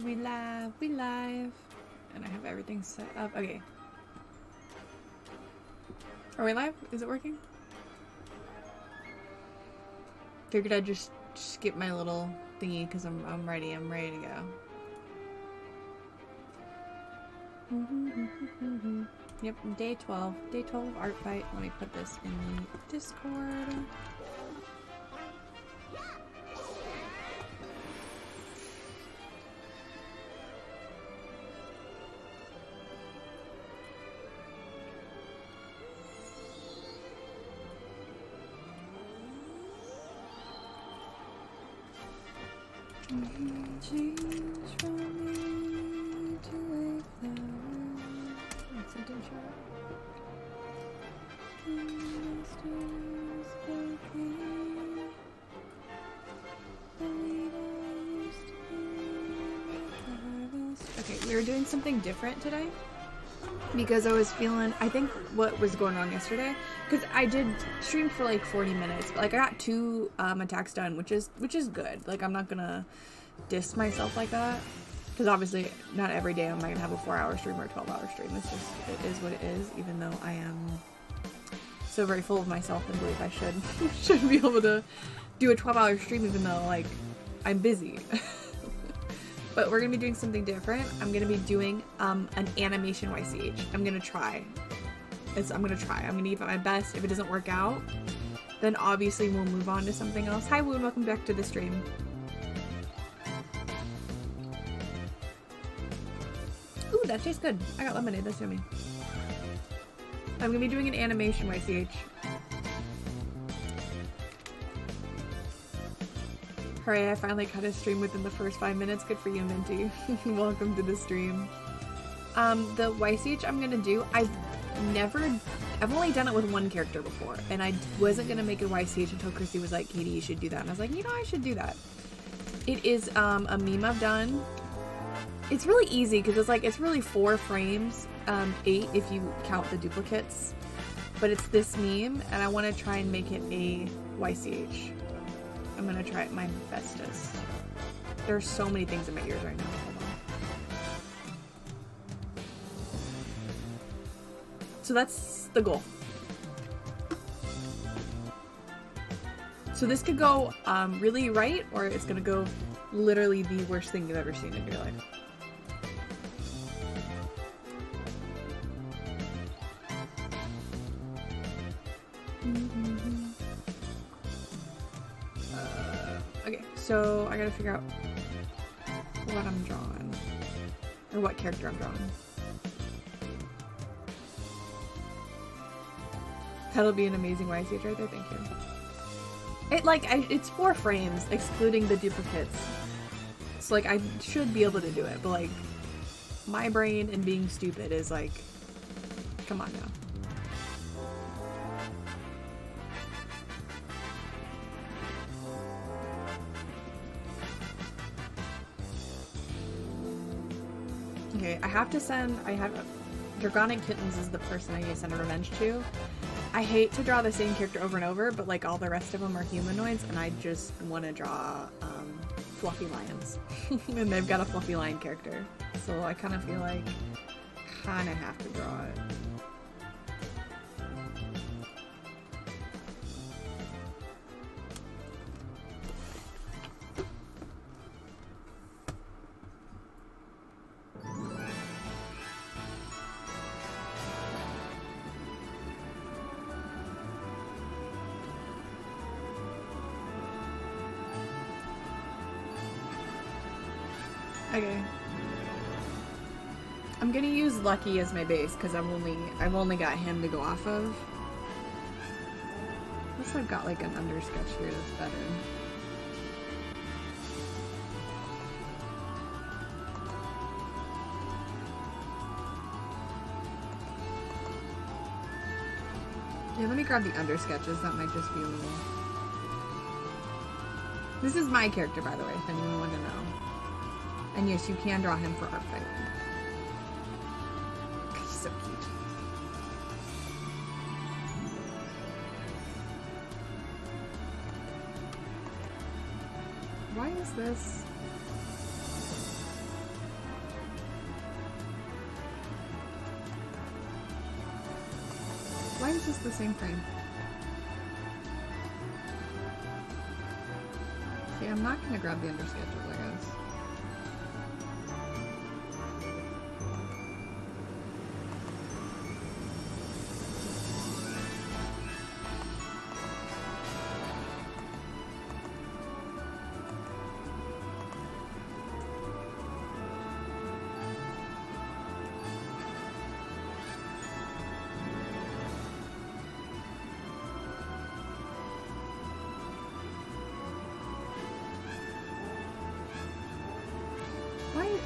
We live, we live. And I have everything set up. Okay. Are we live? Is it working? Figured I'd just skip my little thingy because I'm ready. I'm ready to go. Yep, day 12. Day 12 of Art Fight. Let me put this in the Discord. Okay, we were doing something different today because I was feeling, I think what was going on yesterday, because I did stream for like 40 minutes, but like I got 2 attacks done, which is good. Like I'm not gonna diss myself like that, because obviously not every day am I gonna have a 4-hour stream or a 12-hour stream. It's just, it is what it is, even though I am so very full of myself and believe I should be able to do a 12-hour stream even though like I'm busy. But we're gonna be doing something different. I'm gonna be doing an animation YCH. I'm gonna try. I'm gonna give it my best. If it doesn't work out, then obviously we'll move on to something else. Hi Woon, welcome back to the stream. Ooh, that tastes good. I got lemonade, that's yummy. I'm gonna be doing an animation YCH. Hooray, I finally cut a stream within the first 5 minutes. Good for you, Minty. Welcome to the stream. The YCH I'm gonna do, I've only done it with one character before, and I wasn't gonna make a YCH until Chrissy was like, Katie, you should do that. And I was like, you know, I should do that. It is a meme I've done. It's really easy, because it's really 4 frames, 8 if you count the duplicates. But it's this meme, and I want to try and make it a YCH. I'm gonna try my bestest. There's so many things in my ears right now. Hold on. So that's the goal. So this could go really right, or it's gonna go literally the worst thing you've ever seen in your life. Okay, so I gotta figure out what I'm drawing, or what character I'm drawing. That'll be an amazing YCH right there, thank you. It's 4 frames, excluding the duplicates. So like, I should be able to do it, but like, my brain and being stupid is like, come on now. Okay, Dragonic Kittens is the person I need to send a revenge to. I hate to draw the same character over and over, but like all the rest of them are humanoids, and I just want to draw fluffy lions. And they've got a fluffy lion character. So I kind of feel like I have to draw it. Okay. I'm gonna use Lucky as my base because I've only got him to go off of. Unless I've got like an undersketch here that's better. Yeah, let me grab the undersketches. That might just be a little. This is my character, by the way, if anyone wanted to know. And yes, you can draw him for Art Fight. He's so cute. Why is this? is this the same frame? Okay, I'm not gonna grab the under schedules, I guess.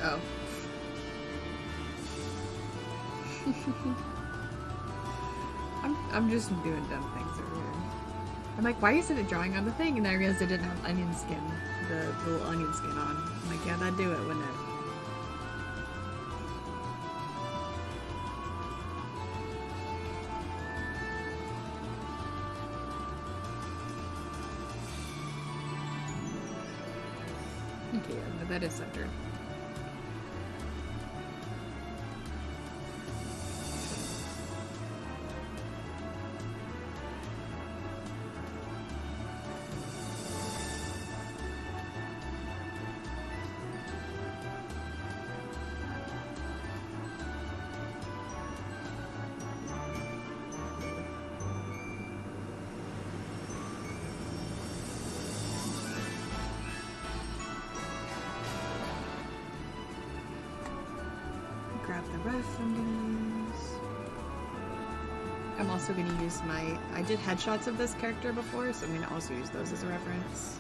Oh. I'm just doing dumb things over here. I'm like, why isn't it drawing on the thing? And I realized I didn't have onion skin, the little onion skin on. I'm like, yeah, that'd do it, wouldn't it? Okay, yeah, but that is centered. Grab the ref I'm gonna use. I'm also gonna use I did headshots of this character before, so I'm gonna also use those as a reference.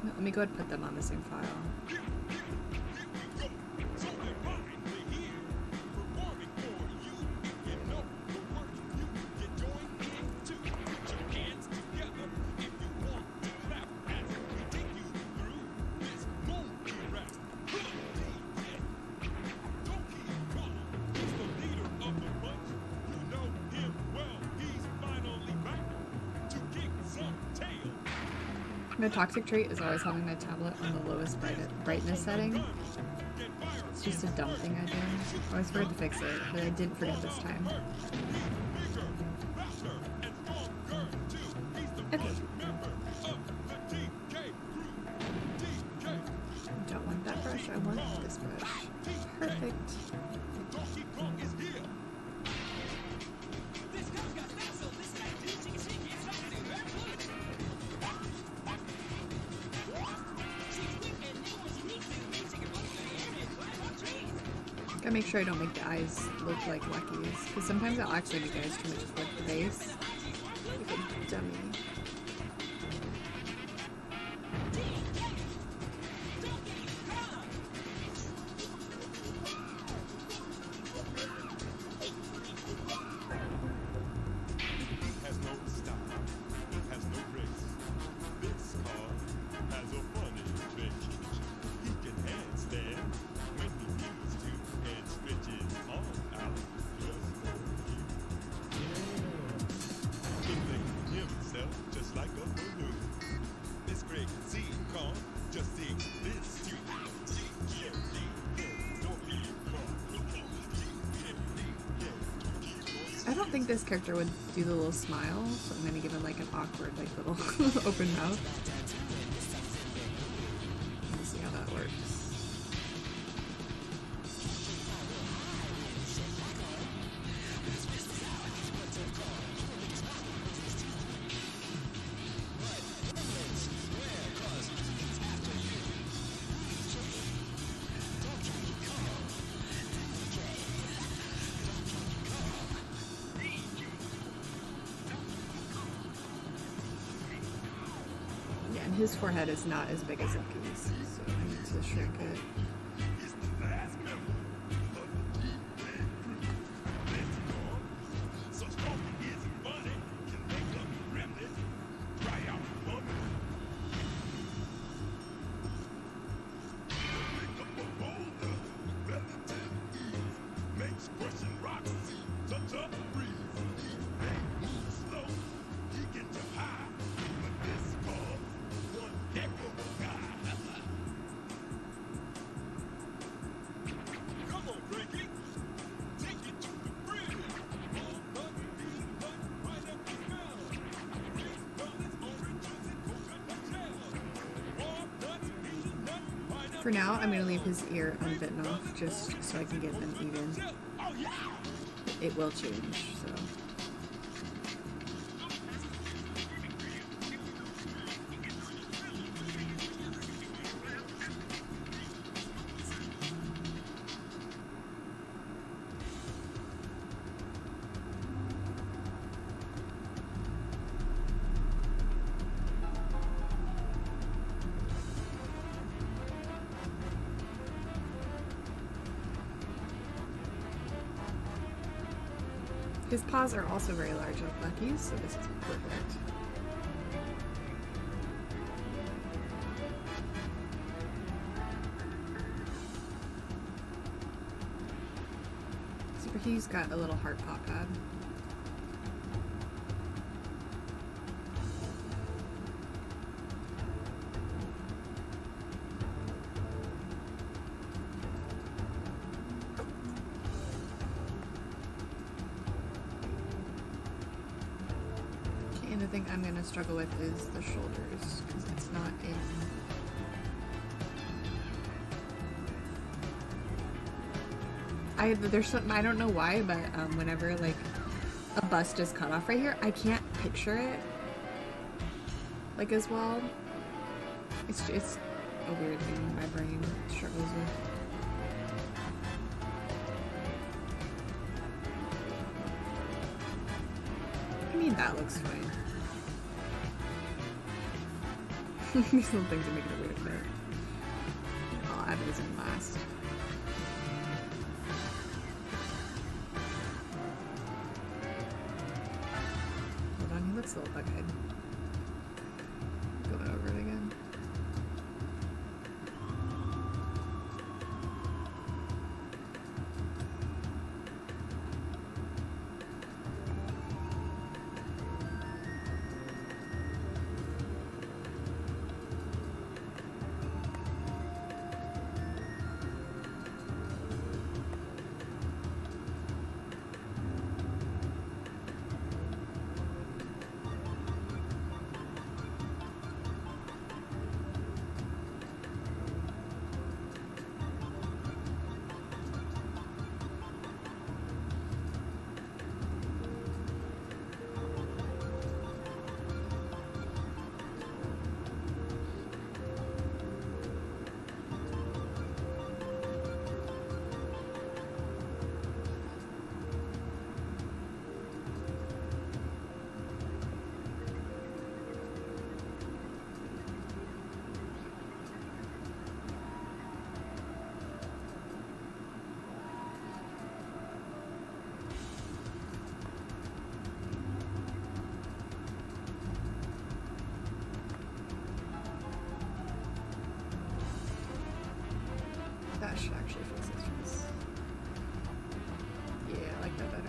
Let me go ahead and put them on the same file. My toxic trait is always having my tablet on the lowest brightness setting. It's just a dumb thing I do. I always forget to fix it, but I didn't forget this time. Okay. I don't want that brush, I want this brush. Perfect. Gotta make sure I don't make the eyes look like Lucky's, because sometimes I'll actually make the eyes too much like the face. Like a dummy. I don't think this character would do the little smile, so I'm gonna give him like an awkward, like little open mouth. Let's see how that works. His forehead is not as big as Lucky's, so I need to shrink it. For now, I'm going to leave his ear unbitten off just so I can get them even. It will change, so. His paws are also very large like Lucky's, so this is perfect. Super Hugh's got a little heart paw pad. The thing I'm gonna struggle with is the shoulders because it's not in. There's something I don't know why, but whenever like a bust is cut off right here, I can't picture it like as well. It's a weird thing my brain struggles with. I mean, that looks fine. These little things are making it weird, but I'll add these in last. Hold on, he looks a little bug-eyed. Going over it again. That should actually fix his face. Yeah, I like that better.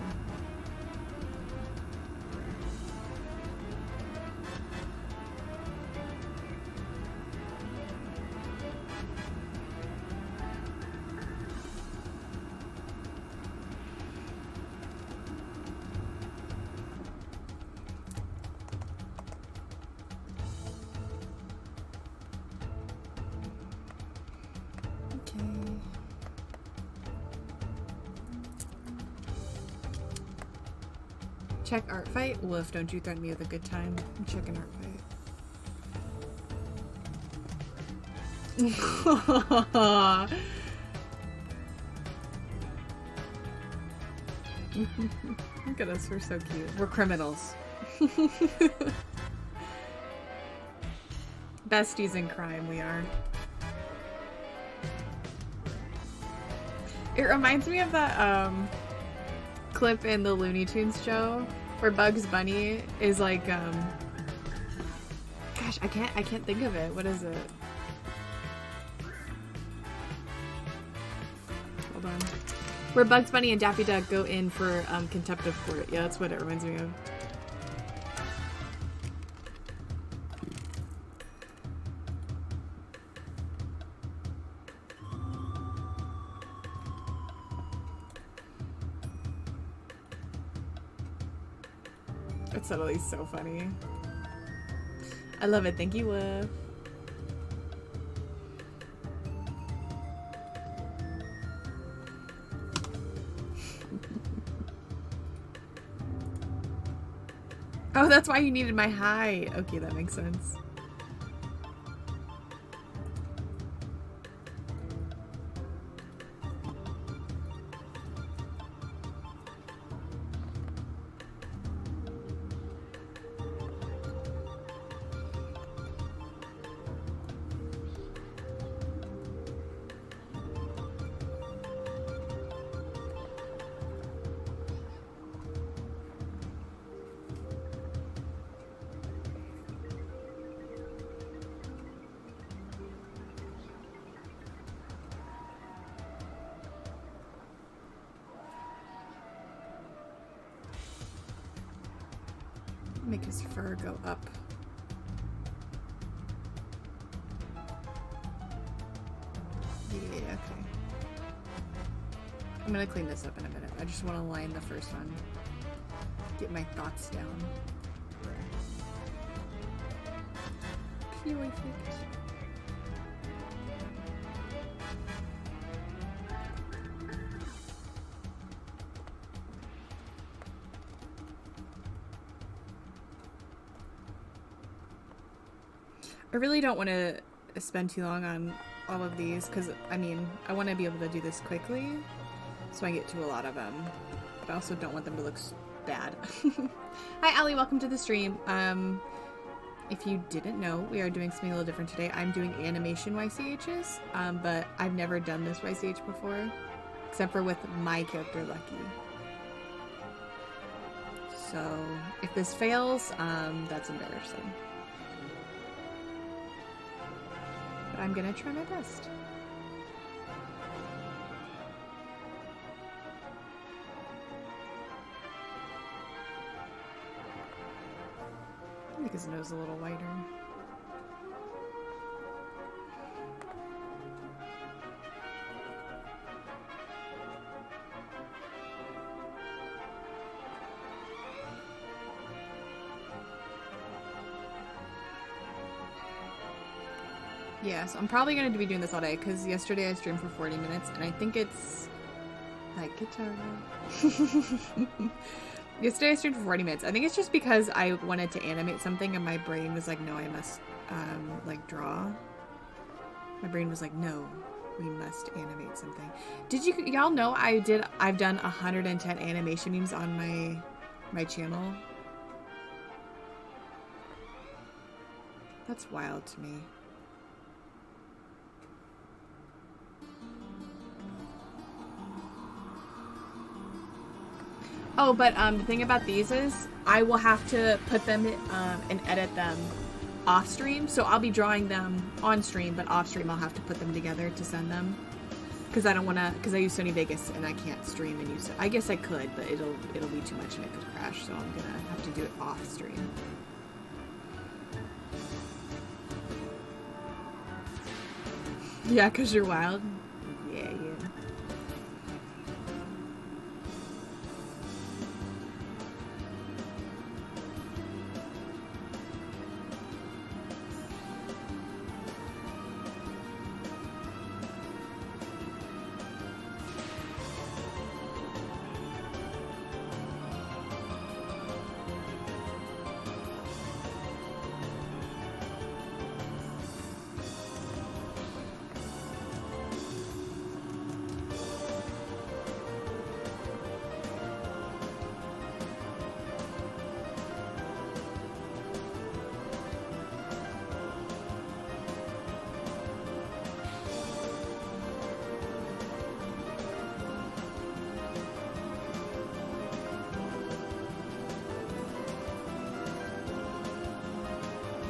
Check ARTFIGHT. Woof, don't you threaten me with a good time. I'm checking ARTFIGHT. Look at us, we're so cute. We're criminals. Besties in crime, we are. It reminds me of that clip in the Looney Tunes show where Bugs Bunny is like gosh, I can't think of it. What is it? Hold on. Where Bugs Bunny and Daffy Duck go in for contempt of court. Yeah, that's what it reminds me of. It's totally so funny. I love it. Thank you, Woof. Oh, that's why you needed my hi. Okay, that makes sense. Make his fur go up. Yeah, okay. I'm gonna clean this up in a minute. I just want to line the first one. Get my thoughts down. Perfect. I really don't want to spend too long on all of these because, I mean, I want to be able to do this quickly so I get to a lot of them, but I also don't want them to look bad. Hi, Allie. Welcome to the stream. If you didn't know, we are doing something a little different today. I'm doing animation YCHs, but I've never done this YCH before, except for with my character, Lucky. So if this fails, that's embarrassing. But I'm gonna try my best. Make his nose a little wider. Yeah, so I'm probably going to be doing this all day because yesterday I streamed for 40 minutes and I think it's like guitar. Yesterday I streamed for 40 minutes. I think it's just because I wanted to animate something and my brain was like, no, I must like draw. My brain was like, no, we must animate something. Did y'all know I've done 110 animation memes on my channel? That's wild to me. Oh, but the thing about these is I will have to put them and edit them off stream. So I'll be drawing them on stream, but off stream I'll have to put them together to send them. Because I don't want to, because I use Sony Vegas and I can't stream and use it. I guess I could, but it'll be too much and it could crash. So I'm gonna have to do it off stream. Yeah, because you're wild. Yeah, yeah.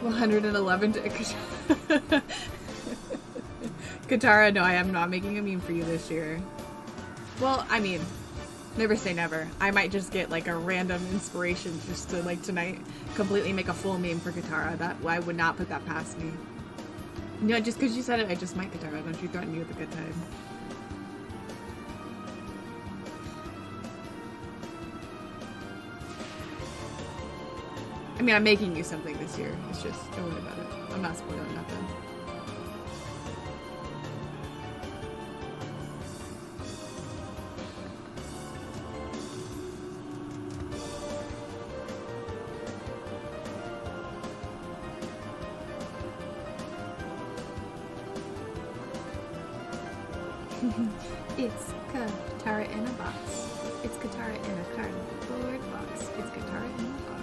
$111 to Katara, no, I am not making a meme for you this year. Well, I mean, never say never. I might just get like a random inspiration just to like tonight completely make a full meme for Katara. That I would not put that past me. No, just because you said it, I just might, Katara. Don't you threaten me with a good time. I mean, I'm making you something this year. It's just, don't worry about it. I'm not spoiling nothing. It's Katara in a box. It's Katara in a cardboard box. It's Katara in a box.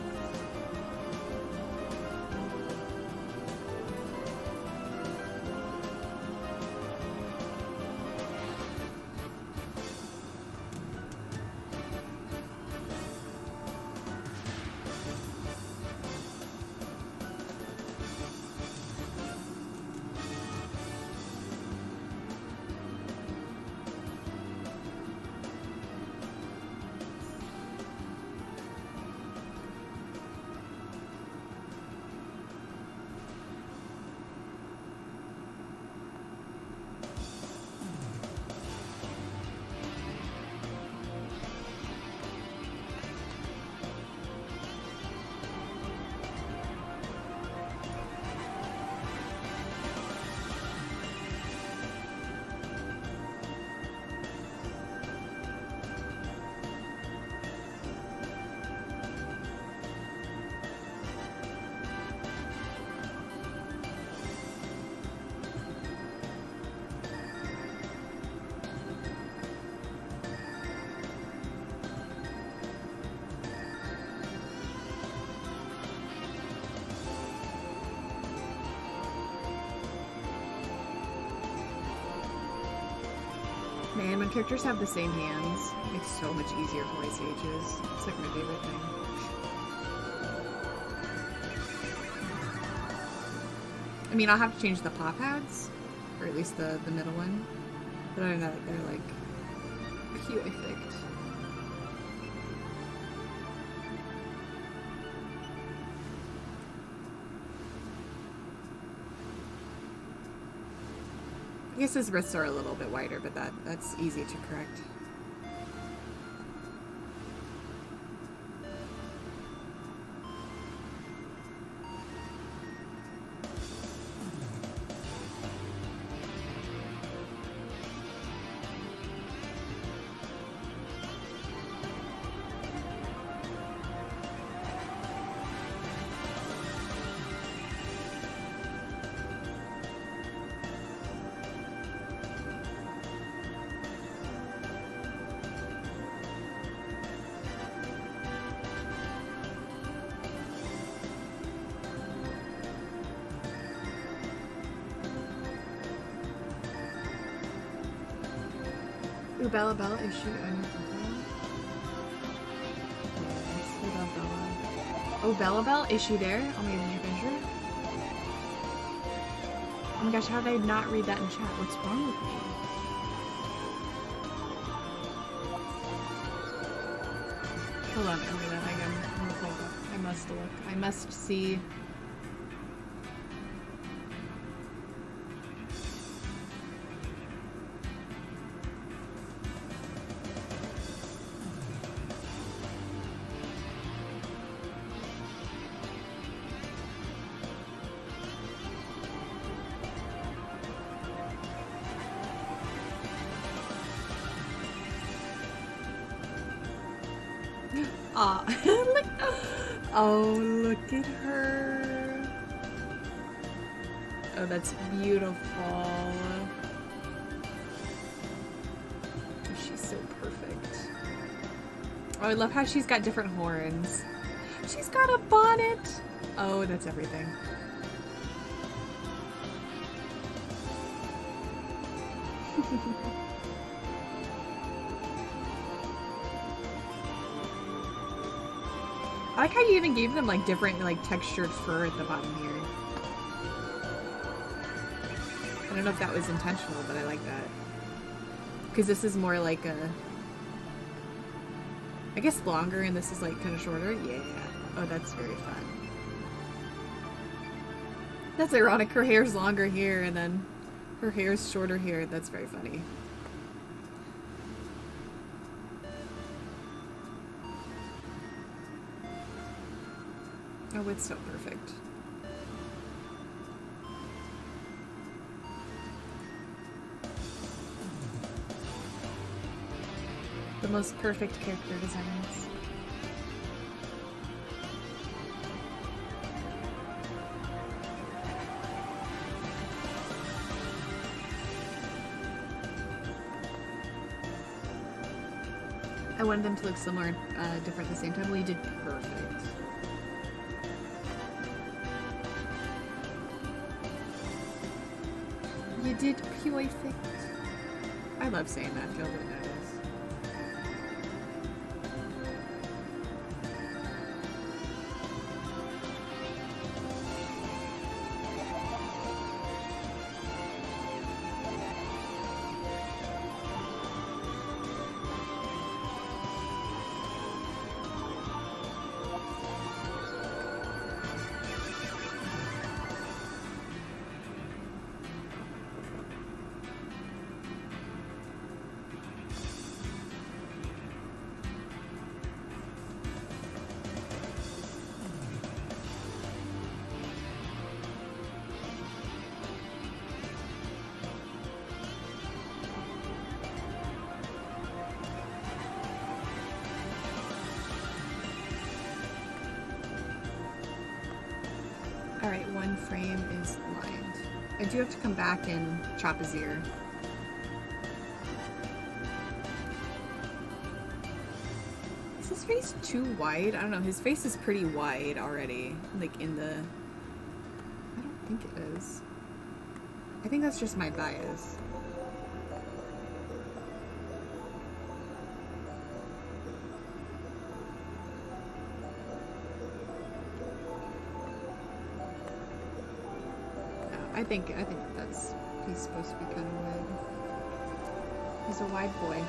Man, when characters have the same hands, it makes it so much easier for my sages. It's like my favorite thing. I mean, I'll have to change the paw pads, or at least the middle one. But other than that, they're like perfect. I guess his wrists are a little bit wider, but that's easy to correct. Ooh, Bella Bella, is she on your profile? Yes, we love Bella. Oh, Bella Bella, is she there on my adventure? Oh my gosh, how did I not read that in chat? What's wrong with me? Hold on, I'm gonna pull it up. I must look. I must see. Aw, look. Oh, look at her. Oh, that's beautiful. Oh, she's so perfect. Oh, I love how she's got different horns. She's got a bonnet. Oh, that's everything. I like how you even gave them like different like textured fur at the bottom here. I don't know if that was intentional, but I like that. Because this is more like a, I guess longer, and this is like kind of shorter. Yeah. Oh, that's very fun. That's ironic. Her hair's longer here, and then her hair's shorter here. That's very funny. Oh, it's so perfect. The most perfect character designs. I wanted them to look similar and different at the same time. Well, you did perfect. You did perfect. I love saying that. Feel good notice. Alright, one frame is lined. I do have to come back and chop his ear. Is his face too wide? I don't know, his face is pretty wide already. Like in the... I don't think it is. I think that's just my bias. I think that's, he's supposed to be kind of wide. He's a wide boy.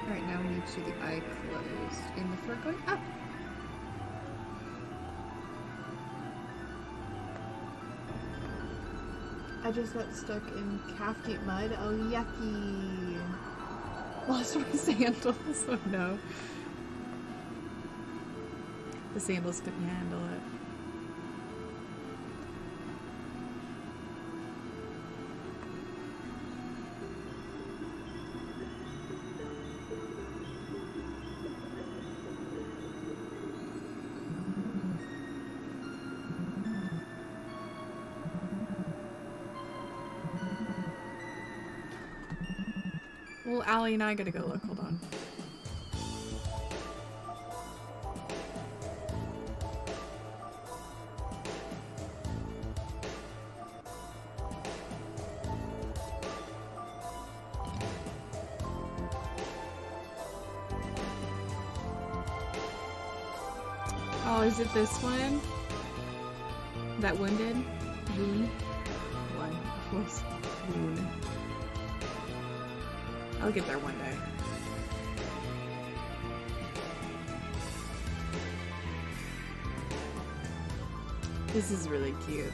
Alright, now we need to see the eye closed and the throat going up. I just got stuck in calf gate mud. Oh, yucky. Lost my sandals. Oh no. The sandals couldn't handle it. Well, Allie and I gotta go look. Hold on. Oh, is it this one? That wounded? Wound? One. Of course. Wound. I'll get there one day. This is really cute.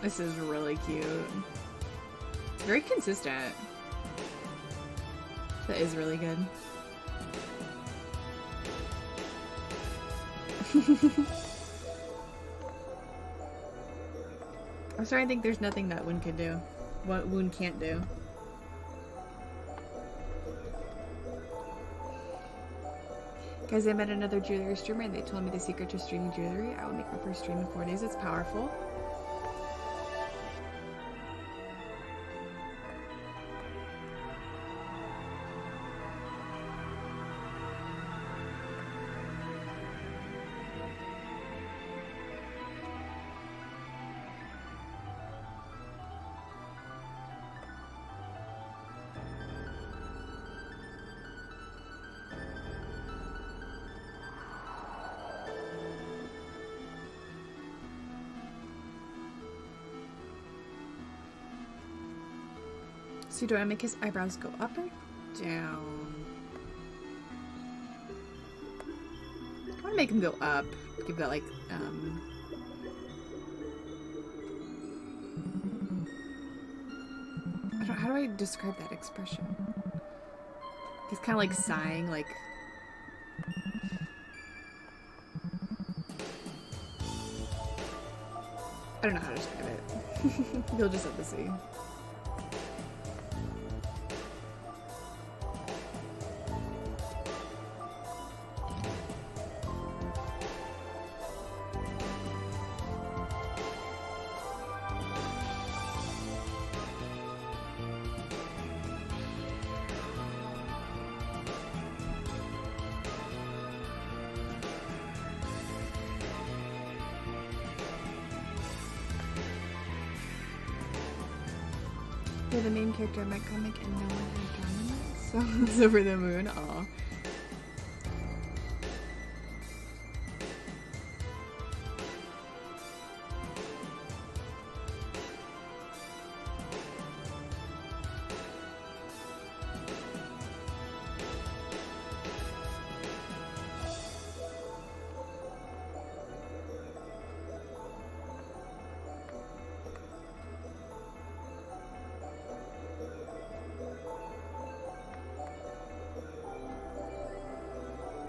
This is really cute. It's very consistent. That is really good. I'm sorry, I think there's nothing that Wound can do. What Wound can't do. Guys, I met another jewelry streamer and they told me the secret to streaming jewelry. I will make my first stream in 4 days. It's powerful. So do I make his eyebrows go up or down? I want to make him go up. Give that like, how do I describe that expression? He's kind of like sighing, like... I don't know how to describe it. You'll just have to see. You're the main character of my comic and no one had drawn it. So it's over the moon. Aw.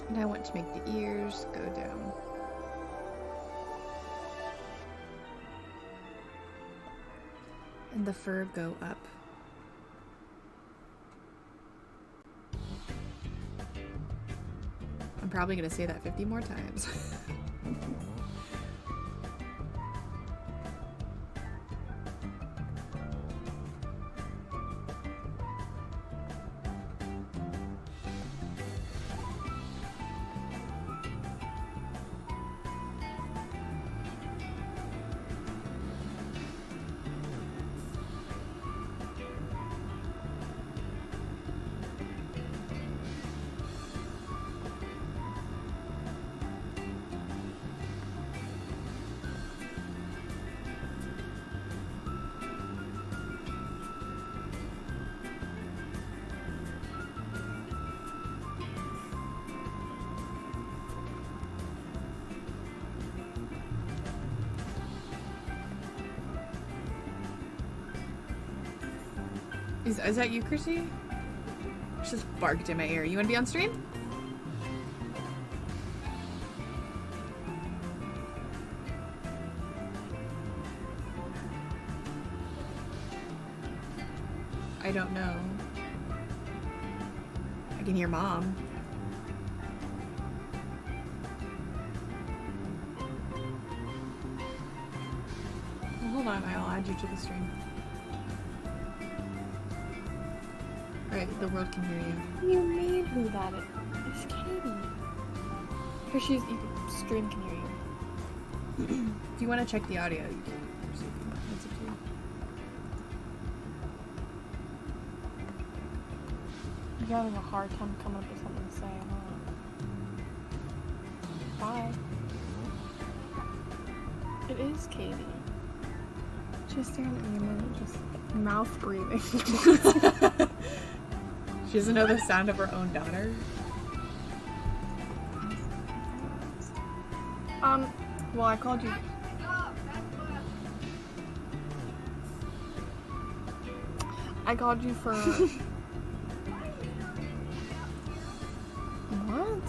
And I want to make the ears go down. And the fur go up. I'm probably going to say that 50 more times. Is that you, Chrissy? She just barked in my ear. You want to be on stream? I don't know. I can hear Mom. Well, hold on, I'll add you to the stream. Alright, the world can hear you. You made me that. It's Katie. Her stream can hear you. If you want to check the audio, you can. That's up to you. You're having a hard time coming up with something to say, huh? Bye. It is Katie. She's staring at me and then just mouth breathing. She doesn't know the sound of her own daughter. Well, I called you. I called you for... What?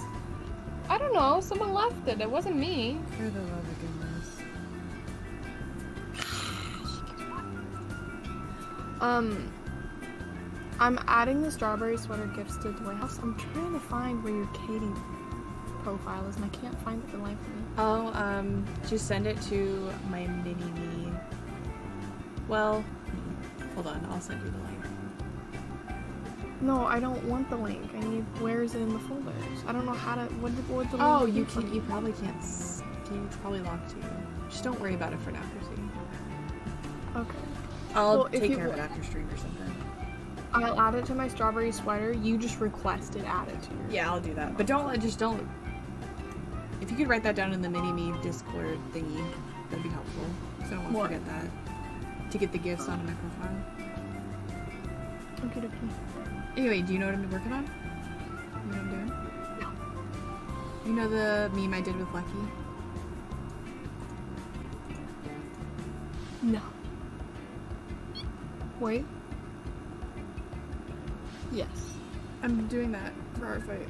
I don't know. Someone left it. It wasn't me. For the love of goodness. I'm adding the strawberry sweater gifts to the White House. I'm trying to find where your Katie profile is, and I can't find it for the life of me. Oh, just send it to my mini-me. Well, hold on. I'll send you the link. No, I don't want the link. I need where is it in the folders. I don't know how to. What the link? Oh, you can. You probably can't. It's probably locked to you. Just don't worry about it for now, Chrissy. Okay. I'll take care of it after stream or something. I'll add it to my strawberry sweater. You just requested added to your. Yeah, I'll do that. But don't. If you could write that down in the mini-me Discord thingy, that'd be helpful. So I don't want to forget that. To get the gifts onto my profile. Okay, okay. Anyway, do you know what I'm working on? You know what I'm doing? No. You know the meme I did with Lucky? No. Wait. Yes. I'm doing that for ARTFIGHT.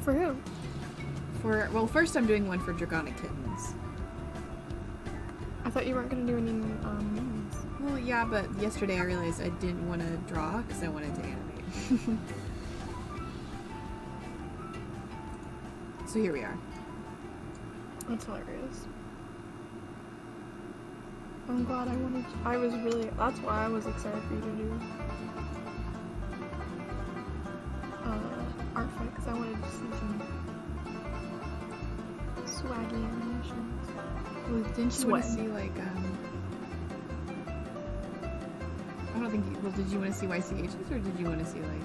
For who? Well, first I'm doing one for Dragonic Kittens. I thought you weren't going to do any memes. Well, yeah, but yesterday I realized I didn't want to draw because I wanted to animate. So here we are. That's hilarious. I'm glad that's why I was excited for you to do ARTFIGHT, because I wanted to see some swaggy animations. Well, didn't you want to see, like, don't think you... Well, did you want to see YCHs or did you want to see, like...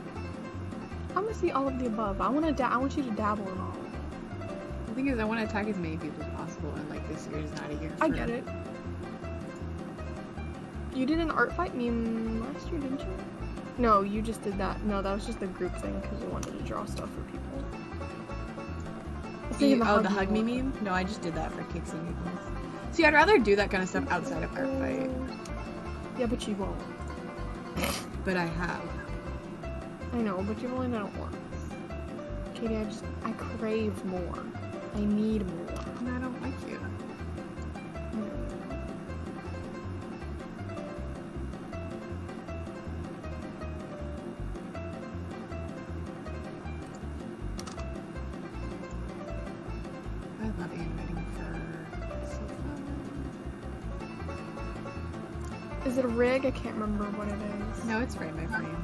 I'm gonna see all of the above. I want you to dabble in all of it. The thing is, I want to attack as many people as possible, and, like, this year is not a year for... I get it. You did an art fight meme last year, didn't you? No, you just did that. No, that was just the group thing because you wanted to draw stuff for people. The hug me meme? No, I just did that for kicks and giggles. See, I'd rather do that kind of stuff outside of art fight. Yeah, but you won't. But I have. I know, but you've only done it once. Katie, I crave more. I need more. And I don't like you. I love animating fur. It's so fun. Is it a rig? I can't remember what it is. No, it's frame by frame.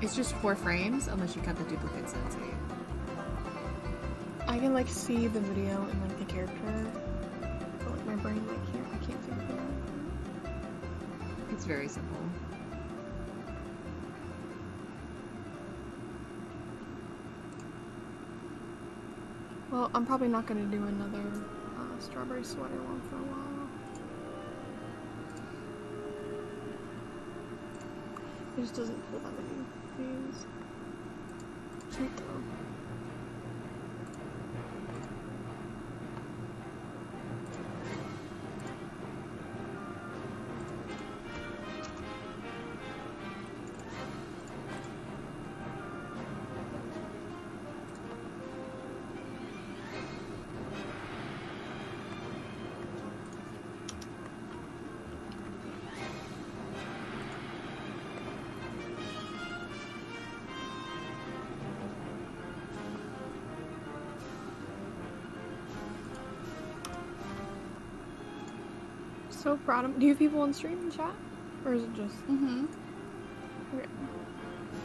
It's just 4 frames, unless you cut the duplicates, so it's 8. I can like see the video and like the character, but like my brain like I can't see the video. It's very simple. Well, I'm probably not gonna do another strawberry sweater one for a while. It just doesn't pull that many views. Cute though. So proud of. Do you have people on stream and chat, or is it just? Mm-hmm. Okay.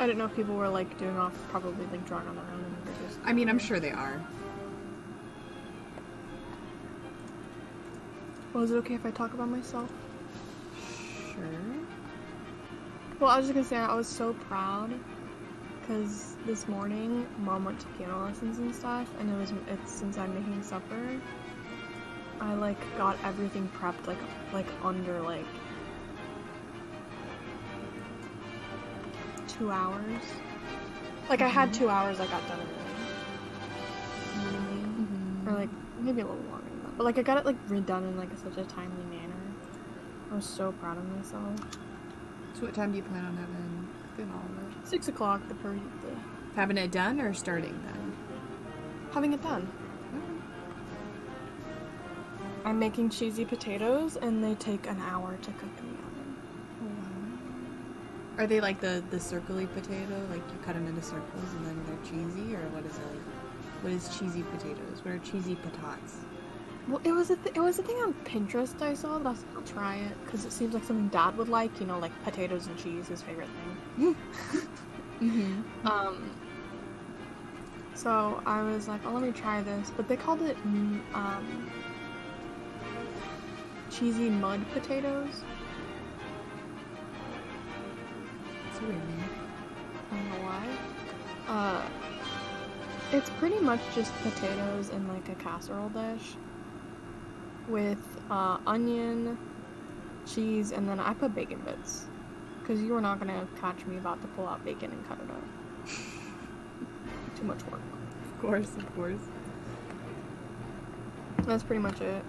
I didn't know if people were like doing off, probably like drawing on their own, and they're just. I mean, I'm sure they are. Well, is it okay if I talk about myself? Sure. Well, I was just gonna say I was so proud because this morning Mom went to piano lessons and stuff, and it's since I'm making supper. I like got everything prepped like under like 2 hours. Like I had 2 hours I got done in or like maybe a little longer than that. But like I got it like redone in like such a timely manner. I was so proud of myself. So what time do you plan on having all of it? 6 o'clock the Having it done or starting then? having it done. I'm making cheesy potatoes, and they take an hour to cook in the oven. Oh, wow. Are they like the circly potato? Like you cut them into circles and then they're cheesy? Or what is it? What is cheesy potatoes? What are cheesy patatas? Well, it was a thing on Pinterest I saw, but I was like, I'll try it, because it seems like something Dad would like, you know, like potatoes and cheese, his favorite thing. So I was like, oh, let me try this, but they called it, cheesy mud potatoes. It's a weird name. I don't know why. It's pretty much just potatoes in like a casserole dish with onion, cheese, and then I put bacon bits because you were not gonna catch me about to pull out bacon and cut it up. Too much work. Of course, of course. That's pretty much it.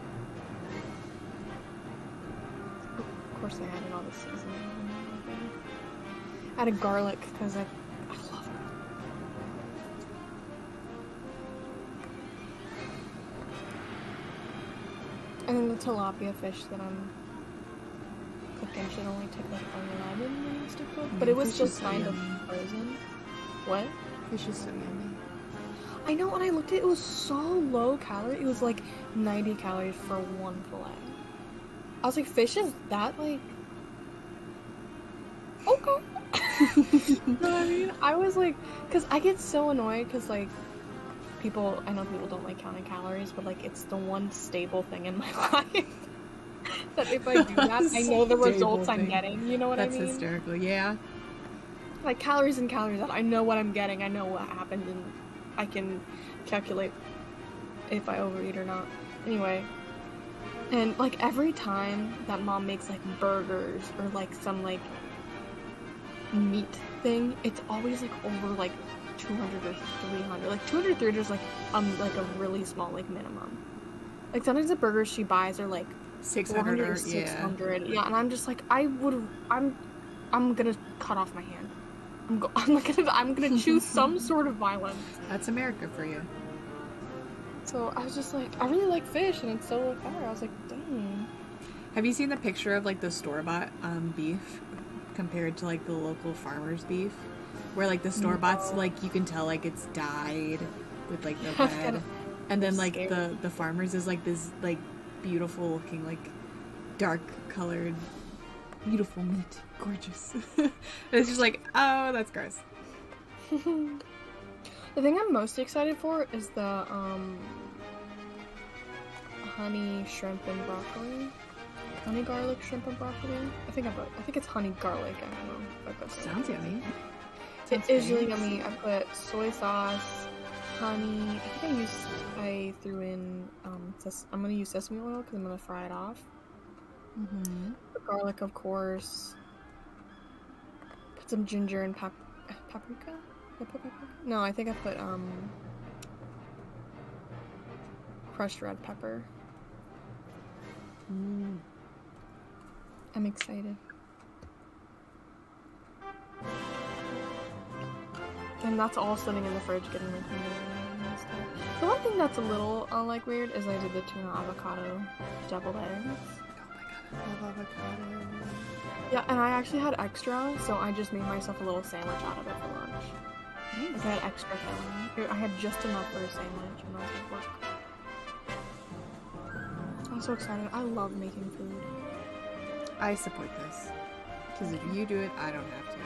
Of course, I added all the seasoning. Added garlic because I love it. And then the tilapia fish that I'm cooking should only take like 11 minutes to cook, but it was still kind of frozen. What? Fish is so yummy. I know, when I looked at it, it was so low calorie. It was like 90 calories for one fillet. I was like, fish is that like... Okay. You know what I mean? I was like, because I get so annoyed because like I know people don't like counting calories, but like it's the one stable thing in my life. That if I do that, I know the results I'm thing. getting. You know what I mean? That's hysterical. Yeah. Like calories in, calories out. I know what I'm getting. I know what happened, and I can calculate if I overeat or not. Anyway, and like every time that mom makes like burgers or like some like meat thing, it's always like over like 200 or 300. Like 200 or 300 is like a really small like minimum. Like sometimes the burgers she buys are like 600 or 600. Yeah, and I'm just like I'm gonna cut off my hand. I'm gonna choose some sort of violence. That's America for you. So I was just like, I really like fish, and it's so low calorie. I was like, dang. Have you seen the picture of like the store-bought beef compared to like the local farmer's beef, where like the store-bought's like you can tell like it's dyed with like the red, and then like the farmer's is like this like beautiful looking like dark colored beautiful meat, gorgeous. It's just like, oh, that's gross. The thing I'm most excited for is the honey shrimp and broccoli. Honey garlic shrimp and broccoli. I think it's honey garlic. I don't know if I put Sounds yummy. It is really yummy. I put soy sauce, honey. I threw in I'm gonna use sesame oil because I'm gonna fry it off. Mm-hmm. The garlic, of course. Put some ginger and paprika. Did I put paprika? No, I think I put crushed red pepper. I'm excited. And that's all sitting in the fridge getting like and stuff. The one thing that's a little like weird is I did the tuna avocado deviled eggs. Oh my god, I love avocado. Yeah, and I actually had extra, so I just made myself a little sandwich out of it for lunch. Nice. Like I had extra filling. I had just enough for a sandwich and I was like, work. I'm so excited. I love making food. I support this. Because if you do it, I don't have to.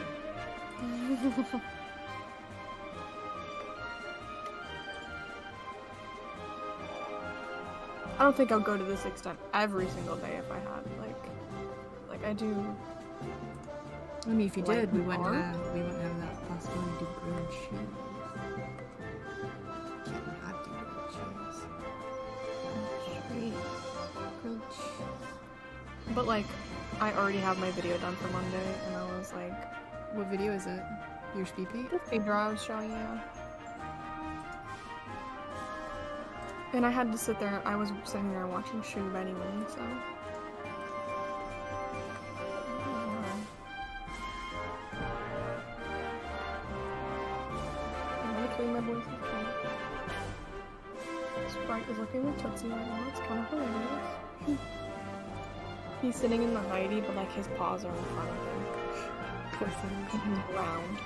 I don't think I'll go to this extent every single day if I had like I do. I mean, if you Like did, we wouldn't more? have that possibility to do grilled cheese. Can't not do grilled cheese. Grilled cheese. But like, I already have my video done for Monday, and I was like, What video is it? Your speed peak? the feed draw I was showing you. And I had to sit there. I was sitting there watching Shu anyway, so. I'm gonna clean my voice with Kate. Sprite is looking at Tootsie right now. It's kind of hilarious. He's sitting in the Heidi, but like his paws are in front of him. Of course it And he's round.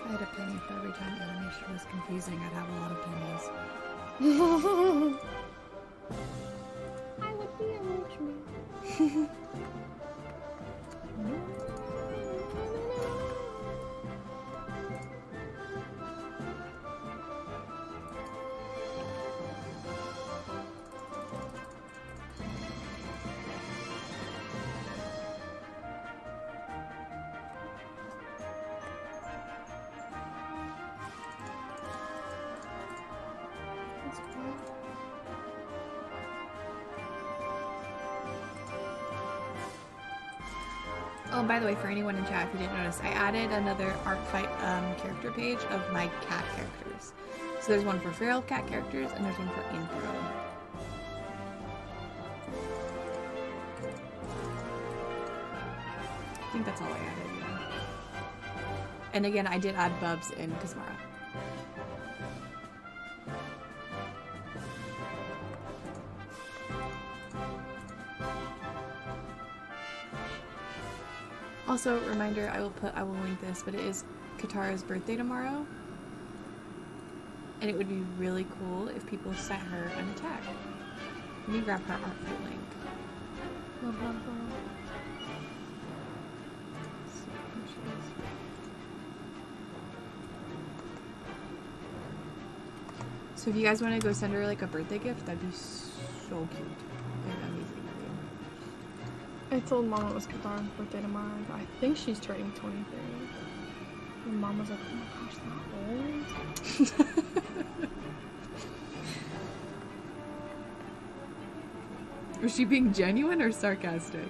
I had a penny for every time animation was confusing. I'd have a lot of pennies. I would be a rich man. Oh, by the way, for anyone in chat, if you didn't notice, I added another ARTFIGHT character page of my cat characters. So there's one for feral cat characters, and there's one for anthro. I think that's all I added, yeah. And again, I did add Bubs in Kazmara. Also, reminder, I will link this, but it is Katara's birthday tomorrow. And it would be really cool if people sent her an attack. Let me grab her ARTFIGHT link. Blah, blah, blah. So if you guys want to go send her like a birthday gift, that'd be so cute and amazing. I told Mom it was Katara's birthday tomorrow, but I think she's turning 23. And Mom was like, oh my gosh, that old? Was she being genuine or sarcastic?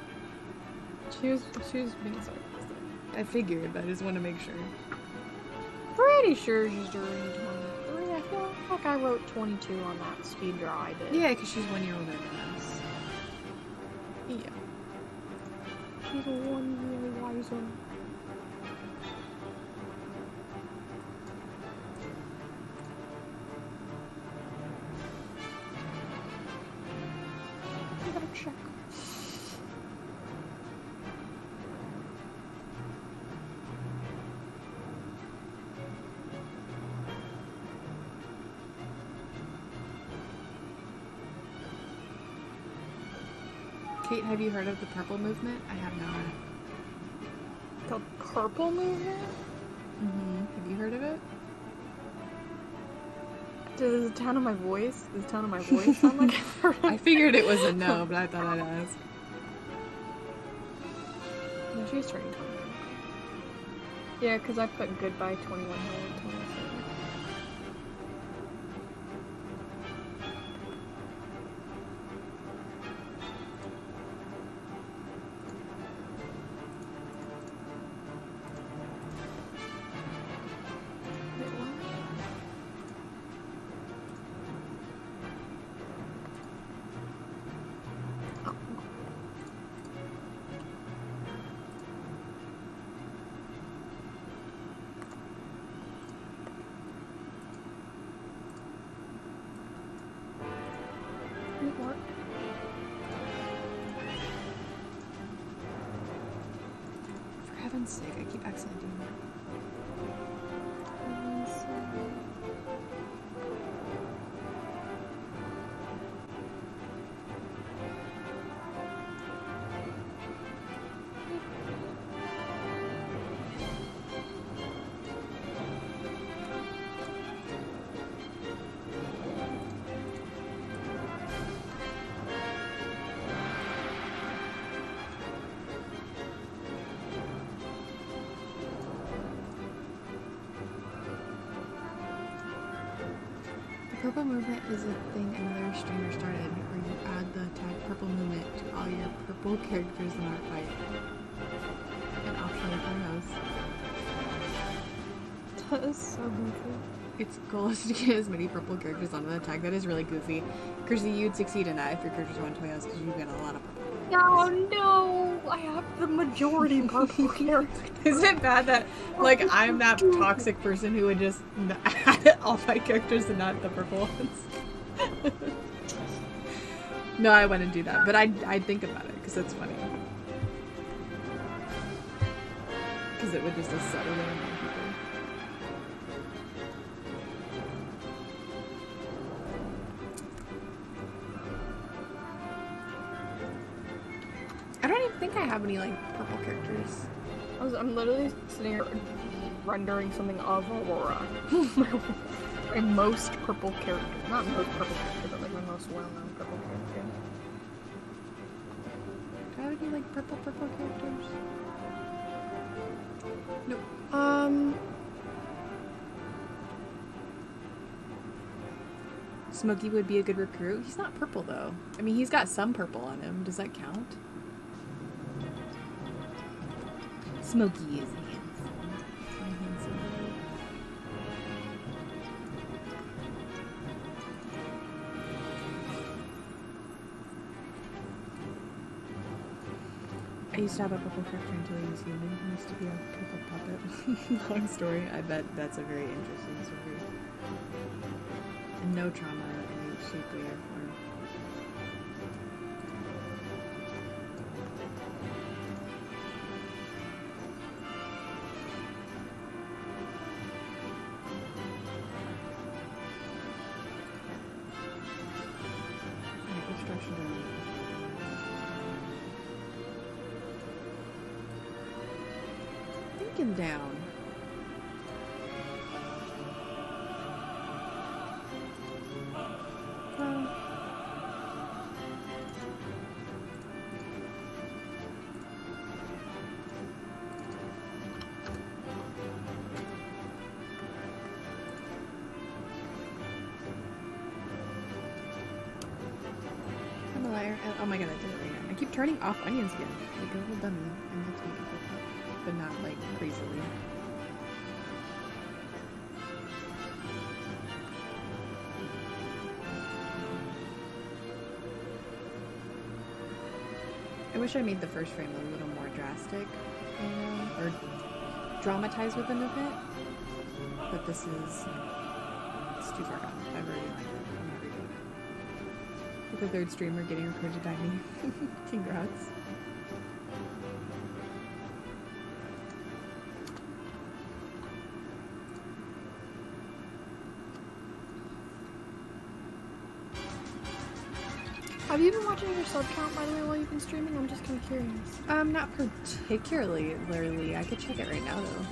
She was being sarcastic. I figured, but I just want to make sure. Pretty sure she's turning 23. I feel like I wrote 22 on that speed draw I did. Yeah, because she's 1 year older than us. Yeah. She's 1 year wiser. I gotta check. Kate, have you heard of the purple movement? I have not. The purple movement? Mm-hmm. Have you heard of it? Does the tone of my voice sound like I've heard of I figured it was a no, but I thought I'd ask. No, she's turning 21. Yeah, because I put goodbye 21 here and 23. What? For heaven's sake, I keep accidentally doing that. Purple movement is a thing another streamer started where you add the tag purple movement to all your purple characters in ARTFIGHT. And optionally photos. That is so goofy. Its goal is to get as many purple characters onto the tag. That is really goofy. Kersey, you'd succeed in that if your characters went toyos because you get a lot of purple. Oh no! I have the majority purple characters. Is it bad that, like, I'm that toxic person who would just add all my characters and not the purple ones? No, I wouldn't do that, but I'd think about it, because it's funny. Because it would just settle in on people. I don't even think I have any, like, purple characters. I'm literally sitting here rendering something of Aurora. My most purple character. Not most purple character, but like my most well-known purple character. Do I have any, like, purple characters? Nope. Smokey would be a good recruit. He's not purple, though. I mean, he's got some purple on him. Does that count? Smokey is handsome. I used to have a purple character until he was human. He used to be a purple puppet. Long story. I bet that's a very interesting story. And no trauma in any shape, way, or form. beacon down? Well, I'm a liar. Oh my god, I did it right now. I keep turning off onions again. Like a little dummy. I have to be careful, but not like crazily. I wish I made the first frame a little more drastic, you know, or dramatized with an event. But this is, it's too far gone. I've already lined it. I'm not redoing it. With the third streamer getting recruited by me. Congrats. Have you been watching your sub count, by the way, while you've been streaming? I'm just kind of curious. Not particularly, literally. I could check it right now, though.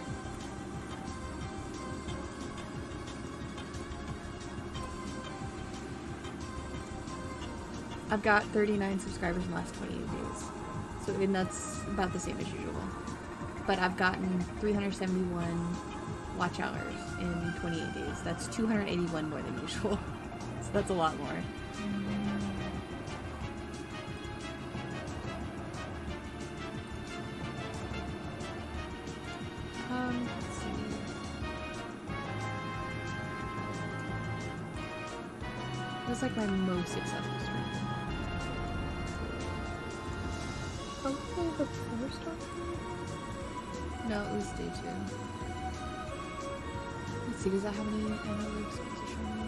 I've got 39 subscribers in the last 28 days. So, and that's about the same as usual. But I've gotten 371 watch hours in 28 days. That's 281 more than usual. So that's a lot more. Let's see. It was like my most successful stream. Probably the first one? No, it was day 2. Let's see, does that have any analytics to show me?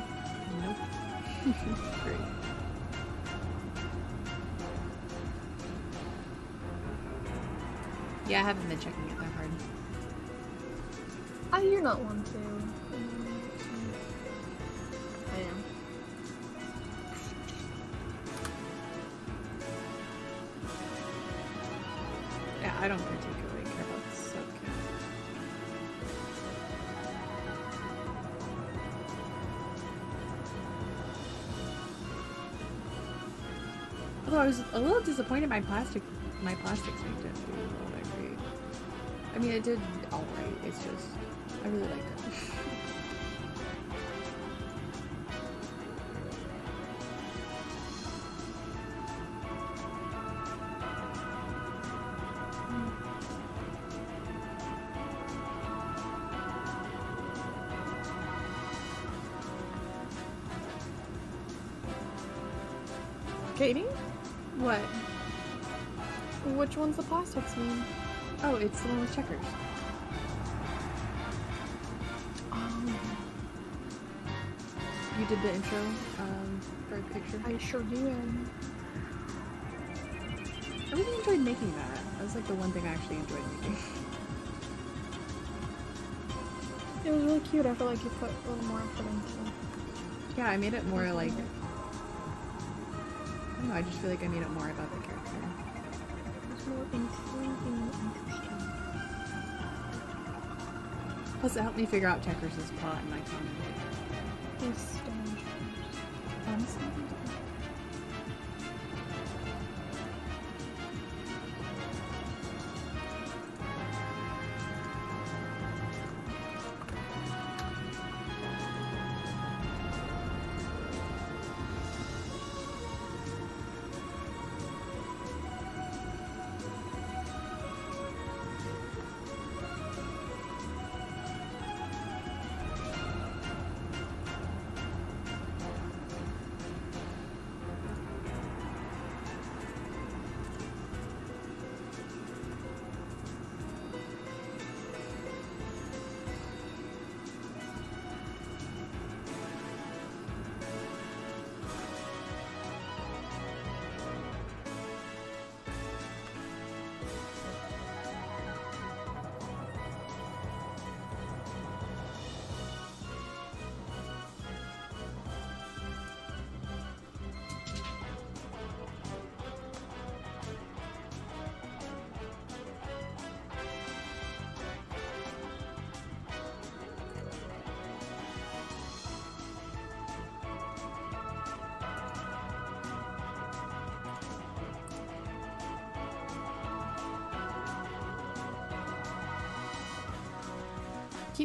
Nope. Great. Yeah, I haven't been checking it that hard. You're not one to. I am. Yeah, I don't particularly care about the sub count. Although I was a little disappointed my plastics make didn't do all that great. I mean, it did alright. It's just I really liked it. Katie? What? Which one's the plastics mean? Oh, it's the one with checkers. You did the intro for a picture? I sure did. I really enjoyed making that. That was like the one thing I actually enjoyed making. It was really cute. I feel like you put a little more effort into it. Yeah, I made it more like... I don't know, I just feel like I made it more about the character. It's more intriguing and interesting. Plus, it helped me figure out Checkers' plot in my comment. He's strange. Honestly?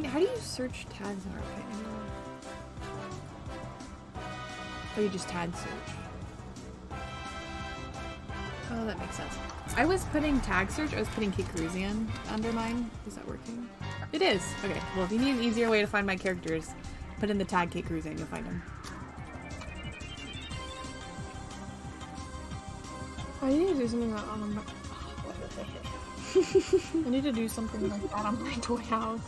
How do you search tags in ARTFIGHT anymore? Oh, you just tag search. Oh, that makes sense. I was putting tag search. I was putting KateKruzan under mine. Is that working? It is. Okay. Well, if you need an easier way to find my characters, put in the tag KateKruzan. You'll find them. I need to do something like on my... I need to do something like that on my toy house.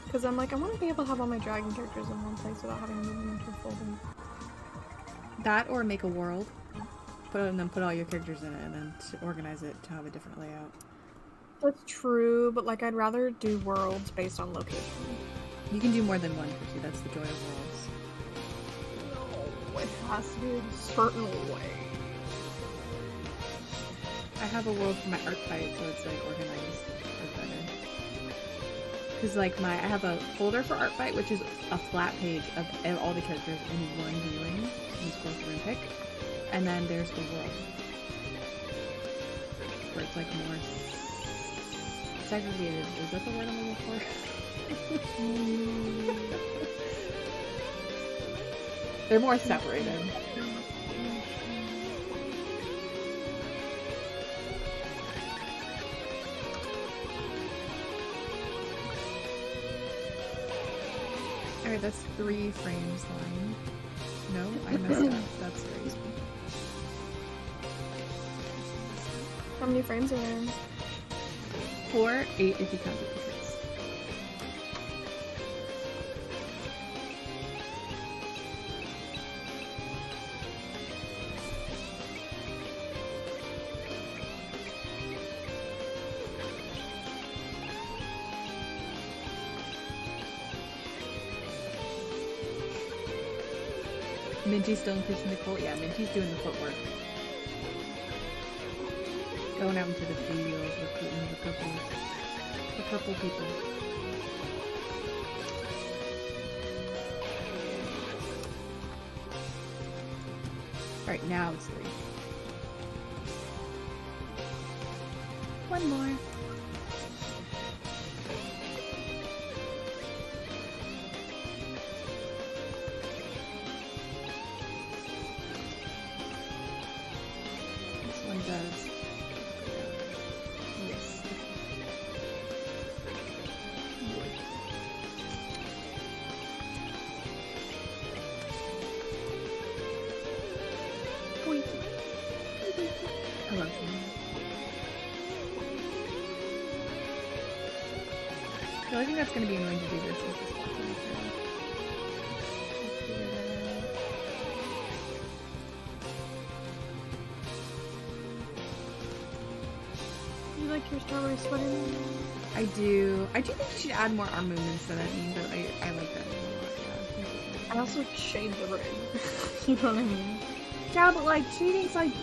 Because I'm like, I want to be able to have all my dragon characters in one place without having to move them into a folder. That or make a world. And then put all your characters in it and then to organize it to have a different layout. That's true, but like I'd rather do worlds based on location. You can do more than one, Chrissy. That's the joy of worlds. No, it has to be a certain way. I have a world for my ARTFIGHT, so it's like organized or better. Because like I have a folder for ARTFIGHT, which is a flat page of all the characters in one viewing. You scroll through and pick. And then there's the world, where it's like more segregated. Is that the word I'm looking for? They're more separated. Alright, that's 3 frames line. No, I messed up. That's crazy. How many frames are there? 4, 8 if you count the pictures. Minty's still increasing the cult? Yeah, Minty's doing the footwork. Going out into the fields, recruiting the purple people. Alright, now it's 3. One more. This one does. Yes. I love him. I think that's going to be annoying to do this. Is just walking through. Let's figure that out. You like your strawberry sweater? I do. I do think you should add more arm movements to that meme, but I like that meme a lot, yeah. I also shade the ring. You know what I mean? Yeah, but like shading's like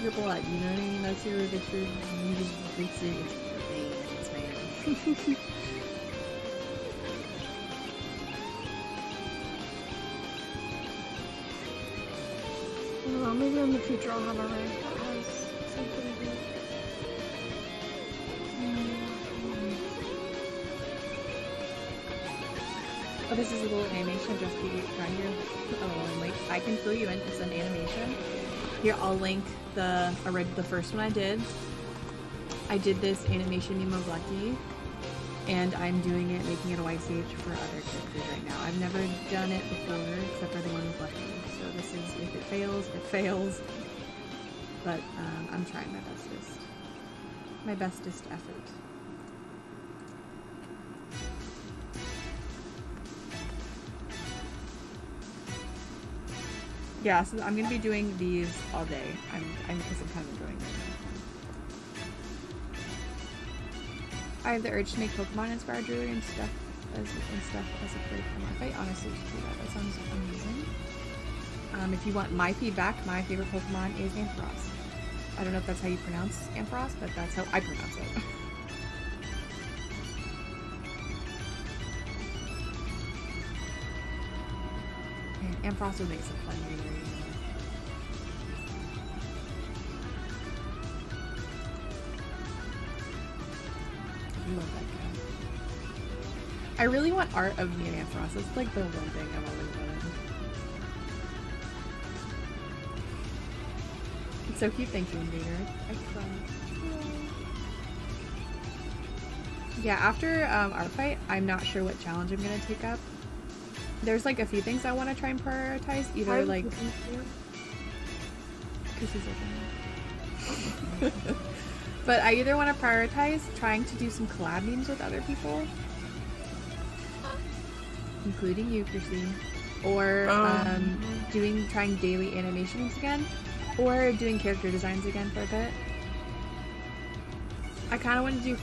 your blood, you know what I mean? That's your you just rinse it into your veins, man. I don't know, maybe in the future I'll have a ring that has something to do. Oh, this is a little animation just to get right here. Oh, like I can fill you in. It's an animation. Here, I'll link the first one I did. I did this animation meme of Lucky, and I'm doing it, making it a YCH for other characters right now. I've never done it before, except for the one with Lucky. So this is, if it fails, it fails. But I'm trying my bestest. My bestest effort. Yeah, so I'm gonna be doing these all day. Because I'm kind of enjoying it. I have the urge to make Pokemon inspired jewelry and stuff as a play for my fight. Honestly, you should do that. That sounds amazing. If you want my feedback, my favorite Pokemon is Ampharos. I don't know if that's how you pronounce Ampharos, but that's how I pronounce it. And Ampharos would make some fun greenery. I love that guy. I really want art of me and Aunt Ross. That's like the one thing I've always wanted. It's so cute. Thank you, Invader. Yeah, after ARTFIGHT, I'm not sure what challenge I'm gonna take up. There's like a few things I want to try and prioritize. Either like, because he's open. But I either want to prioritize trying to do some collab memes with other people, including you, Chrissy, or trying daily animations again, or doing character designs again for a bit. I kind of want to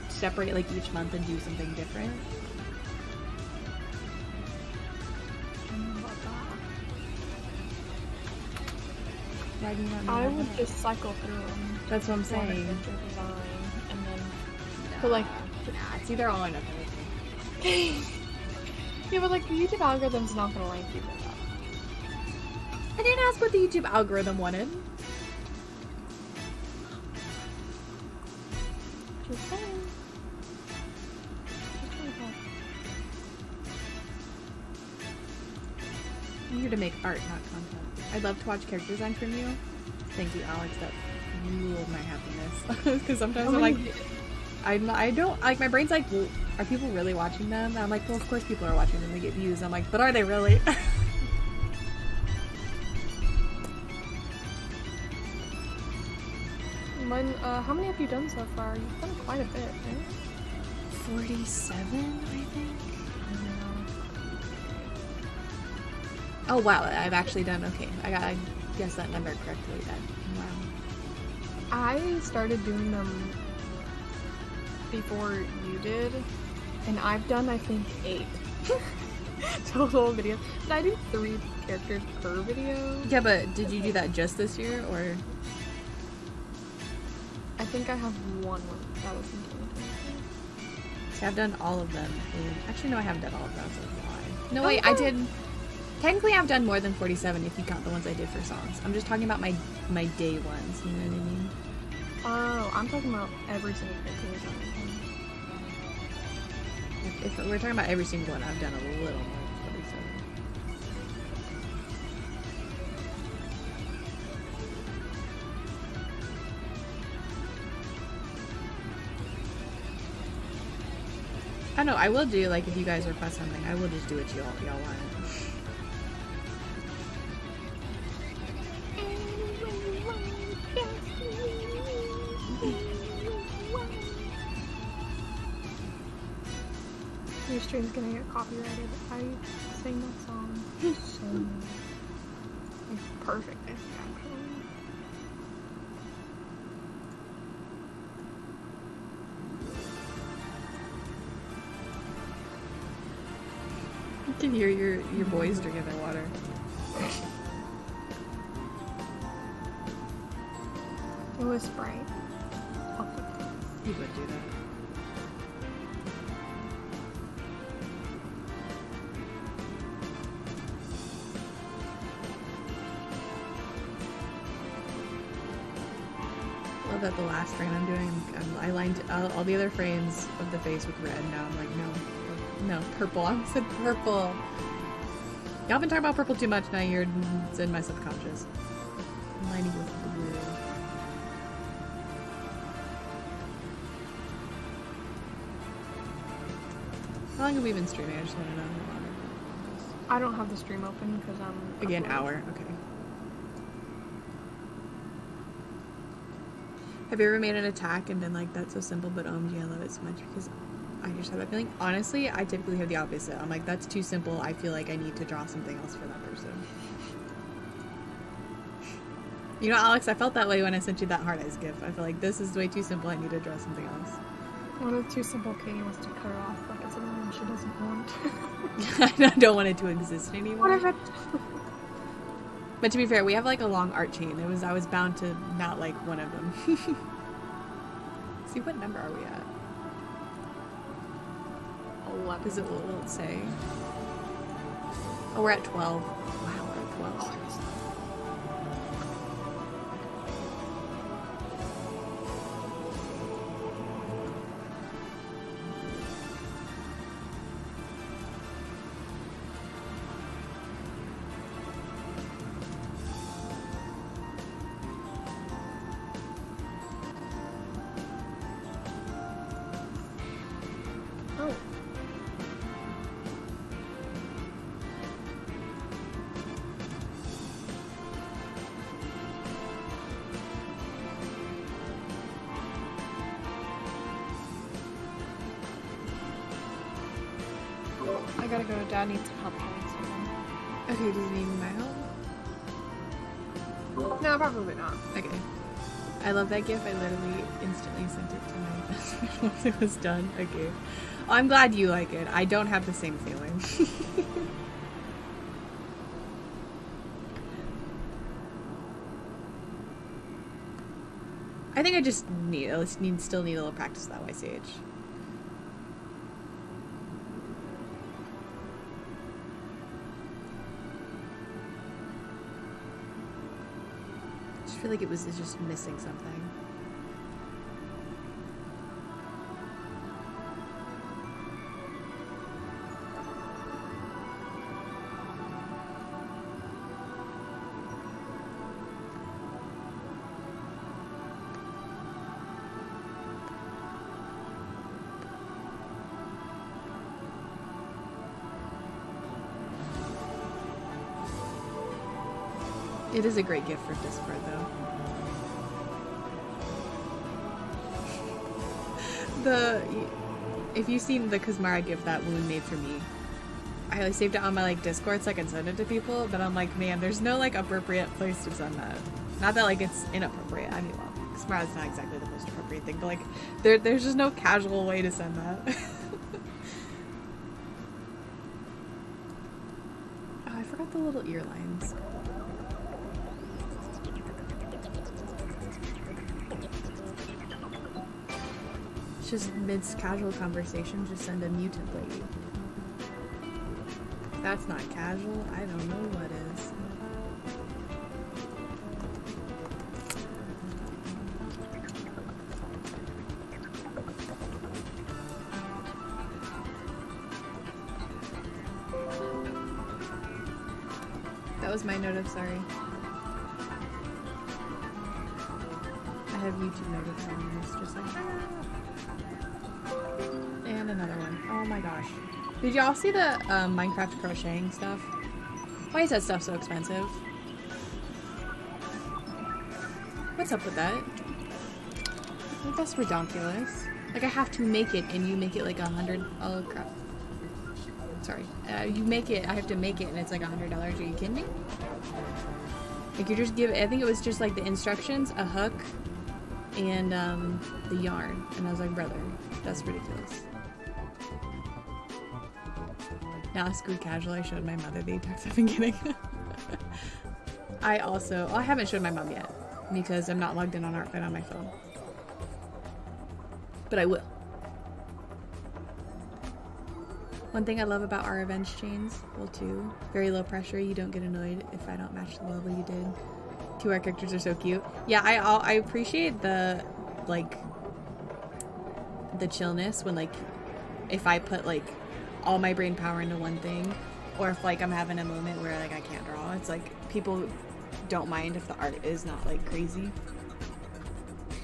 separate like each month and do something different. I would just cycle through them. That's what I'm saying. Design, and then, but like, it's either all or nothing. Yeah, but like the YouTube algorithm's not gonna rank you for that. I didn't ask what the YouTube algorithm wanted. Just saying. I'm here to make art, not content. I'd love to watch character design from you. Thank you, Alex. That ruled my happiness. Because sometimes I'm like, I don't, like, my brain's like, well, are people really watching them? And I'm like, well, of course people are watching them. They get views. I'm like, but are they really? How many have you done so far? You've done quite a bit, right? 47, I think. Oh wow, I've actually done okay. I guessed that number correctly then. Wow. I started doing them before you did, and I've done, I think, 8 total videos. Did I do 3 characters per video? Yeah, but did you do that just this year, or? I think I have one that was in 2023. See, I've done all of them. Actually, no, I haven't done all of them, so that's a lie. No, wait, I did. Technically, I've done more than 47 if you count the ones I did for songs. I'm just talking about my day ones, you know what I mean? Oh, I'm talking about every single character. If we're talking about every single one, I've done a little more than 47. I know, I will do, like, if you guys request something, I will just do what y'all want. Your stream's gonna get copyrighted. I sing that song so it's perfect, I think, actually. You can hear your boys drinking their water. It was Sprite. You would do that. Love that the last frame I'm doing, I lined all the other frames of the face with red. Now I'm like, no, purple. I said purple. Y'all been talking about purple too much. Now it's in my subconscious. I'm lining with blue. How long have we been streaming? I just want to know how long. I don't have the stream open because I'm Again, hour. Okay. Have you ever made an attack and been like, that's so simple, but OMG, I love it so much? Because I just have that feeling. Honestly, I typically have the opposite. I'm like, that's too simple. I feel like I need to draw something else for that person. You know, Alex, I felt that way when I sent you that Hard Eyes gif. I feel like this is way too simple. I need to draw something else. What if too simple Katie wants to cut her off like it's something she doesn't want? I don't want it to exist anymore. What if it... But to be fair, we have like a long art chain. I was bound to not like one of them. See, what number are we at? 11. Does it, will it say? Oh, we're at 12. Wow, we're at 12. gotta go. Dad needs some help carrying something. Okay, do you need my help? No, probably not. Okay. I love that gif. I literally instantly sent it to my best friend once it was done. Okay. Well, I'm glad you like it. I don't have the same feeling. I think I just still need a little practice with that white sage. I just feel like it's just missing something. It is a great gift for Discord, though. If you've seen the Kazmara gift that Woon made for me, I saved it on my Discord so I can send it to people, but I'm like, man, there's no appropriate place to send that. Not that it's inappropriate. I mean, well, Kazmara's not exactly the most appropriate thing, but there's just no casual way to send that. Oh, I forgot the little ear lines. Just mid-casual conversation, just send a mutant lady. That's not casual. I don't know what is. That was my note of sorry. I have YouTube notice on this, just and another one. Oh my gosh. Did y'all see the Minecraft crocheting stuff? Why is that stuff so expensive? What's up with that? I think that's redonkulous. I have to make it and you make it 100. Oh crap. Sorry. You make it, I have to make it and it's $100. Are you kidding me? You just give, I think it was just the instructions, a hook, and the yarn. And I was like, brother, that's ridiculous. Now screw casual, I showed my mother the attacks I've been getting. I haven't showed my mom yet because I'm not logged in on ARTFIGHT on my phone. But I will. One thing I love about our revenge chains, well too, very low pressure, you don't get annoyed if I don't match the level you did. Two of our characters are so cute. Yeah, I appreciate the chillness when if I put all my brain power into one thing, or if I'm having a moment where I can't draw. It's people don't mind if the art is not crazy.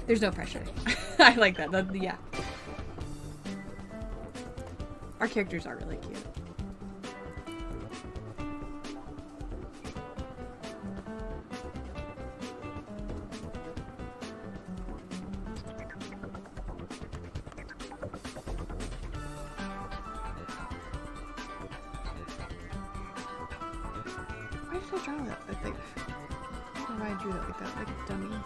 There's no pressure. I like that. Yeah. Our characters are really cute. Why did I draw that? I don't know why I drew that like that, like a dummy.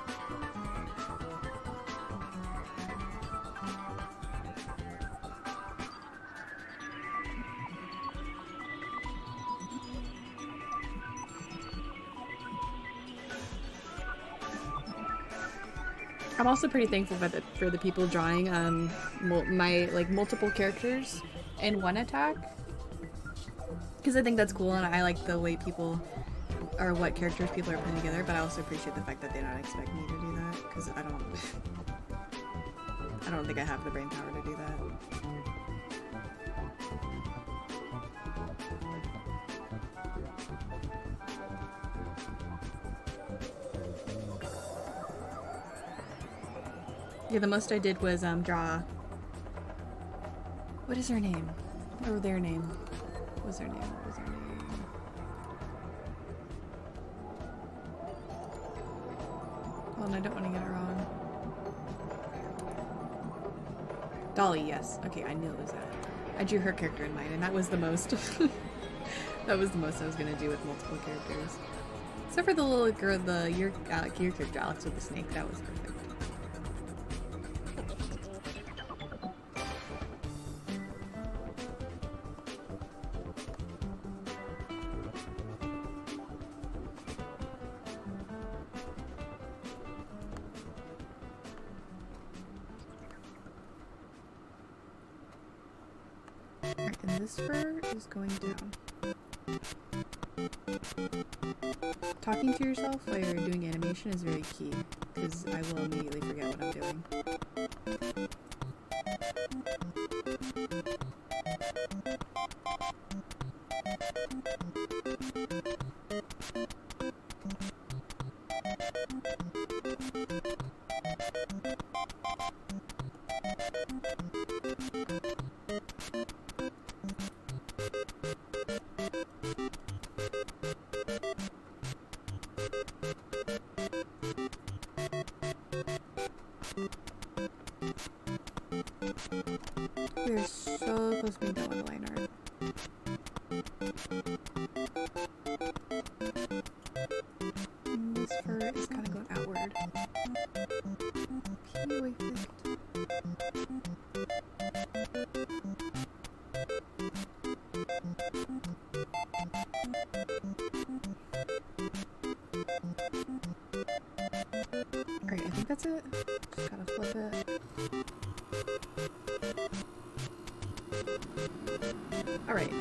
I'm also pretty thankful for the people drawing my multiple characters in one attack, because I think that's cool and I like the way people or what characters people are putting together. But I also appreciate the fact that they don't expect me to do that, because I don't think I have the brain power to do that. Yeah, the most I did was draw. What is her name? Or their name? What was her name? What was her name? Well, and I don't want to get it wrong. Dolly, yes. Okay, I knew it was that. I drew her character in mind, and that was the most. That was the most I was gonna do with multiple characters. Except for the little girl, your character Alex with the snake. That was perfect. Alright, and this fur is going down. Talking to yourself while you're doing animation is very key, because I will immediately forget what I'm doing. We're so close to being done with the line art. And this fur is kind of going outward. Perfect. Alright, I think that's it. Just gotta flip it. Alright.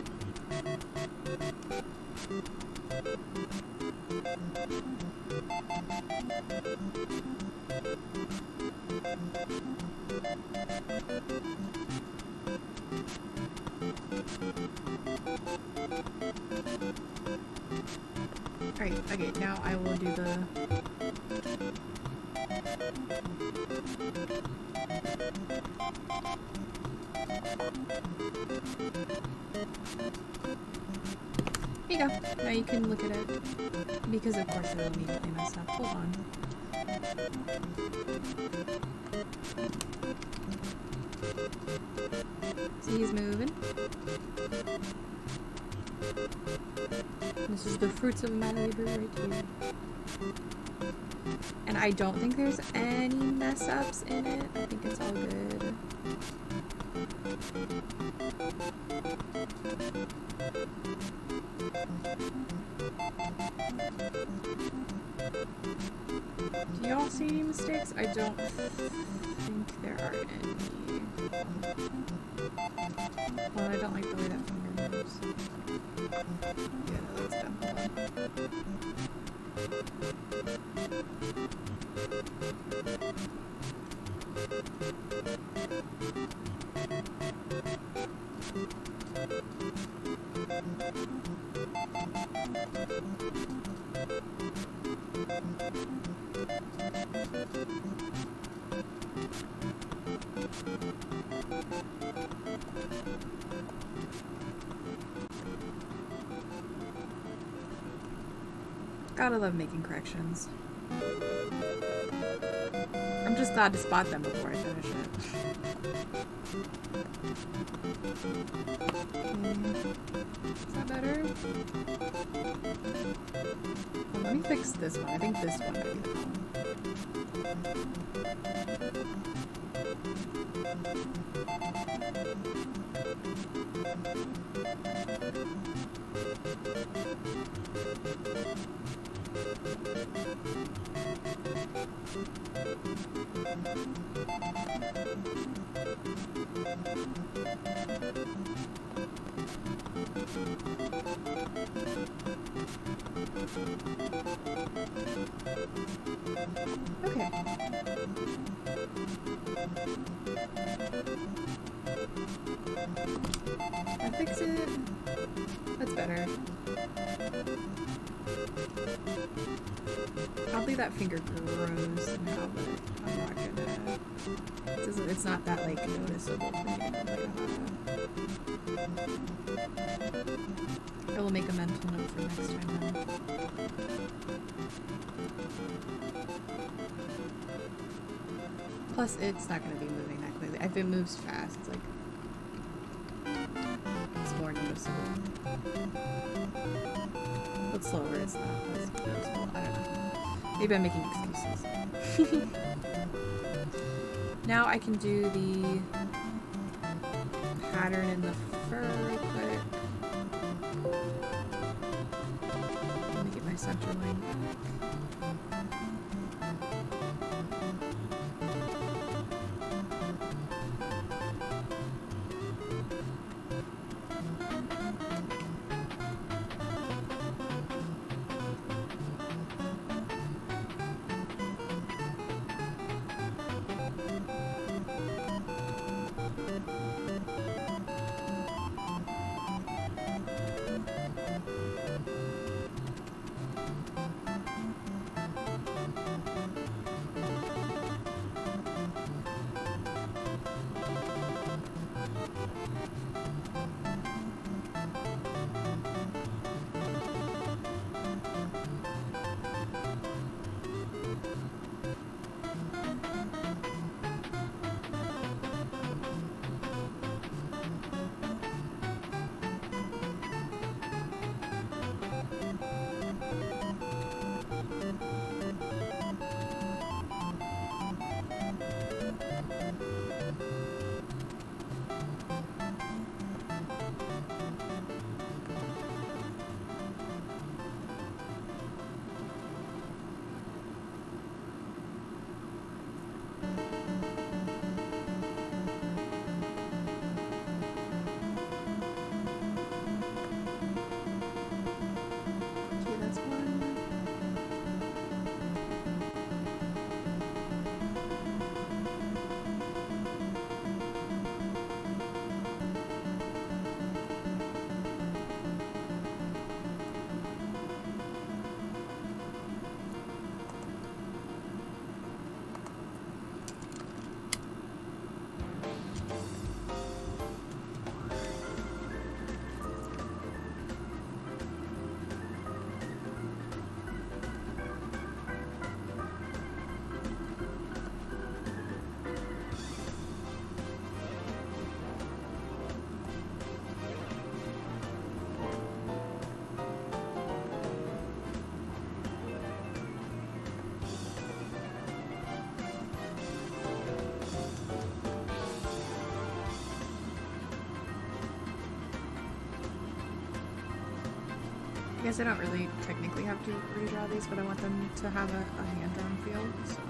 Alright, okay, now I will do the... Here you go. Now you can look at it. Because of course it'll immediately mess up. Hold on. See, he's moving. This is the fruits of my labor right here. And I don't think there's any mess ups in it. I think it's all good. Do y'all see any mistakes? I don't think there are any. Well, I don't like the way that finger moves. Yeah, no, that's dumb. Hold on. Gotta love making corrections. I'm just glad to spot them before I finish it. Is that better? Well, let me fix this one. I think this one might be the problem. Okay. That fix it. That's better. Probably that finger grows somehow, but I'm not gonna. It's not that like noticeable for me. I will make a mental note for next time then. Plus, it's not going to be moving that quickly. If it moves fast, it's like... noticeable. But slower is not as noticeable. I don't know. Maybe I'm making excuses. Now I can do the pattern in the fur real quick. Let me get my center line back. Okay, that's one. I guess I don't really technically have to redraw these, but I want them to have a hand-drawn feel, so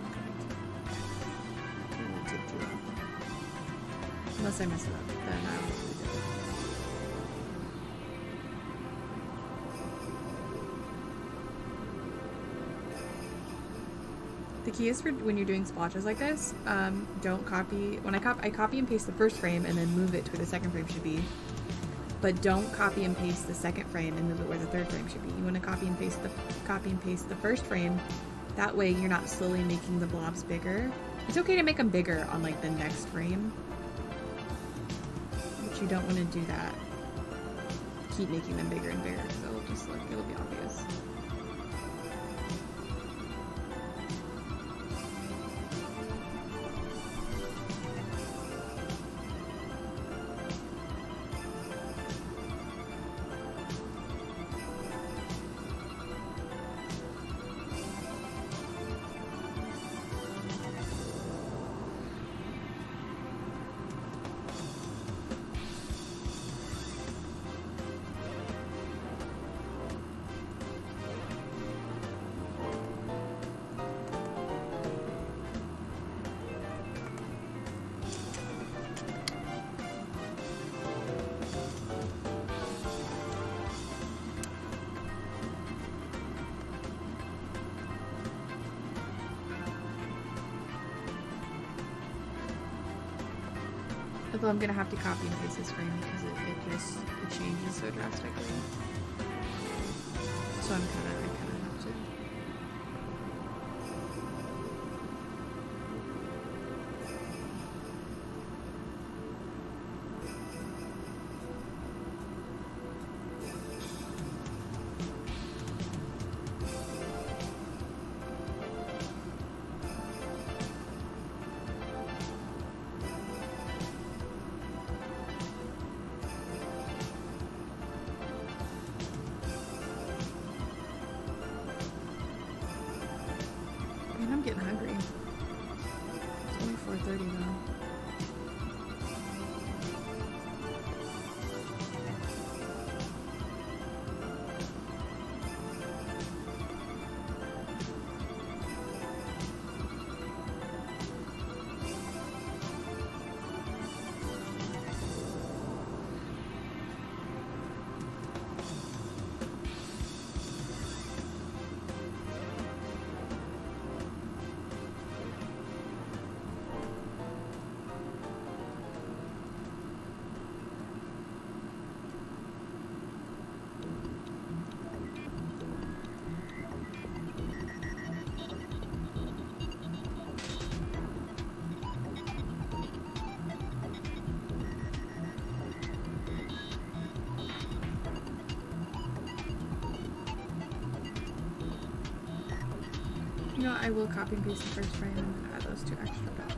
I'm going to do that. Unless I mess it up, then I'll redo it. The key is for when you're doing splotches like this, don't copy. When I copy and paste the first frame and then move it to where the second frame should be. But don't copy and paste the second frame and move it where the third frame should be. You want to copy and paste the first frame. That way you're not slowly making the blobs bigger. It's okay to make them bigger on like the next frame, but you don't want to do that. Keep making them bigger and bigger because it'll just look, it'll be obvious. Although I'm gonna have to copy and paste this frame because it changes so drastically. So I kind of have to. I'm getting hungry. It's only 4:30 though. You know, I will copy and paste the first frame and then add those two extra dots.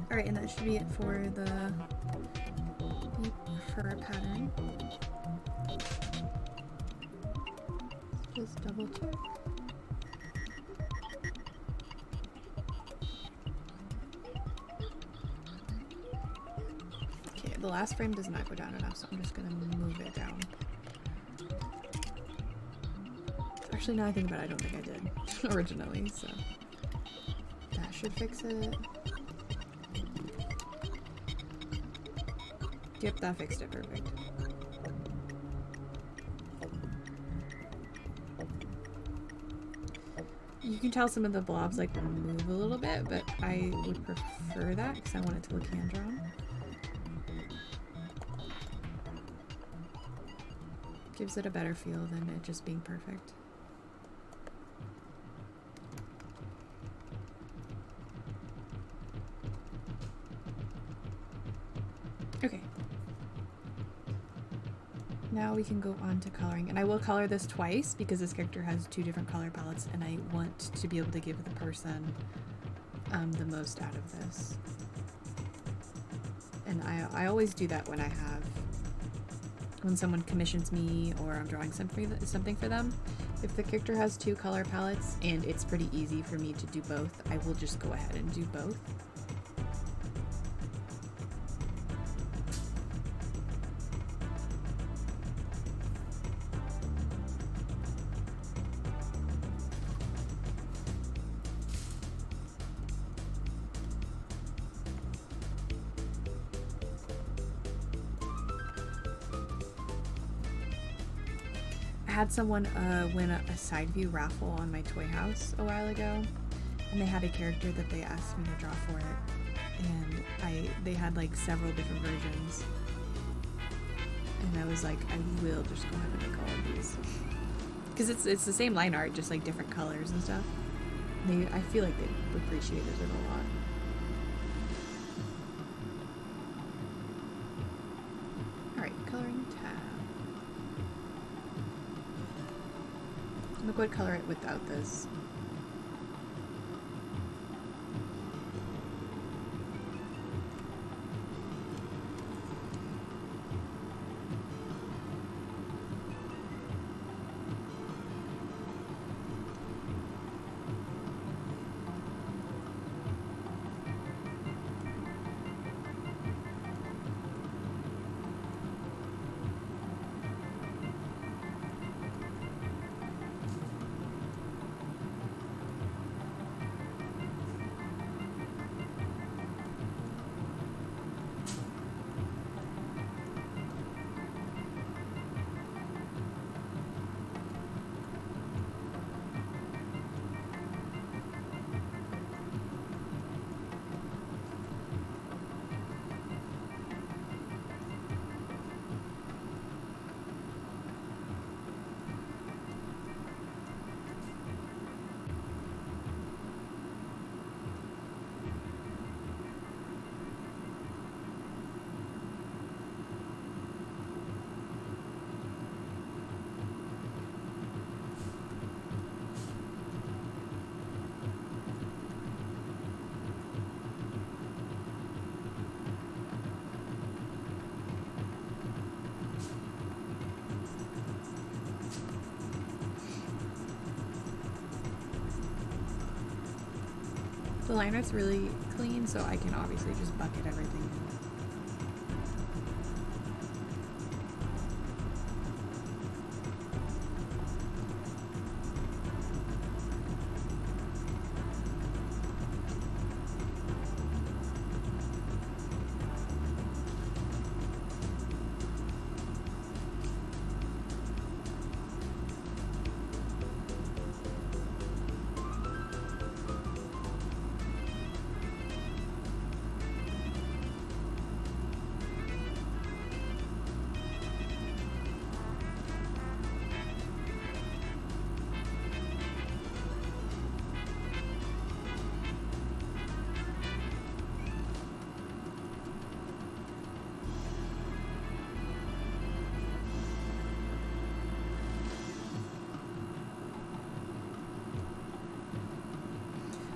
Alright, and that should be it for the fur pattern. Let's just double check. Okay, the last frame does not go down enough, so I'm just gonna move it down. Actually, now I think about it, I don't think I did originally, so that should fix it. Yep, that fixed it perfect. You can tell some of the blobs like move a little bit, but I would prefer that because I want it to look hand-drawn. Gives it a better feel than it just being perfect. Okay. Now we can go on to coloring, and I will color this twice because this character has two different color palettes and I want to be able to give the person the most out of this. And I always do that when when someone commissions me or I'm drawing something for them. If the character has two color palettes and it's pretty easy for me to do both, I will just go ahead and do both. had someone win a side view raffle on my toy house a while ago, and they had a character that they asked me to draw for it, and they had like several different versions, and I was like, I will just go ahead and make all of these because it's the same line art, just like different colors and stuff. I feel like they appreciated it a lot. Alright, coloring tab. Look what color it without this. The line art's really clean, so I can obviously just bucket everything in.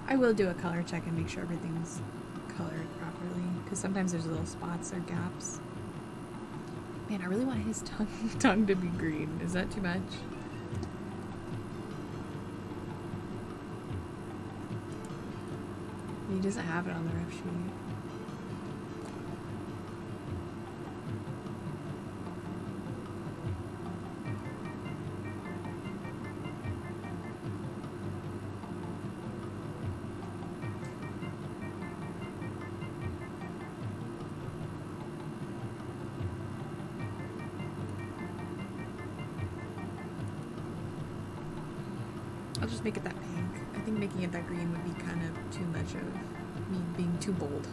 I will do a color check and make sure everything's colored properly, because sometimes there's little spots or gaps. Man, I really want his tongue to be green. Is that too much? He doesn't have it on the ref sheet. I'll just make it that pink. I think making it that green would be kind of too much of me being too bold.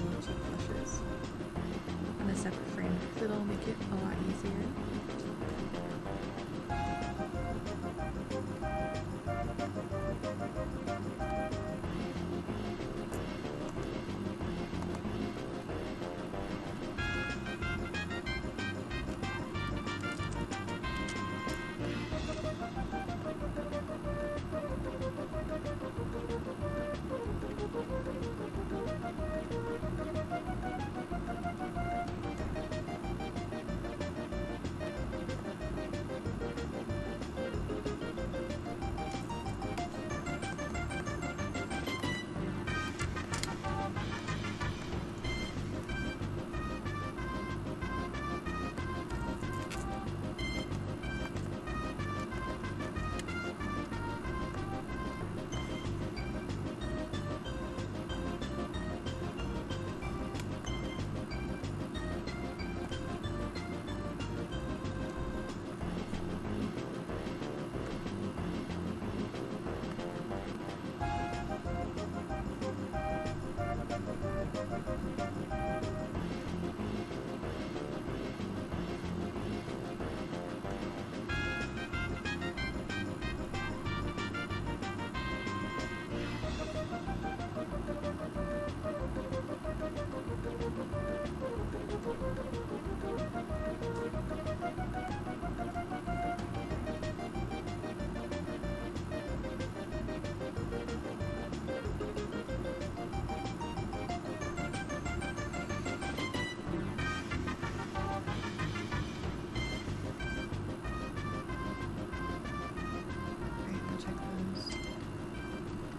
lipstick blushes on a separate frame because it'll make it a lot easier.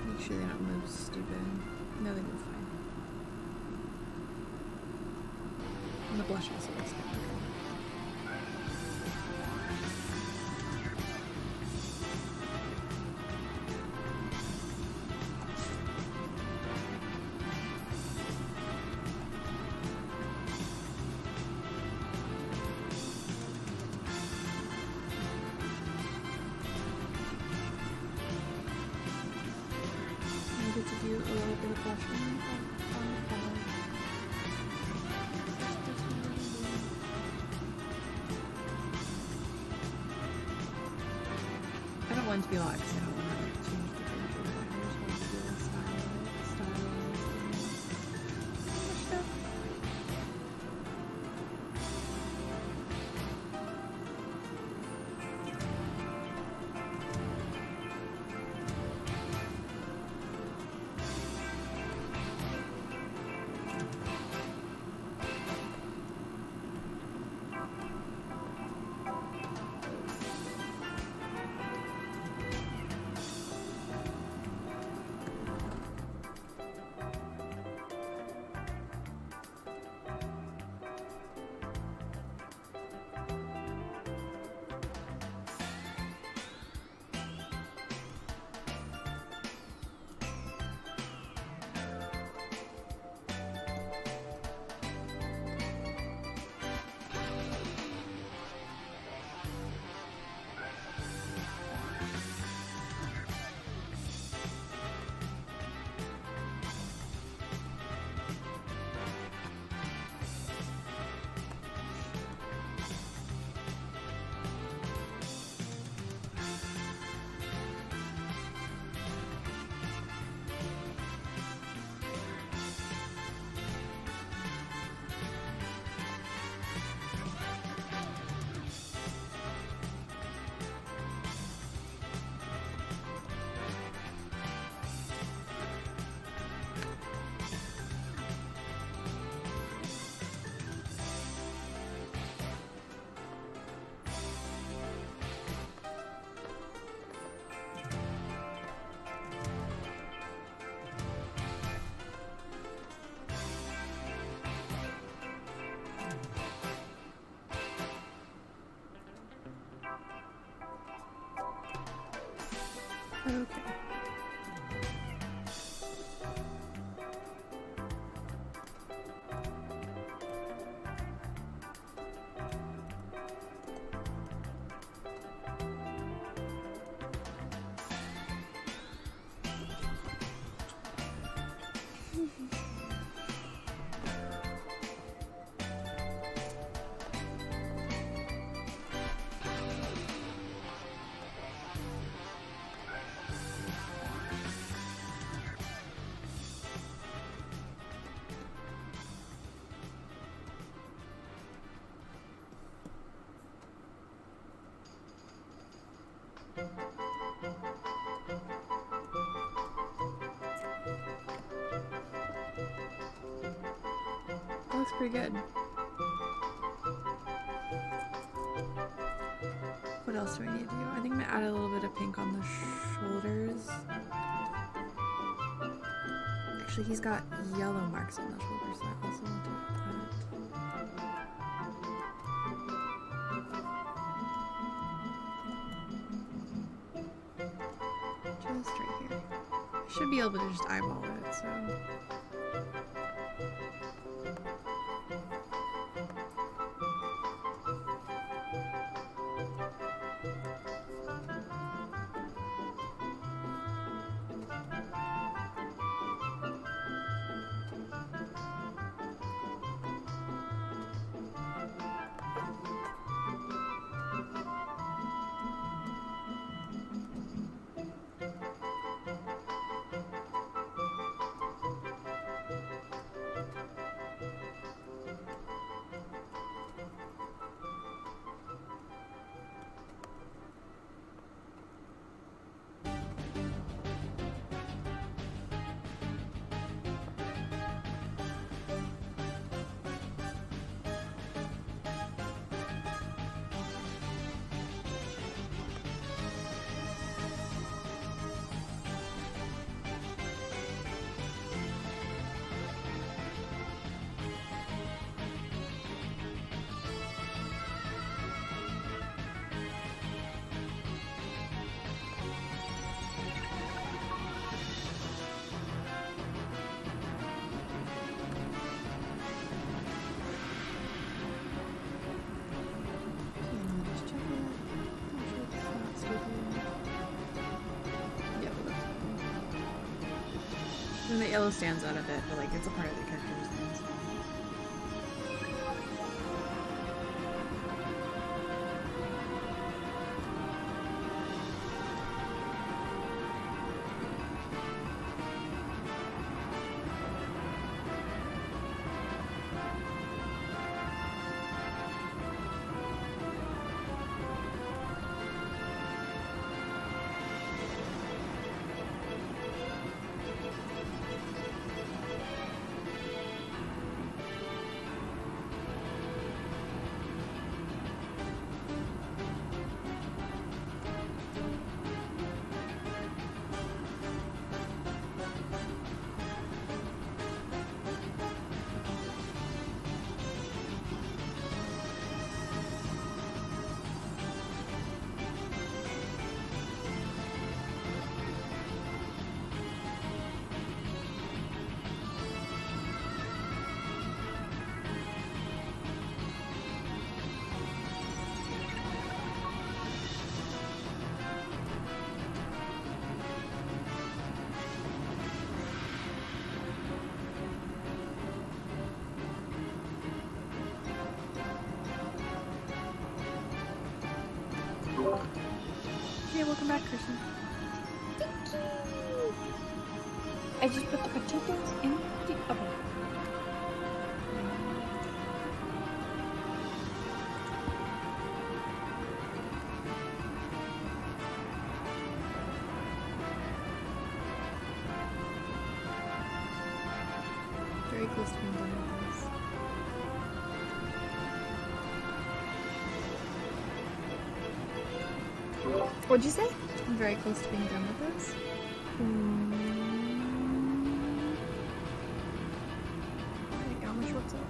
Make sure they don't move stupid. No, they move fine. And the blush also looks good. To do a little bit of blushing on the palette. I don't want it to be a lot because I don't want to change the picture. I just want to do a style. Stuff. Okay. That looks pretty good. What else do I need to do? I think I'm gonna add a little bit of pink on the shoulders. Actually, he's got yellow marks on the shoulders, so I also want to add that. Just right here. I should be able to just eyeball it, so. And the yellow stands out a bit, but like it's a part of the character's things. Hey, welcome back, Kruzan. Thank you! I just put the potatoes in the oven. Very close to being done with this. What'd you say? I'm very close to being done with this. I think how much what's up?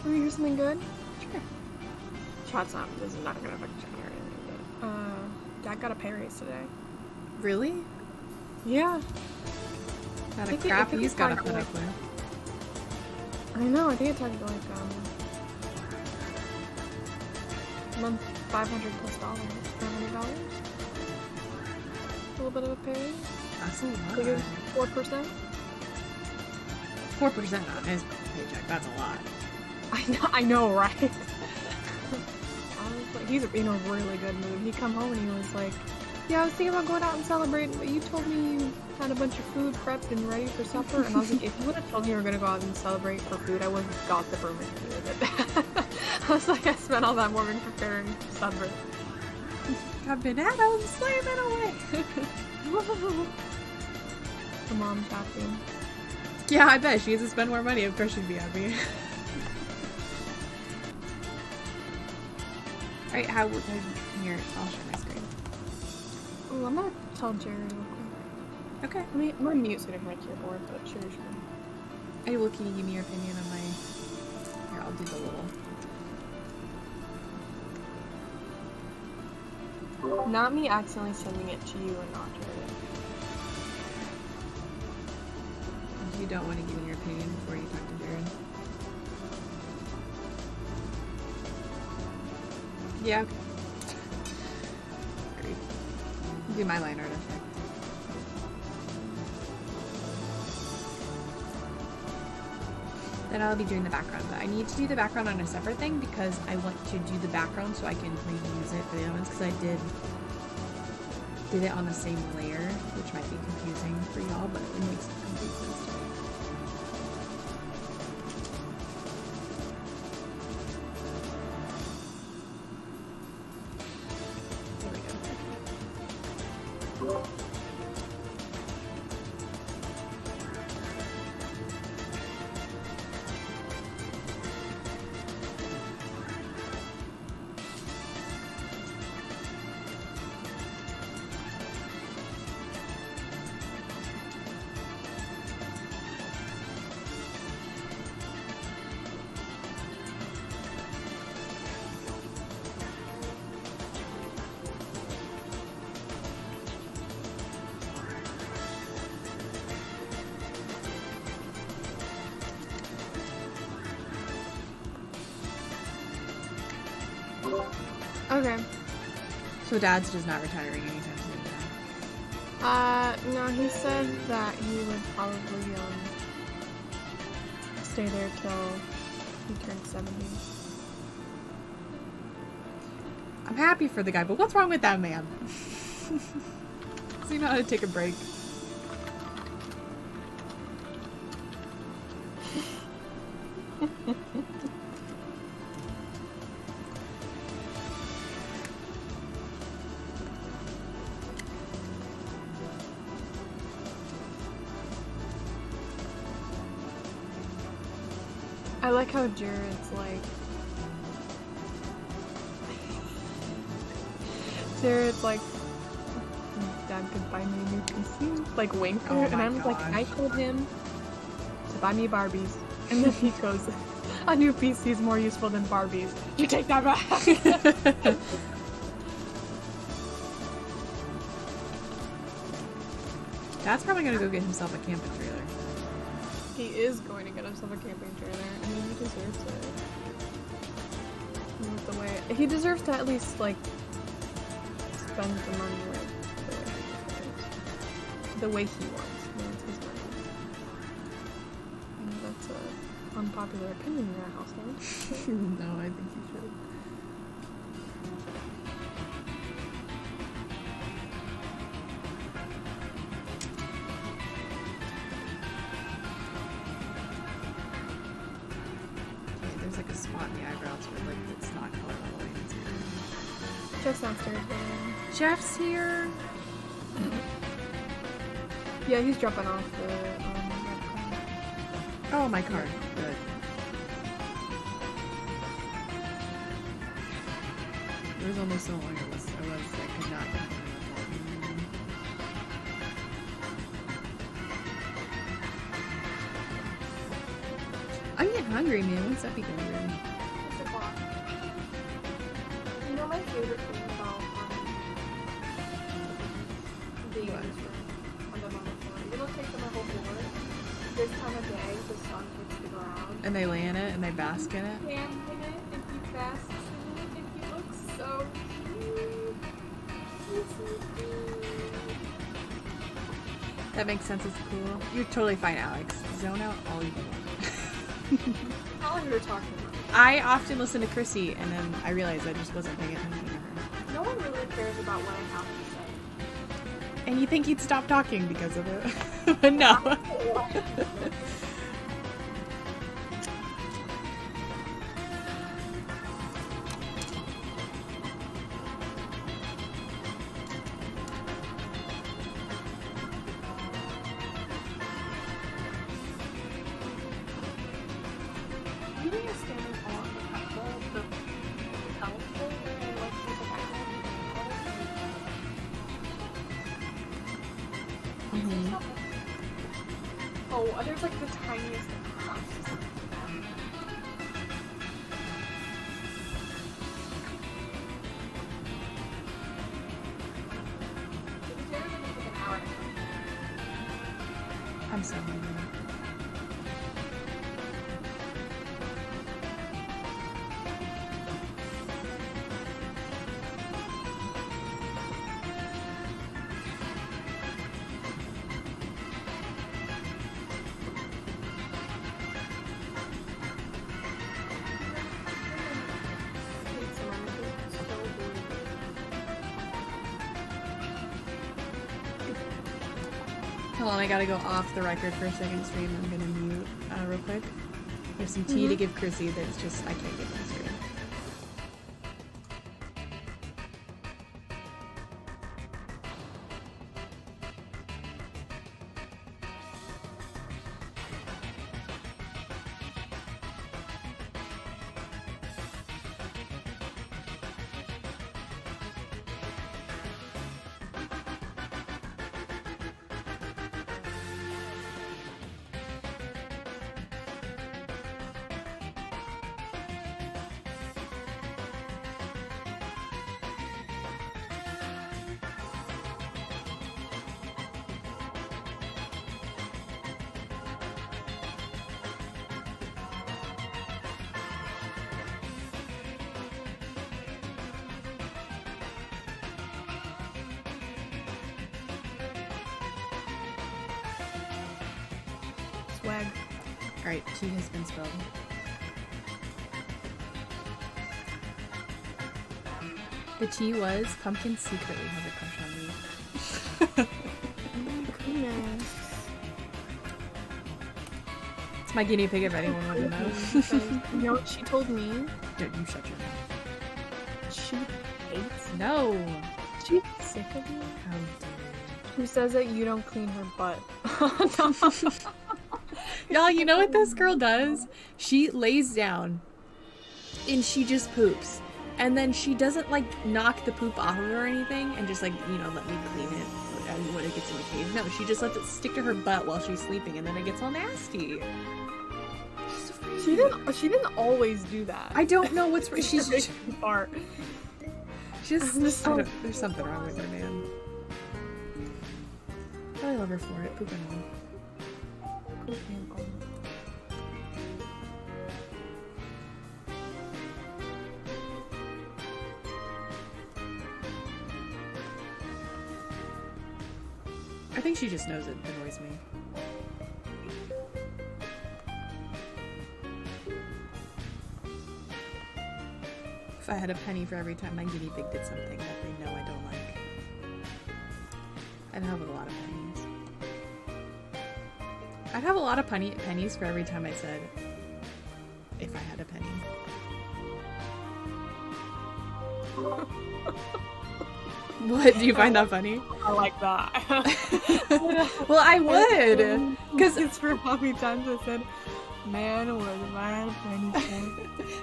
Want to hear something good? Sure. This is not gonna affect you or anything, but Dad got a pay raise today. Really? Yeah. Not a crap he's gotta put up with. I know, I think it talked to like month $500 plus $500. A little bit of a pay raise. That's a lot. Like 4%. 4% on his paycheck. That's a lot. I know, right? He's in a really good mood. He come home and he was like, Yeah, I was thinking about going out and celebrating, but you told me you had a bunch of food prepped and ready for supper, and I was like, if you would have told me you were gonna go out and celebrate for food, I would have got the room and with it. I was like, I spent all that morning preparing for supper. I've been at home slamming away. The mom's happy. Yeah, I bet. She gets to spend more money. Of course she'd be happy. Alright, how would I... Here, I'll share my screen. Ooh, I'm gonna tell Jerry real quick. Okay. I'm gonna mute so I can my keyboard, but sure. Hey, well, can you give me your opinion on my... Here, I'll do the little... Not me accidentally sending it to you and not to her. You don't want to give me your opinion before you talk to Jared. Yeah, okay. Great. Do my line art effect. Then I'll be doing the background, but I need to do the background on a separate thing because I want to do the background so I can reuse it for the other ones because I did it on the same layer, which might be confusing for y'all, but it makes complete sense to me. There we go. Okay. So Dad's just not retiring anytime soon. No, he said that he would probably, stay there till he turned 70. I'm happy for the guy, but what's wrong with that man? Does he know how to take a break? I like how Jared's like... Jared's like, Dad could buy me a new PC, like winker, Oh and my I'm like, gosh. I told him to buy me Barbies, and then he goes, a new PC is more useful than Barbies. You take that back! Dad's probably gonna go get himself a camping trailer. He is going to get himself a camping trailer. I mean, he deserves it. With the way he deserves to at least like spend the money the way he wants. You know, it's his money. I know that's an unpopular opinion in our household. No, I think you should. There's like a spot in the eyebrows where like it's not color all the way. It's good. Jeff's downstairs. Jeff's here. Yeah, he's dropping off the red car. Oh, my card. Good. There was almost so long I could not get I'm getting hungry, man. What's up, you hungry? It's o'clock. You know my favorite thing about being in this room on the moment floor? You don't take them a whole floor. This time of day, the sun hits the ground. And they lay in it and they bask in it. Stand in it and he basks in it and he looks so cute. He's so cute. That makes sense. It's cool. You're totally fine, Alex. Zone out all you want. How long we were talking about? I often listen to Chrissy, and then I realized I just wasn't paying attention to her. No one really cares about what I have to say. And you think he'd stop talking because of it. But no. Oh, there's like the tiniest I'm so hungry. Hold on, I gotta go off the record for a second stream. I'm gonna mute real quick. There's some tea to give Chrissy that's just, I can't give on stream. swag. Alright, tea has been spilled. The tea was Pumpkin secretly has a crush on me. Oh my goodness. It's my guinea pig if anyone wanted to know. You know what she told me? Don't you shut your mouth. She hates me. No! She's sick of you. How dare you. She says that you don't clean her butt. Y'all, you know what this girl does? She lays down and she just poops. And then she doesn't like knock the poop off of her or anything and just like, you know, let me clean it when it gets in the cage. No, she just lets it stick to her butt while she's sleeping and then it gets all nasty. She didn't always do that. I don't know what's wrong. She's just part. there's something wrong with her, man. I love her for it. Pooping on. I think she just knows it annoys me. If I had a penny for every time my guinea pig did something that they know I don't like, I'd have a lot of pennies. I'd have a lot of pennies for every time I said, if I had a penny. What? Do you find that funny? I like that. Well, I would! Because it's for how many times I said, man, what if I had a penny?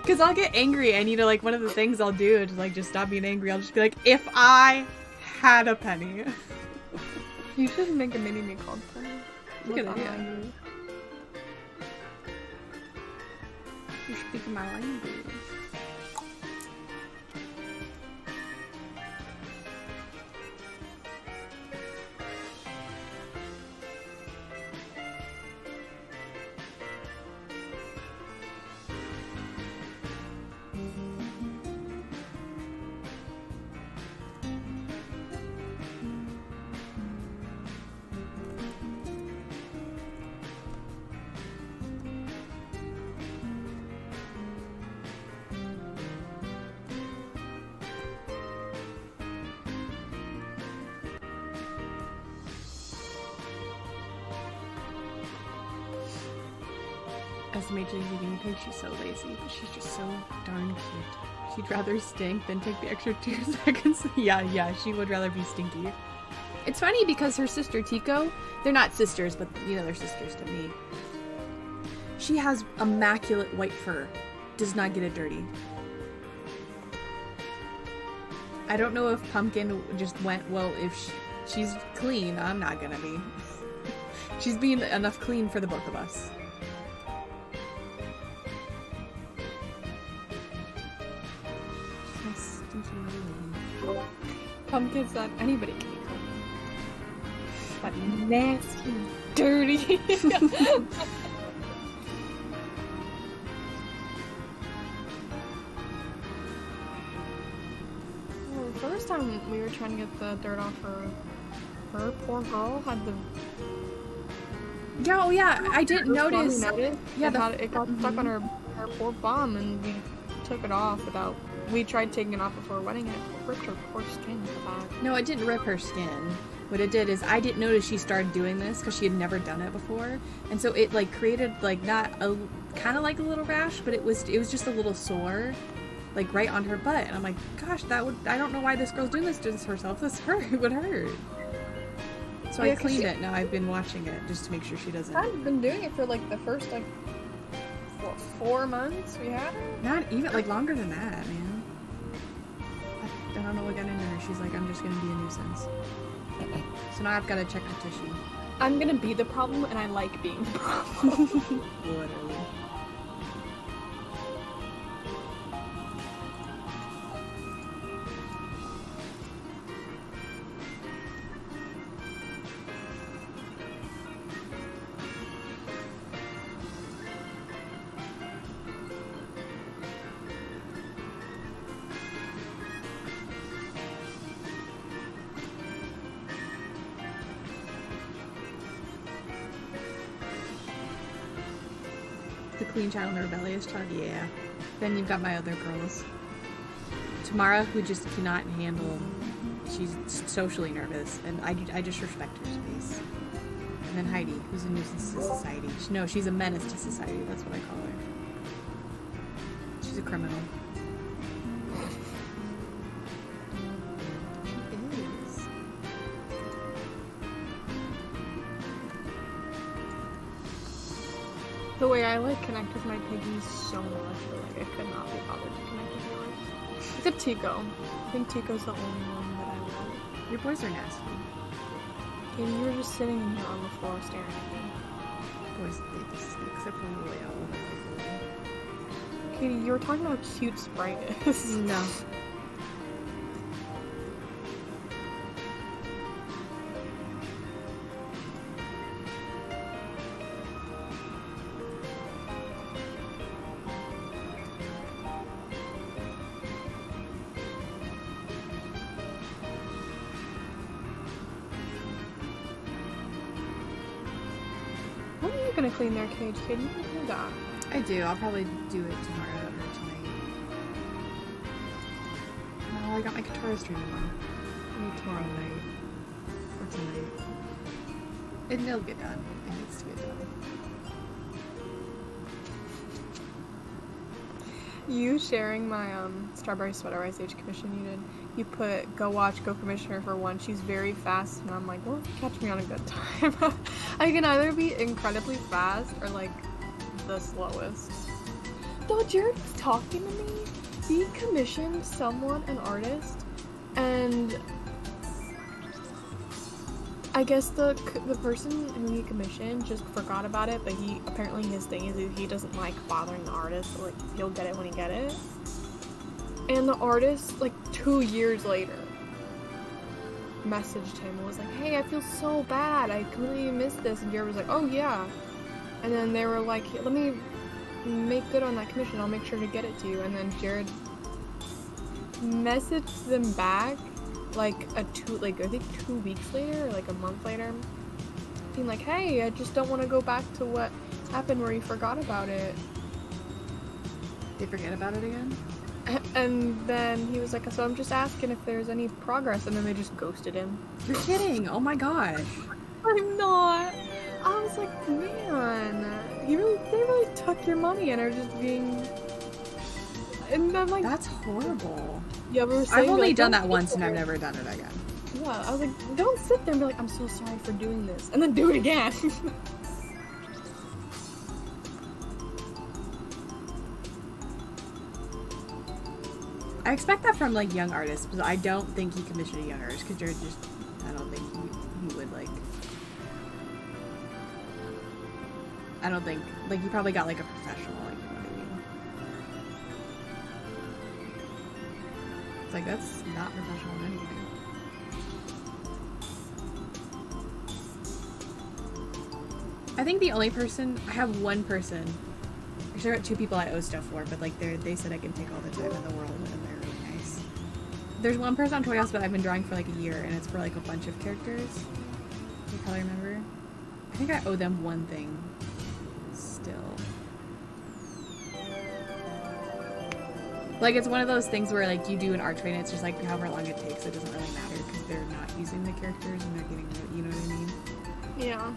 Because I'll get angry and, you know, like, one of the things I'll do to, like, just stop being angry, I'll just be like, if I had a penny. You should make a mini-me called Penny. Good idea. You speak my language. SMH as a guinea pig. She's so lazy, but she's just so darn cute. She'd rather stink than take the extra 2 seconds. Yeah, she would rather be stinky. It's funny because her sister Tico, they're not sisters, but you know they're sisters to me. She has immaculate white fur. Does not get it dirty. I don't know if Pumpkin just went, well, if she's clean, I'm not gonna be. She's being enough clean for the both of us. Pumpkin's not anybody can be clean. But nasty, dirty. Well, the first time we were trying to get the dirt off her poor girl had the. Yeah, oh yeah, I didn't notice. Yeah, it got stuck on her poor bum, and we took it off without. We tried taking it off before wetting it. It ripped her poor skin in the back. No, it didn't rip her skin. What it did is I didn't notice she started doing this because she had never done it before, and so it like created like not a kind of like a little rash, but it was just a little sore, like right on her butt. And I'm like, gosh, I don't know why this girl's doing this to herself. This hurt. It would hurt. So I cleaned it. Now I've been watching it just to make sure she doesn't. I've been doing it for like the first like 4 months we had her. Not even like longer than that, man. I don't know what got into her. She's like, I'm just gonna be a nuisance. So now I've got to check the tissue. I'm gonna be the problem, and I like being the problem. Literally. The clean child and the rebellious child, yeah. Then you've got my other girls. Tamara, who just cannot handle, she's socially nervous, and I just respect her space. And then Heidi, who's a nuisance to society. No, she's a menace to society, that's what I call her. She's a criminal. She is. The way I like connect with my piggies so much, but like I could not be bothered to connect with yours. Except Tico. I think Tico's the only one that I love. Your boys are nasty. Katie, you were just sitting in here on the floor staring at me. Boys, they just, except for Leo. Katie, you were talking about how cute Sprite is. No. When are you gonna clean their cage, Katie? You can do that. I do. I'll probably do it tomorrow or tonight. Oh, I got my guitar stream on. Maybe tomorrow night. Or tonight. And it'll get done. It needs to get done. You sharing my strawberry sweater ice age commission you did. You put go watch, go commissioner for one. She's very fast, and I'm like, well, if you catch me on a good time. I can either be incredibly fast or like the slowest. Though Jared was talking to me, he commissioned someone, an artist, and I guess the person who he commissioned just forgot about it, but he apparently his thing is he doesn't like bothering the artist, so like he'll get it when he get it. And the artist, like 2 years later, messaged him and was like, hey, I feel so bad, I completely missed this. And Jared was like, oh yeah. And then they were like, let me make good on that commission, I'll make sure to get it to you. And then Jared messaged them back like I think 2 weeks later, or like a month later, being like, hey, I just don't want to go back to what happened where you forgot about it. They forget about it again? And then he was like, so I'm just asking if there's any progress, and then they just ghosted him. You're kidding! Oh my gosh! I'm not. I was like, man, they really took your money and are just being. And I'm like, That's horrible. yeah, we were saying, I've only like, done don't that sit once and there. I've never done it again. Yeah, I was like, don't sit there and be like, I'm so sorry for doing this, and then do it again. I expect that from like young artists, but I don't think he commissioned a young artist because you're just. I don't think he would like. I don't think like he probably got like a professional, like you know what I mean. It's like that's not professional in any way. I think the only person I have one person. Actually, I got 2 people I owe stuff for, but like they said I can take all the time in the world, and they're really nice. There's one person on Toy House, but I've been drawing for like a year, and it's for like a bunch of characters. You probably remember. I think I owe them one thing. Still. Like it's one of those things where like you do an art trade, and it's just like however long it takes. It doesn't really matter because they're not using the characters and they're getting rid. You know what I mean? Yeah.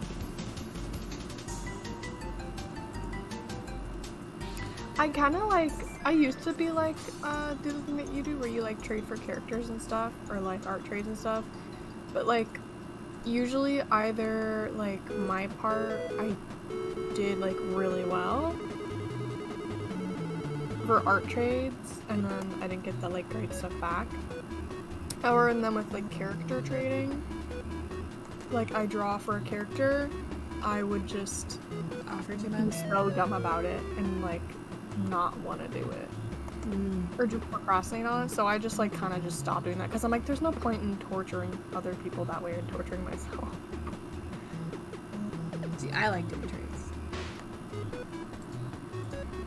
I kind of like, I used to be like, do the thing that you do where you like trade for characters and stuff, or like art trades and stuff, but like, usually either like my part, I did like really well for art trades, and then I didn't get that like great stuff back, or and then with like character trading, like I draw for a character, I would just Offer too be much. so dumb about it and like not want to do it or just procrastinate on it, so I just like kind of just stopped doing that because I'm like there's no point in torturing other people that way and torturing myself. See, I like doing trades.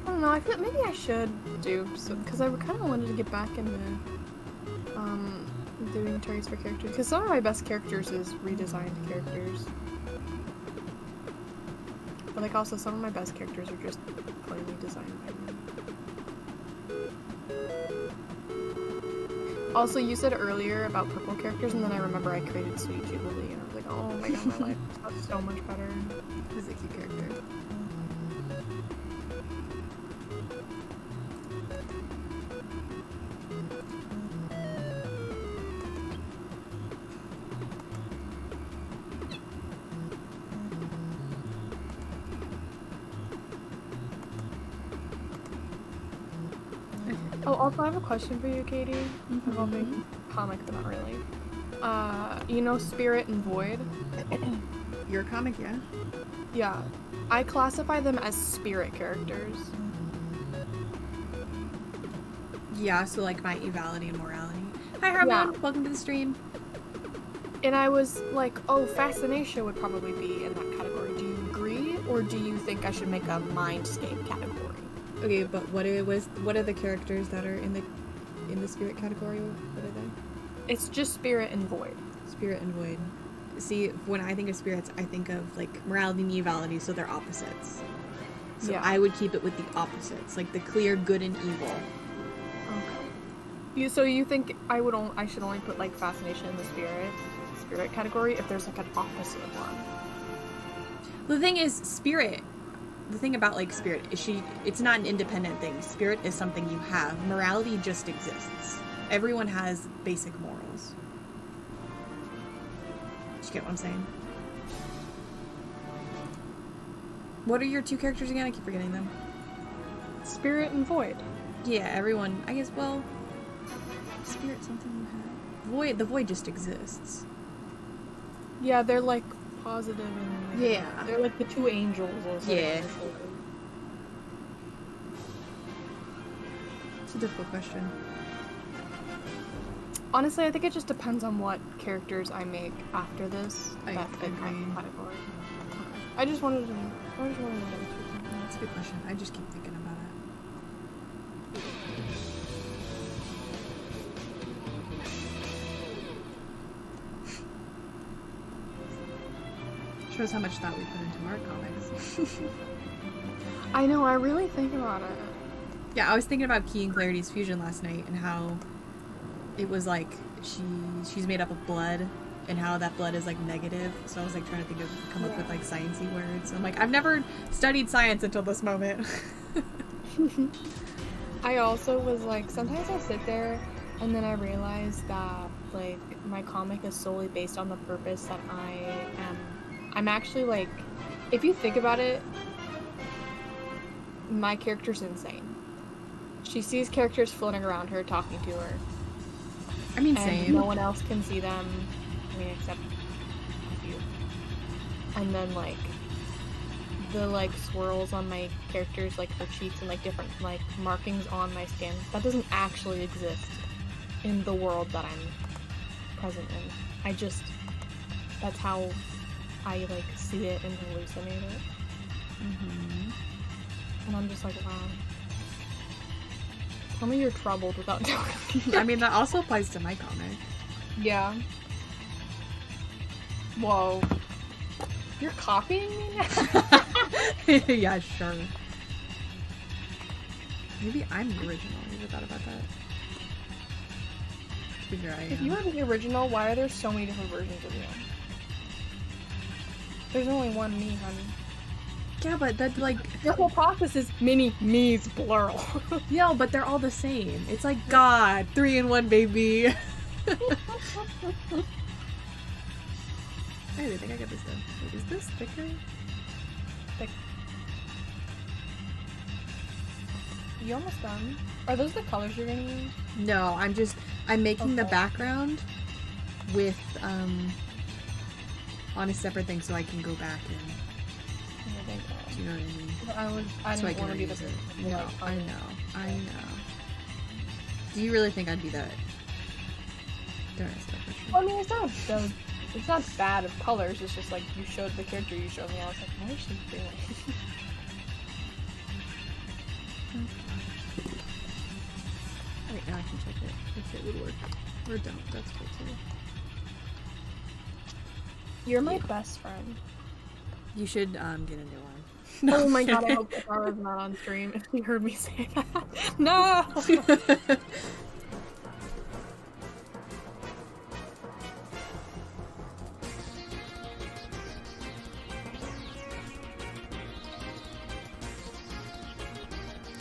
I don't know, I feel like maybe I should do because I kind of wanted to get back into doing trades for characters because some of my best characters is redesigned characters, but like also some of my best characters are just plainly designed by me. Also, you said earlier about purple characters, and then I remember I created Sweet Jubilee, and I was like, oh my god, my life is so much better. He's a cute character. Oh, also, I have a question for you, Katie. Involving comic, but not really. You know Spirit and Void? Your comic, yeah? Yeah. I classify them as spirit characters. Yeah, so like my evality and morality. Hi Harmon, Yeah. welcome to the stream. And I was like, oh, Fascination would probably be in that category. Do you agree? Or do you think I should make a Mindscape category? Okay, but what are the characters that are in the spirit category? What are they? It's just Spirit and Void. Spirit and void. See, when I think of spirits, I think of like morality and evality, so they're opposites. So Yeah. I would keep it with the opposites, like the clear good and evil. Okay. So you think I should only put like Fascination in the spirit category if there's like an opposite one? The thing is, spirit. The thing about like spirit is it's not an independent thing. Spirit is something you have. Morality just exists. Everyone has basic morals. Do you get what I'm saying? What are your 2 characters again? I keep forgetting them. Spirit and Void. Yeah, everyone. I guess. Well, spirit something you have. Void. The void just exists. Yeah, they're like positive and Yeah. they're like the 2 angels or something. Yeah. It's a difficult question. Honestly, I think it just depends on what characters I make after this I that fit my agree. category. Okay. I just wanted to know. That's a good question. I just keep thinking about it. Shows how much thought we put into our comics. I know, I really think about it. Yeah, I was thinking about Key and Clarity's fusion last night and how it was like she's made up of blood and how that blood is like negative. So I was like trying to come up with like sciencey words. I'm like, I've never studied science until this moment. I also was like, sometimes I'll sit there and then I realize that like my comic is solely based on the purpose that I'm actually like, if you think about it, my character's insane. She sees characters floating around her, talking to her. I mean, And same. no one else can see them. I mean, except a few. And then, like, the, like, swirls on my characters, like, her cheeks and, like, different, like, markings on my skin. That doesn't actually exist in the world that I'm present in. That's how I, like, see it and hallucinate it. Mm-hmm. And I'm just like, wow. Tell me you're troubled without telling me. I mean, that also applies to my comic. Yeah. Whoa. You're copying me now? Yeah, sure. Maybe I'm the original. I never thought about that. To be fair, I am. If you are the original, why are there so many different versions of you? There's only one me, honey. Yeah, but that like Your whole process is mini me's plural. yeah, but they're all the same. It's like God, 3-in-1, baby. I really think I got this done. Wait, is this thicker? Like, you almost done. Are those the colors you're gonna use? No, I'm making the Okay. background with on a separate thing so I can go back and do you know what I mean? I So I didn't can want to be the reuse it. person. No, like, I know. Do you really think I'd be that? Don't ask that question. Well, I mean, it's not bad of colors. It's just like you showed the character you showed me. I was like, what is she doing? Wait, now I can check it if it would work. Or don't. That's cool too. You're my best friend. You should get a new one. Oh my god, I hope Katara's not on stream if she heard me say that. No!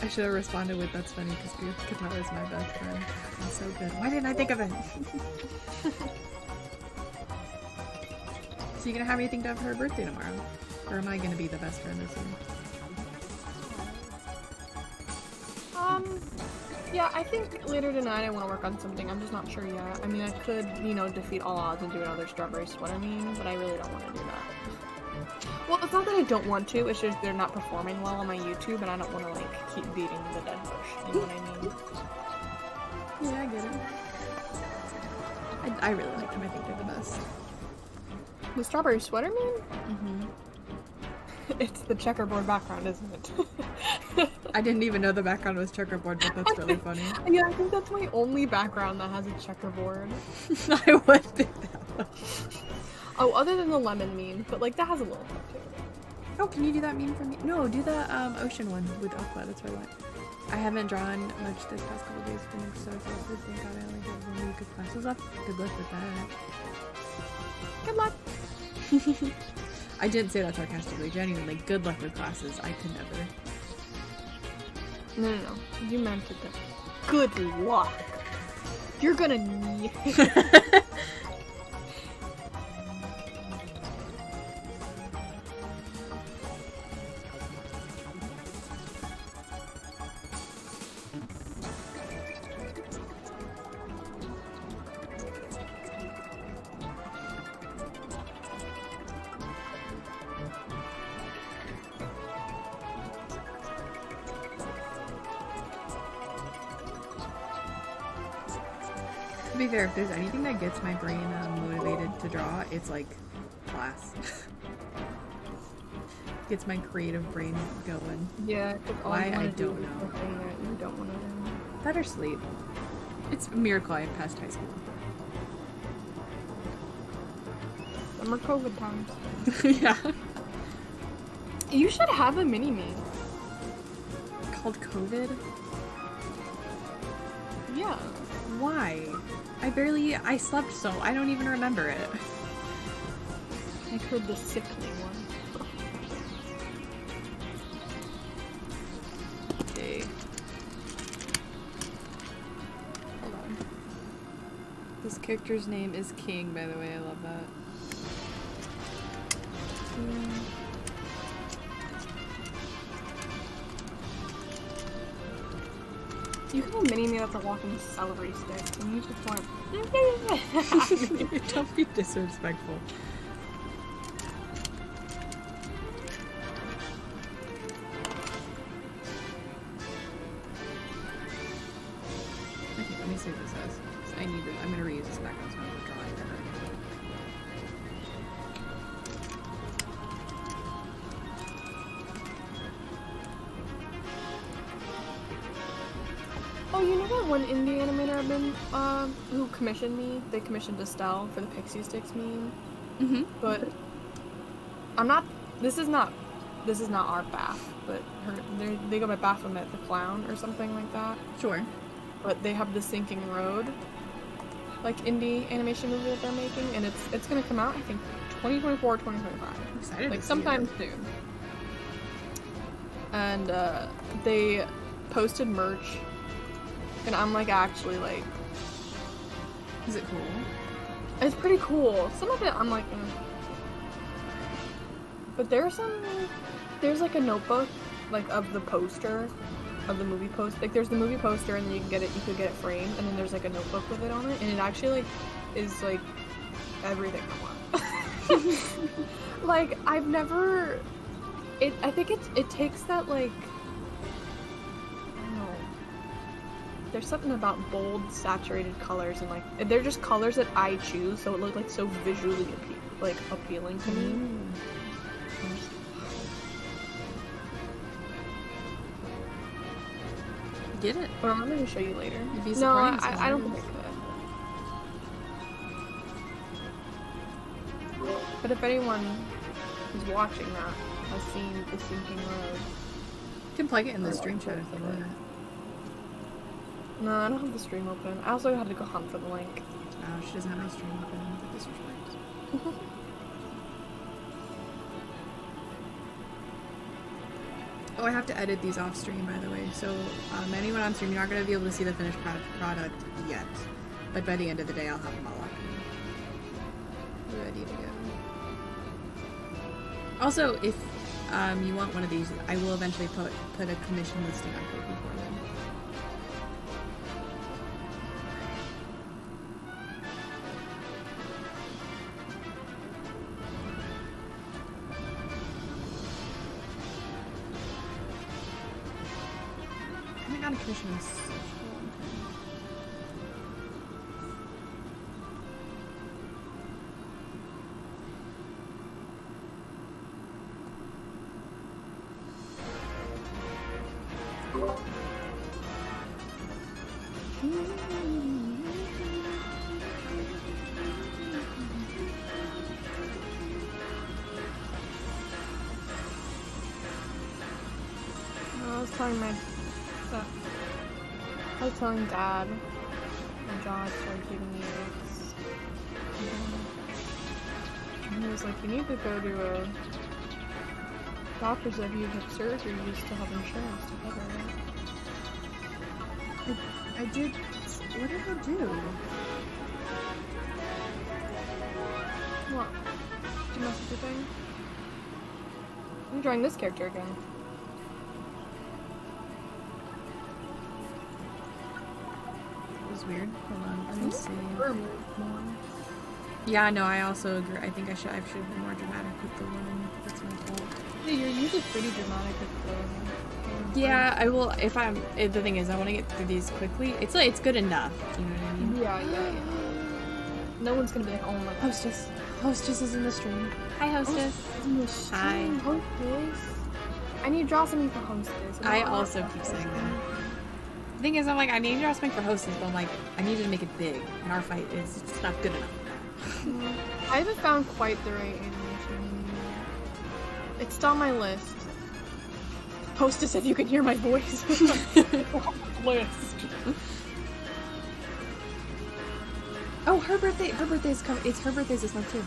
I should have responded with "That's funny" because Katara is my best friend. That's so good. Why didn't I think of it? So you gonna have anything to have her birthday tomorrow, or am I gonna be the best friend this year? Yeah, I think later tonight I want to work on something. I'm just not sure yet. I mean, I could, defeat all odds and do another strawberry sweater meme, but I really don't want to do that. Well, it's not that I don't want to, it's just they're not performing well on my YouTube, and I don't want to, like, keep beating the dead bush. You know what I mean? Yeah, I get it. I really like them. I think they're the best. The strawberry sweater meme? Mm-hmm. It's the checkerboard background, isn't it? I didn't even know the background was checkerboard, but that's really funny. Yeah, I think that's my only background that has a checkerboard. I would think that one. Oh, other than the lemon meme, but like that has a little bit too. Oh, can you do that meme for me? No, do the ocean one with Aqua. That's what I want. I haven't drawn much this past couple days. Been so exhausted. Thank God I only have 1 week of classes left. Good luck with Good luck. that. I didn't say that sarcastically. Genuinely, good luck with classes. I could never. No. You meant it though. Good luck. You're gonna need To be fair, if there's anything that gets my brain motivated to draw, it's like class. Gets my creative brain going. Yeah, 'cause all Why, you wanna I do don't is know. the thing that you don't want to do. That or sleep. It's a miracle I passed high school. Summer COVID times. Yeah. You should have a mini-me. Called COVID? Yeah. Why? I slept so I don't even remember it. I heard the sickly one. Okay. Hold on. This character's name is King, by the way. I love that. You have a mini me that's a walking celery stick, and you just want. Don't be disrespectful. Okay, let me see what this says. I need it. I'm gonna reuse this background so I'm not drawing ever. Oh, you know that one indie animator I've been, who commissioned me? They commissioned Estelle for the Pixie Sticks meme. Mm-hmm. But I'm not. This is not our Baph, but they go by Baphomet the Clown or something like that. Sure. But they have the Sinking Road, like indie animation movie that they're making, and it's gonna come out I think 2024, 2025. I'm excited. Like to see sometime it. soon. And they posted merch, and I'm like actually like, Is it cool? it's pretty cool. Some of it I'm like, but there's like a notebook like of the poster of the movie post. Like there's the movie poster, and then you could get it framed, and then there's like a notebook with it on it, and it actually like is like everything I want. Like I've never. I think it takes that like. I don't know. There's something about bold, saturated colors, and like they're just colors that I choose, so it looked like so visually appealing to me. Get it. Or I'm gonna show you later. You'd be No, surprised. I don't think I could. But if anyone who's watching that has seen The Sinking Road. You can plug it in the stream chat if you want. No, I don't have the stream open. I also had to go hunt for the link. Oh, she doesn't have my stream open. Disrespect. Oh, I have to edit these off stream, by the way. So, anyone on stream, you're not going to be able to see the finished product yet. But by the end of the day, I'll have them all up and ready to go. Also, if you want one of these, I will eventually put a commission listing on Kofi for them. I haven't got a commission in such a long time. I was telling Dad my jaw started giving me aches. And he was like, you need to go to a doctor said you have surgery, you still have insurance to cover it. I did. What did I do? What? Did you mess with your thing? I'm drawing this character again. It was weird. Hold on. Let me see. More. Yeah, no, I also agree. I think I should be more dramatic with the one. That's my fault. Yeah, you're usually pretty dramatic with the. Yeah, I will. If I'm. The thing is, I want to get through these quickly. It's like it's good enough. You know what I mean? Yeah. No one's gonna be like, oh my god. Hostess is in the stream. Hi, hostess. Hi. Hostess. I need to draw something for hostess. I also keep saying that. The thing is, I'm like, I need to draw something for hostess, but I'm like, I need you to make it big. And our fight is it's not good enough. I haven't found quite the right animation. It's still on my list. Hostess, if you can hear my voice. List. Oh, her birthday. Her birthday's coming. It's her birthday's this month too.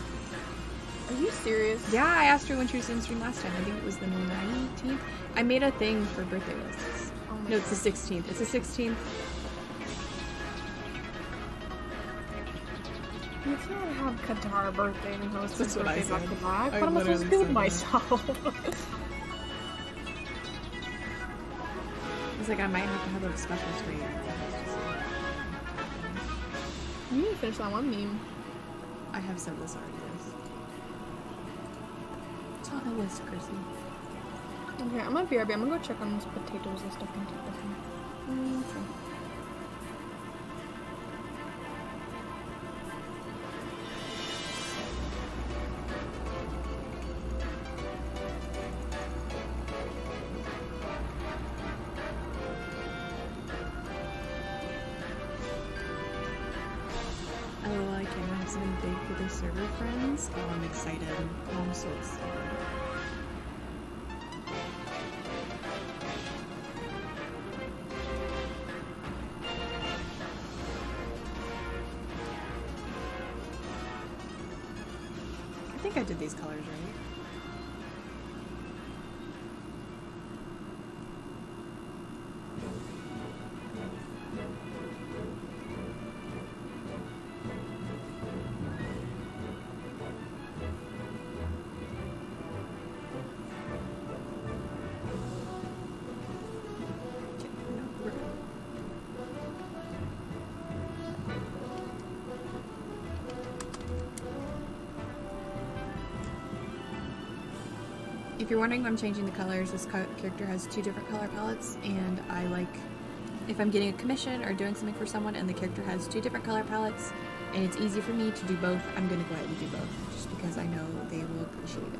Are you serious? Yeah, I asked her when she was in stream last time. I think it was the 19th. I made a thing for birthday lists. Oh my No, it's the 16th. It's the 16th. You can't have Qatar birthday and host his That's what I birthday back said. to back. I What am I supposed to do with literally said myself? It's like I might have to have a special stream. You need to finish that one meme. I have said this already, guys. It's on the list, Chrissy. Okay, I'm gonna BRB. I'm gonna go check on these potatoes and stuff and take them. Okay. Oh, I can't have something big for their server friends. Oh, I'm excited. Oh, I'm so excited. I think I did these colors right. Okay, no, we're good. If you're wondering why I'm changing the colors, this character has 2 different color palettes, and I like, if I'm getting a commission or doing something for someone and the character has 2 different color palettes, and it's easy for me to do both, I'm going to go ahead and do both, just because I know they will appreciate it.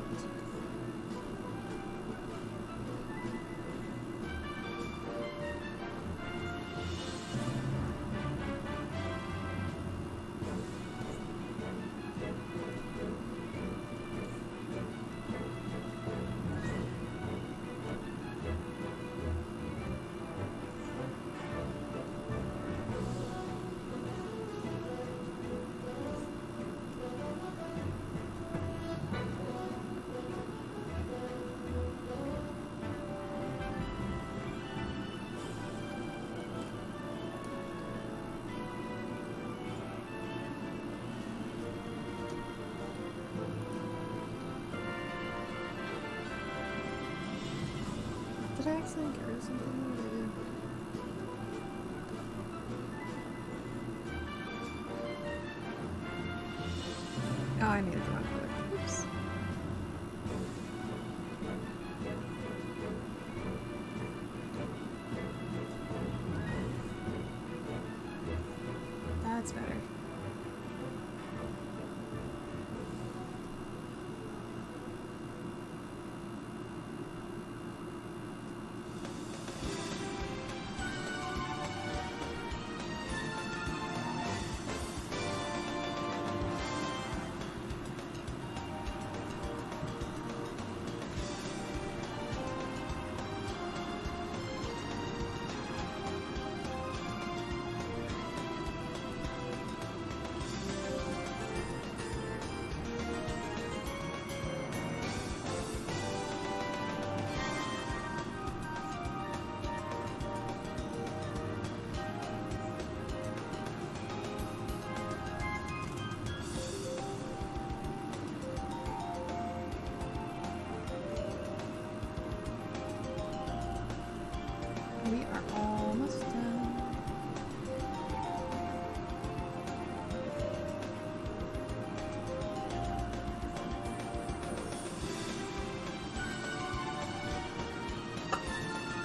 Did I accidentally get rid of something? What did I do? Oh, I made it the wrong color. Oops. That's better. We are almost done.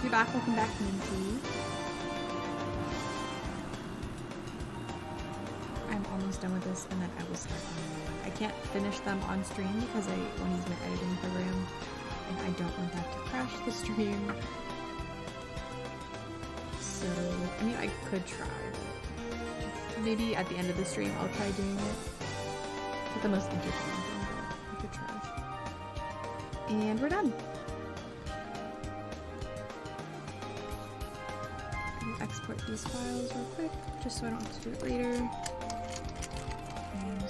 You're back. Welcome back, Minty. I'm almost done with this, and then I will start on another one. I can't finish them on stream because I want to use my editing program, and I don't want that to crash the stream. So, I mean, I could try, but maybe at the end of the stream I'll try doing it. It's not the most interesting thing, but I could try. And we're done. I'll export these files real quick, just so I don't have to do it later. And 2.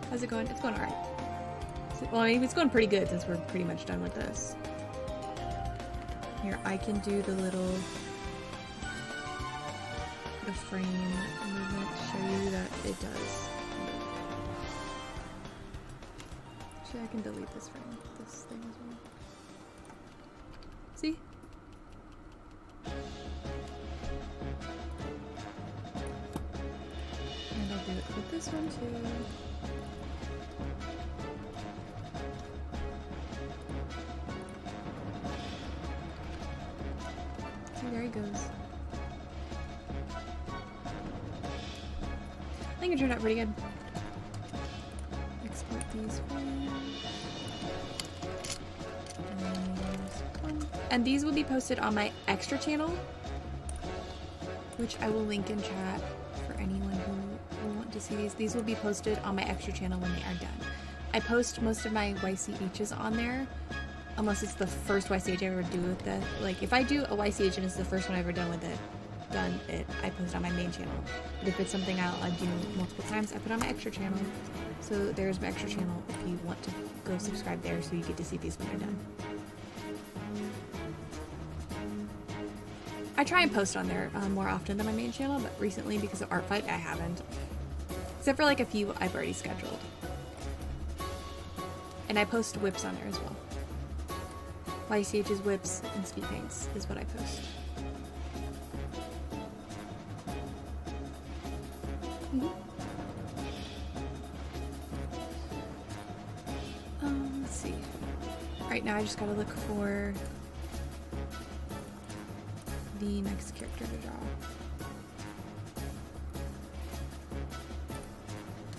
How's it going? It's going alright. Well, I mean, it's going pretty good since we're pretty much done with this. Here, I can do the little frame movement to show you that it does. Actually, I can delete this frame, this thing as well. See? And I'll do it with this one too. See, there he goes. I think it turned out pretty good. Export these frames. And these will be posted on my extra channel, which I will link in chat for anyone who will want to see these. These will be posted on my extra channel when they are done. I post most of my YCHs on there, unless it's the first YCH I ever do with it. Like, if I do a YCH and it's the first one I've ever done with it, I post on my main channel. But if it's something I'll do multiple times, I put on my extra channel. So there's my extra channel if you want to go subscribe there so you get to see these when they're done. I try and post on there more often than my main channel, but recently, because of ARTFIGHT, I haven't. Except for like a few I've already scheduled. And I post whips on there as well. YCH's whips and speed paints is what I post. Let's see. Right now I just gotta look for the next character to draw.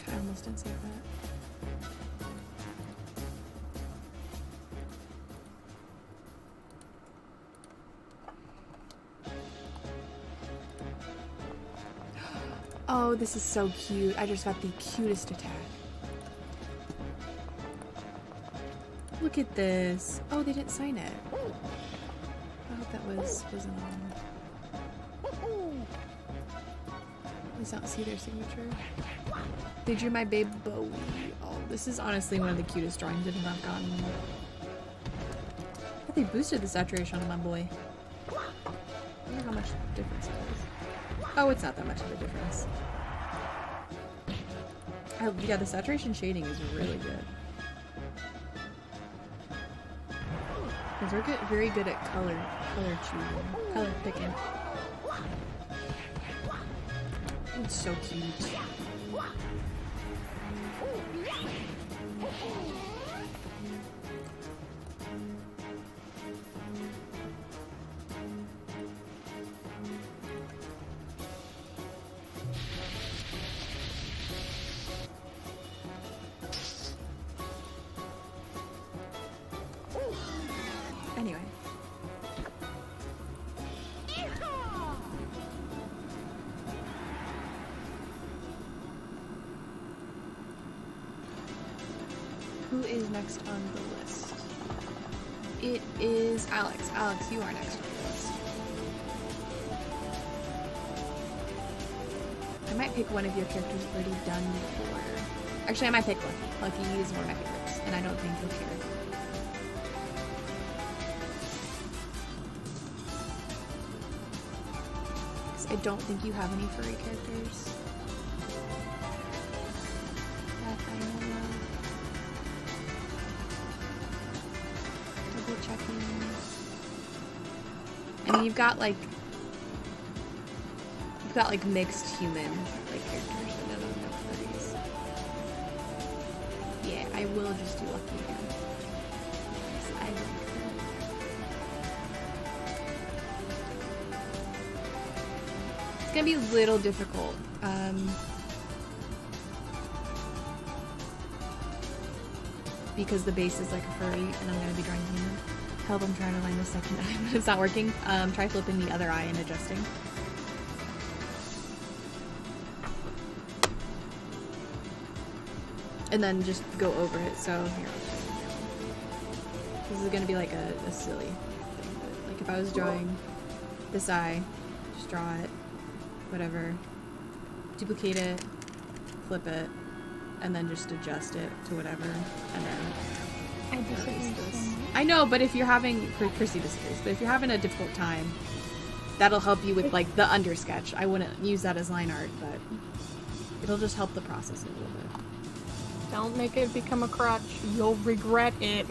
I almost didn't save that. Oh, this is so cute. I just got the cutest attack. Look at this. Oh, they didn't sign it. I hope that wasn't on. At least I don't see their signature. They drew my babe Bowie. Oh, this is honestly one of the cutest drawings that I've gotten. But they boosted the saturation on my boy. I wonder how much difference it is. Oh, it's not that much of a difference. Yeah, the saturation shading is really good. Because we're very good at color choosing, color picking. It's so cute. Anyway. Who is next on the list? It is Alex. Alex, you are next on the list. I might pick one of your characters already done before. Actually, I might pick Lucky. Lucky is one of my favorites, and I don't think he'll care. I don't think you have any furry characters that I know of. Double checking. I mean, you've got like mixed human like characters, but none of them are furries. Yeah, I will just do Lucky again. Yes, I like her. It's gonna be a little difficult. Because the base is like a furry and I'm gonna be drawing human. Help, I'm trying to line the second eye, but it's not working. Try flipping the other eye and adjusting. And then just go over it. So here, this is gonna be like a silly thing. But like if I was drawing this eye, just draw it, whatever, duplicate it, flip it, and then just adjust it to whatever, and then I disagree erase so this. much. I know, but if you're having, Chrissy disagrees, but if you're having a difficult time, that'll help you with like the under sketch. I wouldn't use that as line art, but it'll just help the process a little bit. Don't make it become a crutch. You'll regret it.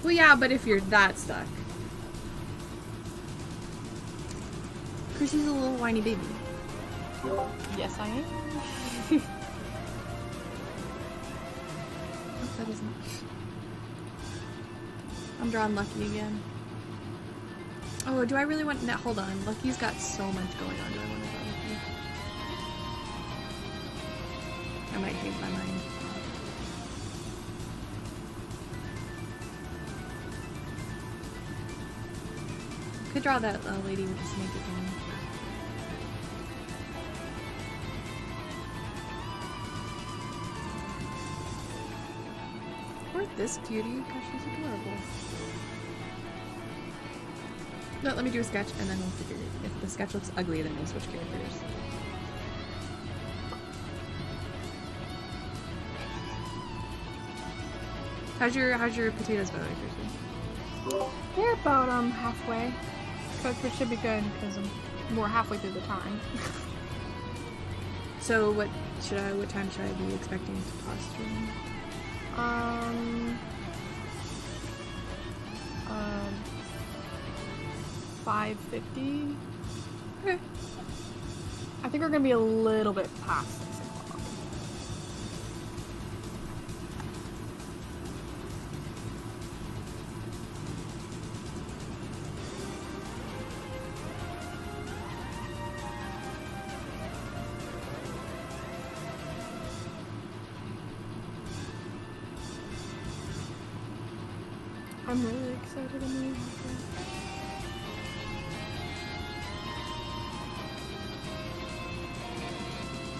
Well, yeah, but if you're that stuck. Chrissy's a little whiny baby. Yes, I am. Oh, that isn't. I'm drawing Lucky again. Oh, do I really want... No, hold on. Lucky's got so much going on. Do I want to draw Lucky? I might change my mind. Could draw that lady with the snake again. Or this cutie. Gosh, she's adorable. No, let me do a sketch and then we'll figure it. If the sketch looks ugly, then we'll switch characters. How's your potatoes going, Chrissy? They're about halfway. Cooked, which should be good because we're halfway through the time. So what time should I be expecting to toss stream? 5:50. Okay. I think we're gonna be a little bit past 6 o'clock. I'm really excited to meet you.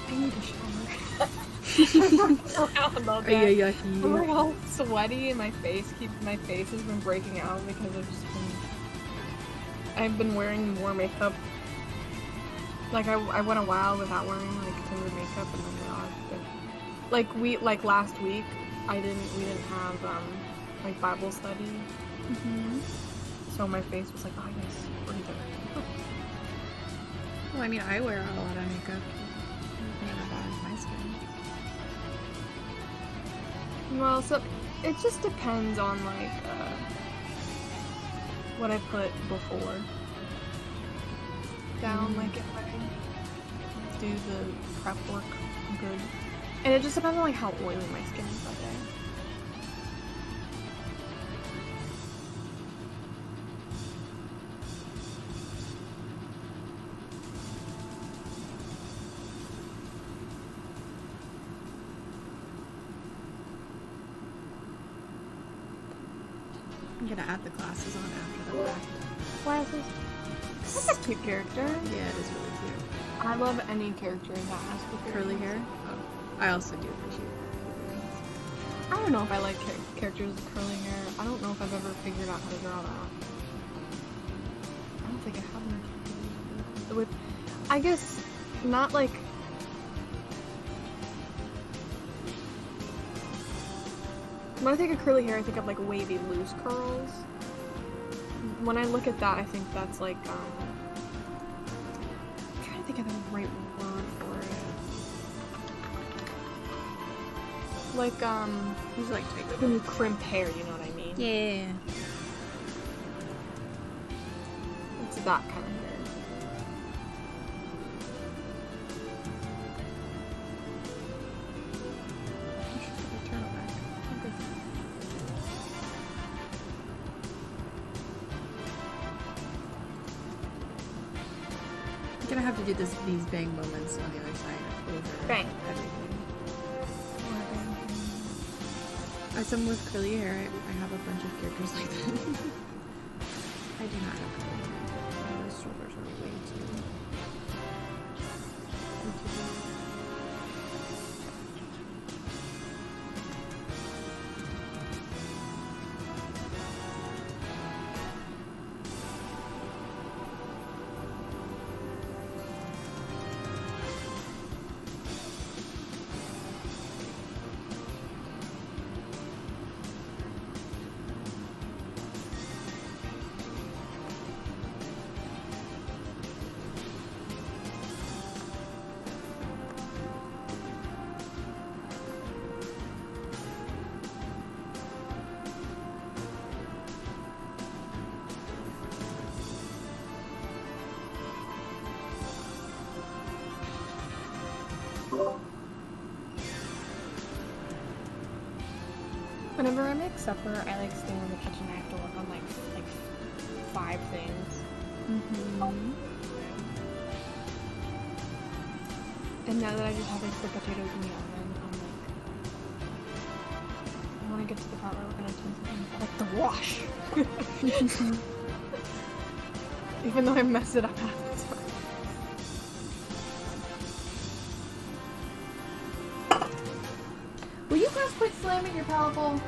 I need a shower. Are you yucky? I'm all sweaty and my face has been breaking out because I've been wearing more makeup. Like I went a while without wearing like clear makeup and then like last week we didn't have like Bible study. Mm-hmm. So my face was like, oh yes, we're good. Well, I mean, I wear a lot of makeup. It never bothers my skin. Well, so it just depends on like what I put before down. Like if I do the prep work good, and it just depends on like how oily my skin is that day. I'm gonna add the glasses on after the fact. Why is this? That's a cute character. Yeah, it is really cute. I love any character that has Curly hair? Oh, I also do appreciate I don't know if I like characters with curly hair. I don't know if I've ever figured out how to draw that. I don't think I have enough. I guess not like. When I think of curly hair, I think of like wavy, loose curls. When I look at that, I think that's like, I'm trying to think of the right word for it. Like, He's like take when you crimp hair, you know what I mean? Yeah. It's that kind of hair. I'm gonna have to do these bang moments on the other side over Bang. everything. As someone with curly hair, I have a bunch of characters like that. I do not have curly hair. My shoulders are way too big. Whenever I make supper, I like stay in the kitchen. I have to work on like 5 things. Mm-hmm. And now that I just have like the potatoes in the oven, I'm like, I want to get to the part where we're gonna do something like the wash. Even though I messed it up half the time. Will you guys quit slamming your powerful?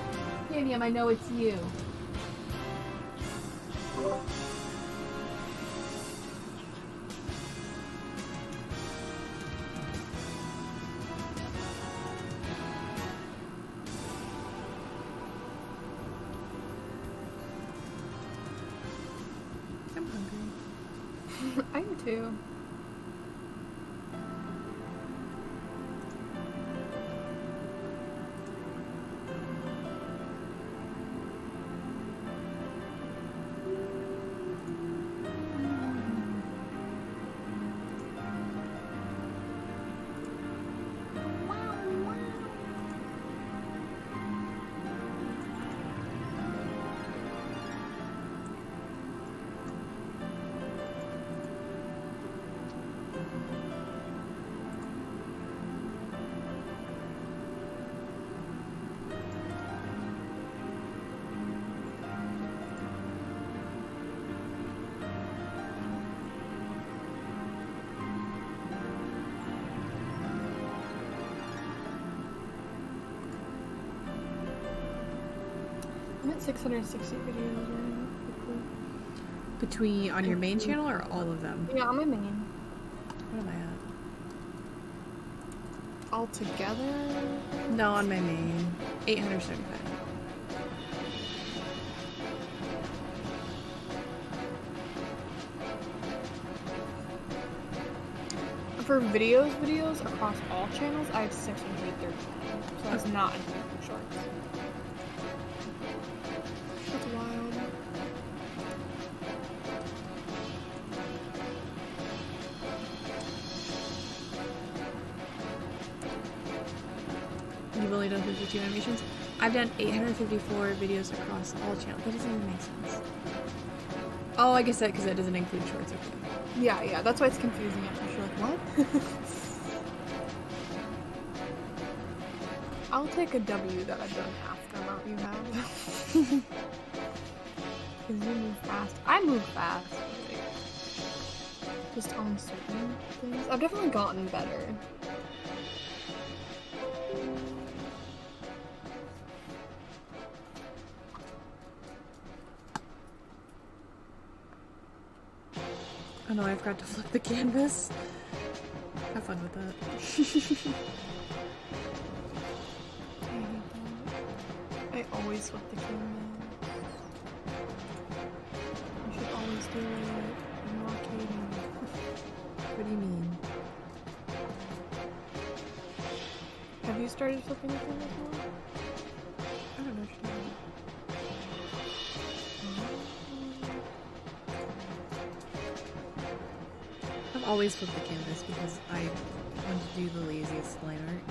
Yam, I know it's you. I'm hungry. I am too. I'm at 660 videos right now. Between on your main channel or all of them? Yeah, on my main. What am I at? All together? No, on my main. 875. For videos across all channels, I have 639. So that's not including shorts. That's wild. You've only done 52 animations? I've done 854 videos across all channels. That doesn't even make sense. Oh, I guess that because that doesn't include shorts. Okay. Yeah, that's why it's confusing at first. You're like, what? I'll take a W that I've done half the amount you have. Because you move fast. I move fast. Like, just on certain things. I've definitely gotten better. Oh no, I forgot to flip the canvas. Have fun with that. I always flip the canvas. You should always do it. I'm not kidding. What do you mean? Have you started flipping the canvas more? I don't know what you're talking about. I've always flipped the canvas because I want to do the laziest line art,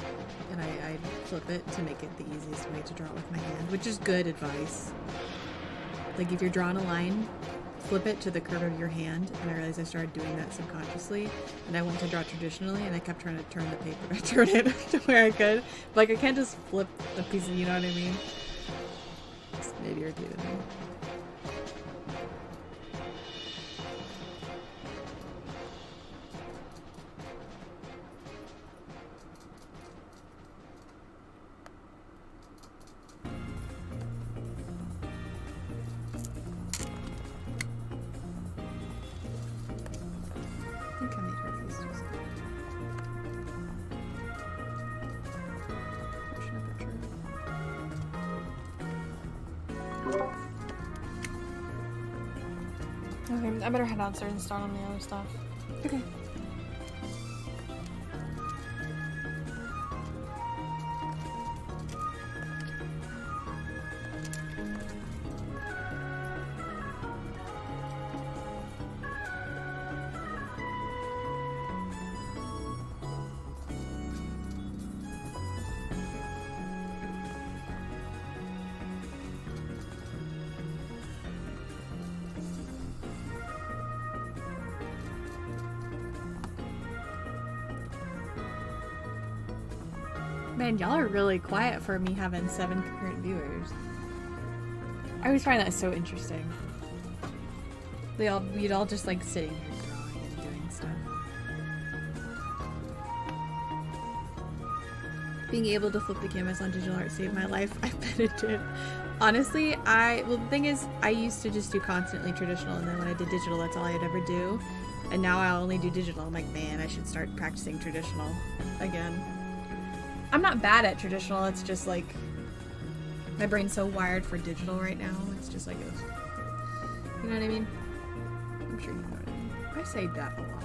and I flip it to make it the easiest way to draw it with my hand, which is good advice. Like if you're drawing a line, flip it to the curve of your hand, and I realized I started doing that subconsciously, and I went to draw traditionally, and I kept trying to turn the paper, turn it to where I could. But, like I can't just flip the piece of, you know what I mean? It irritated me. I think I made her face just. Version of picture. Okay, I better head downstairs and start on the other stuff. Okay. Man, y'all are really quiet for me having 7 concurrent viewers. I always find that so interesting. We'd all just like sitting here drawing and doing stuff. Being able to flip the canvas on digital art saved my life. I bet it did. Honestly, well, the thing is, I used to just do constantly traditional, and then when I did digital, that's all I'd ever do. And now I only do digital. I'm like, man, I should start practicing traditional again. I'm not bad at traditional, it's just like, my brain's so wired for digital right now, it's just like, you know what I mean? I'm sure you know what I mean. I say that a lot.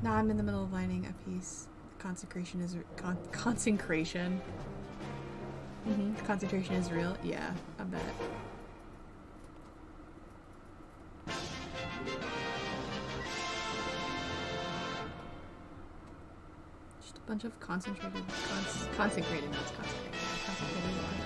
Now I'm in the middle of lining a piece. Consecration is consecration. Concentration is real. Yeah, I bet. Just a bunch of concentrated, consecrated, not consecrated. Consecrated art.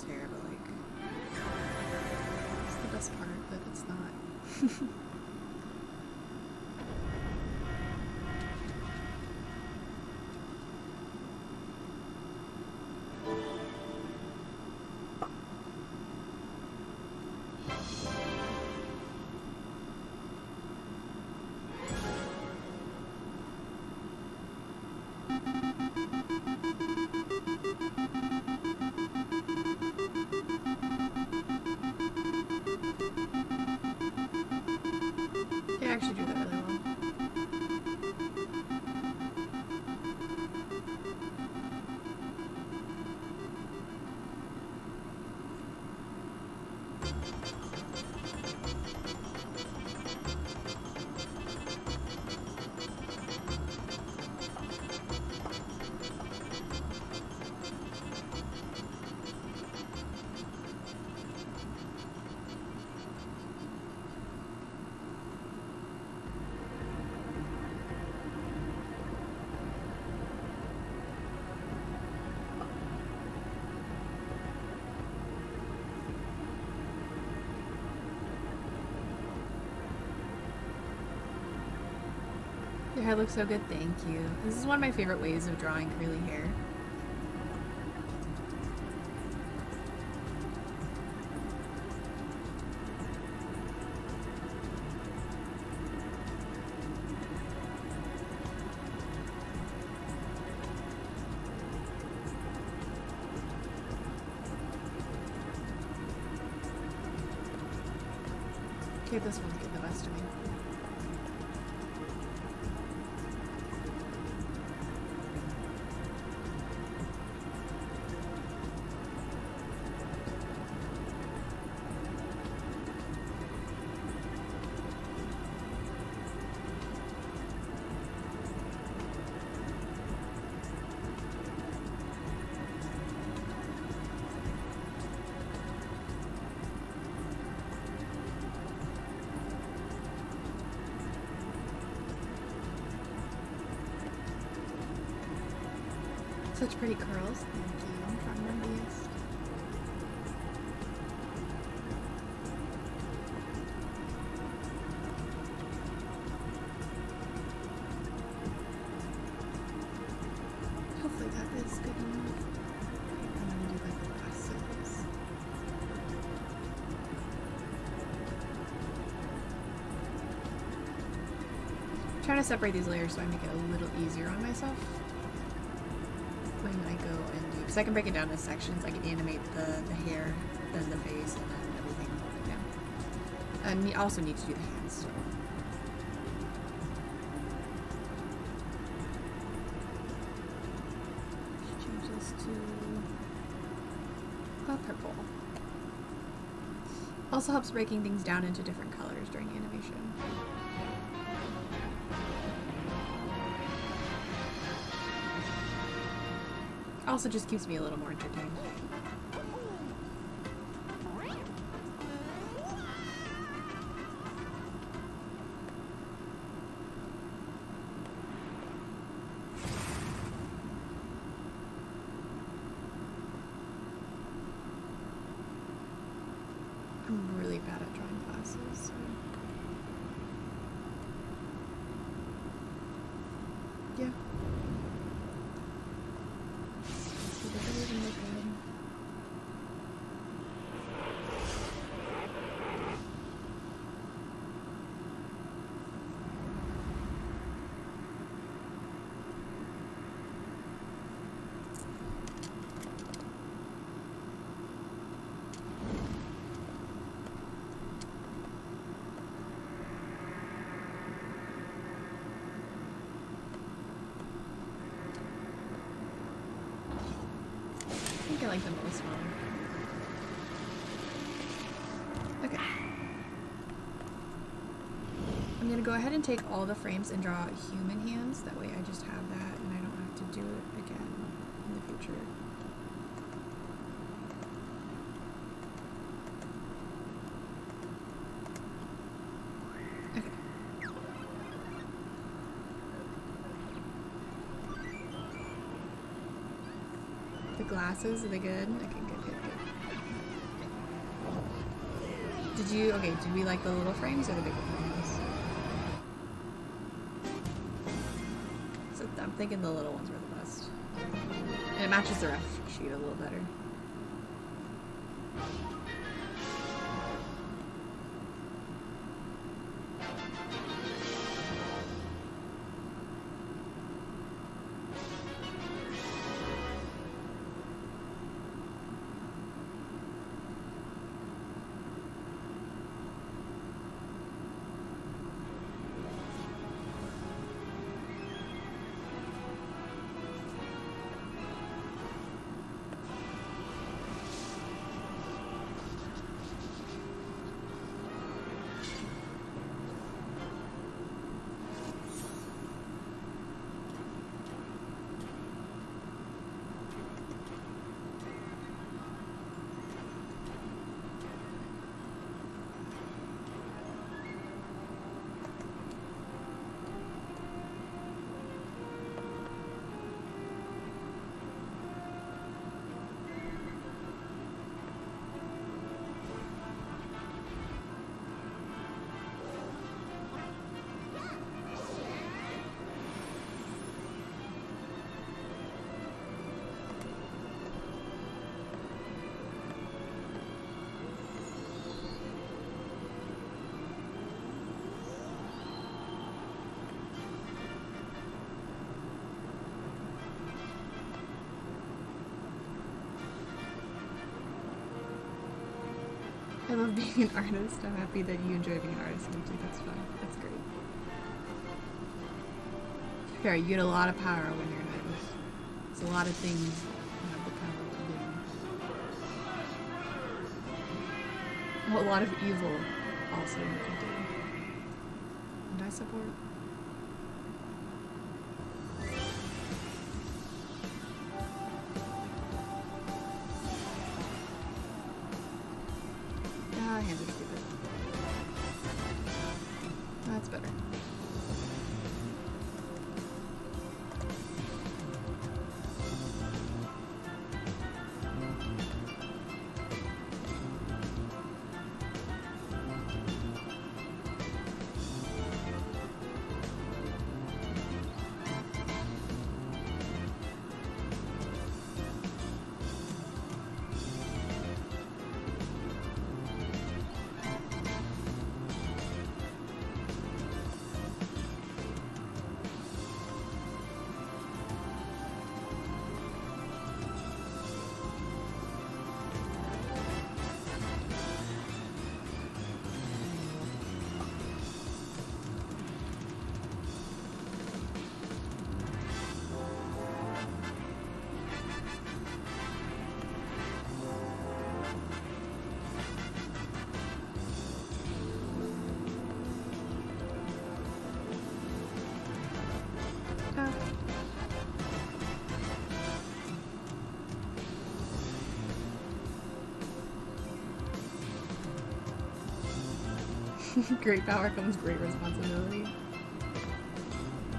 Hair, but like, it's the best part, but it's not. Your hair looks so good, thank you. This is one of my favorite ways of drawing curly hair. Okay, this one's getting the best of me. Such pretty curls. Thank you. I'm trying to remember these. Hopefully that is good enough. I'm gonna do like the glasses. I'm trying to separate these layers so I make it a little easier on myself. When I go and do, because I can break it down into sections, I can animate the hair, then the face, and then everything down. And you also need to do the hands too. Change this to purple. Also helps breaking things down into different colors during animation. Also just keeps me a little more entertained. I'm really bad at drawing glasses. So. Yeah. It doesn't even look good. I think I like the most one. Okay. I'm gonna go ahead and take all the frames and draw human hands. That way I just have that and I don't have to do it again in the future. Okay. The glasses, are they good? Okay, good, good, good. Did we like the little frames or the bigger frames? So I'm thinking the little ones were the best. And it matches the rough sheet a little better. I love being an artist. I'm happy that you enjoy being an artist, Luigi. That's fun. That's great. Fair, you get a lot of power when you're an artist. There's a lot of things you have the power to do. Well, a lot of evil also you can do. And I support. Ah, hands are stupid. That's better. Great power comes great responsibility.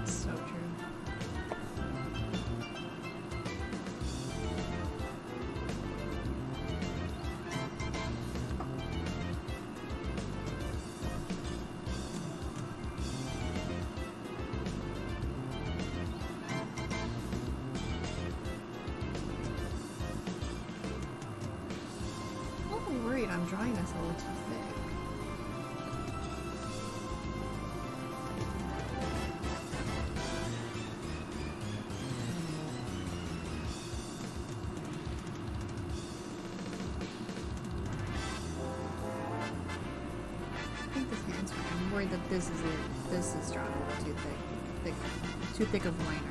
So true. I'm worried I'm drawing this a little too thick. I think this hand's fine. I'm worried that this is drawn a little too thick. Too thick of line art.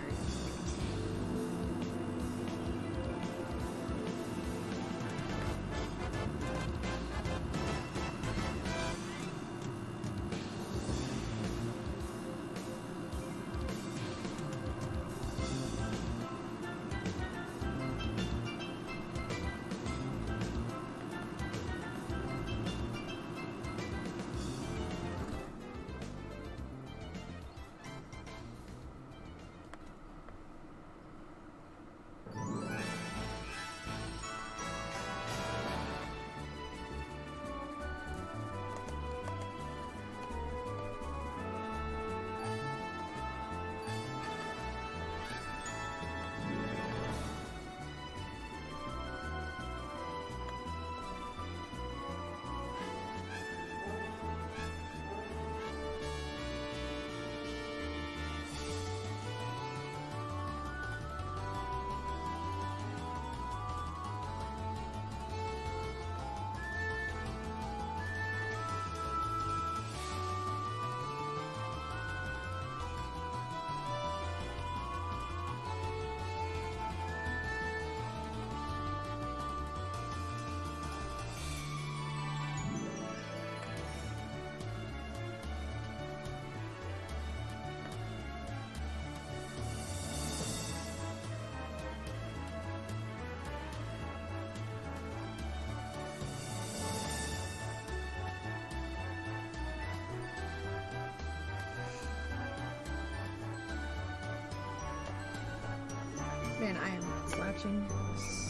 Man, I am slouching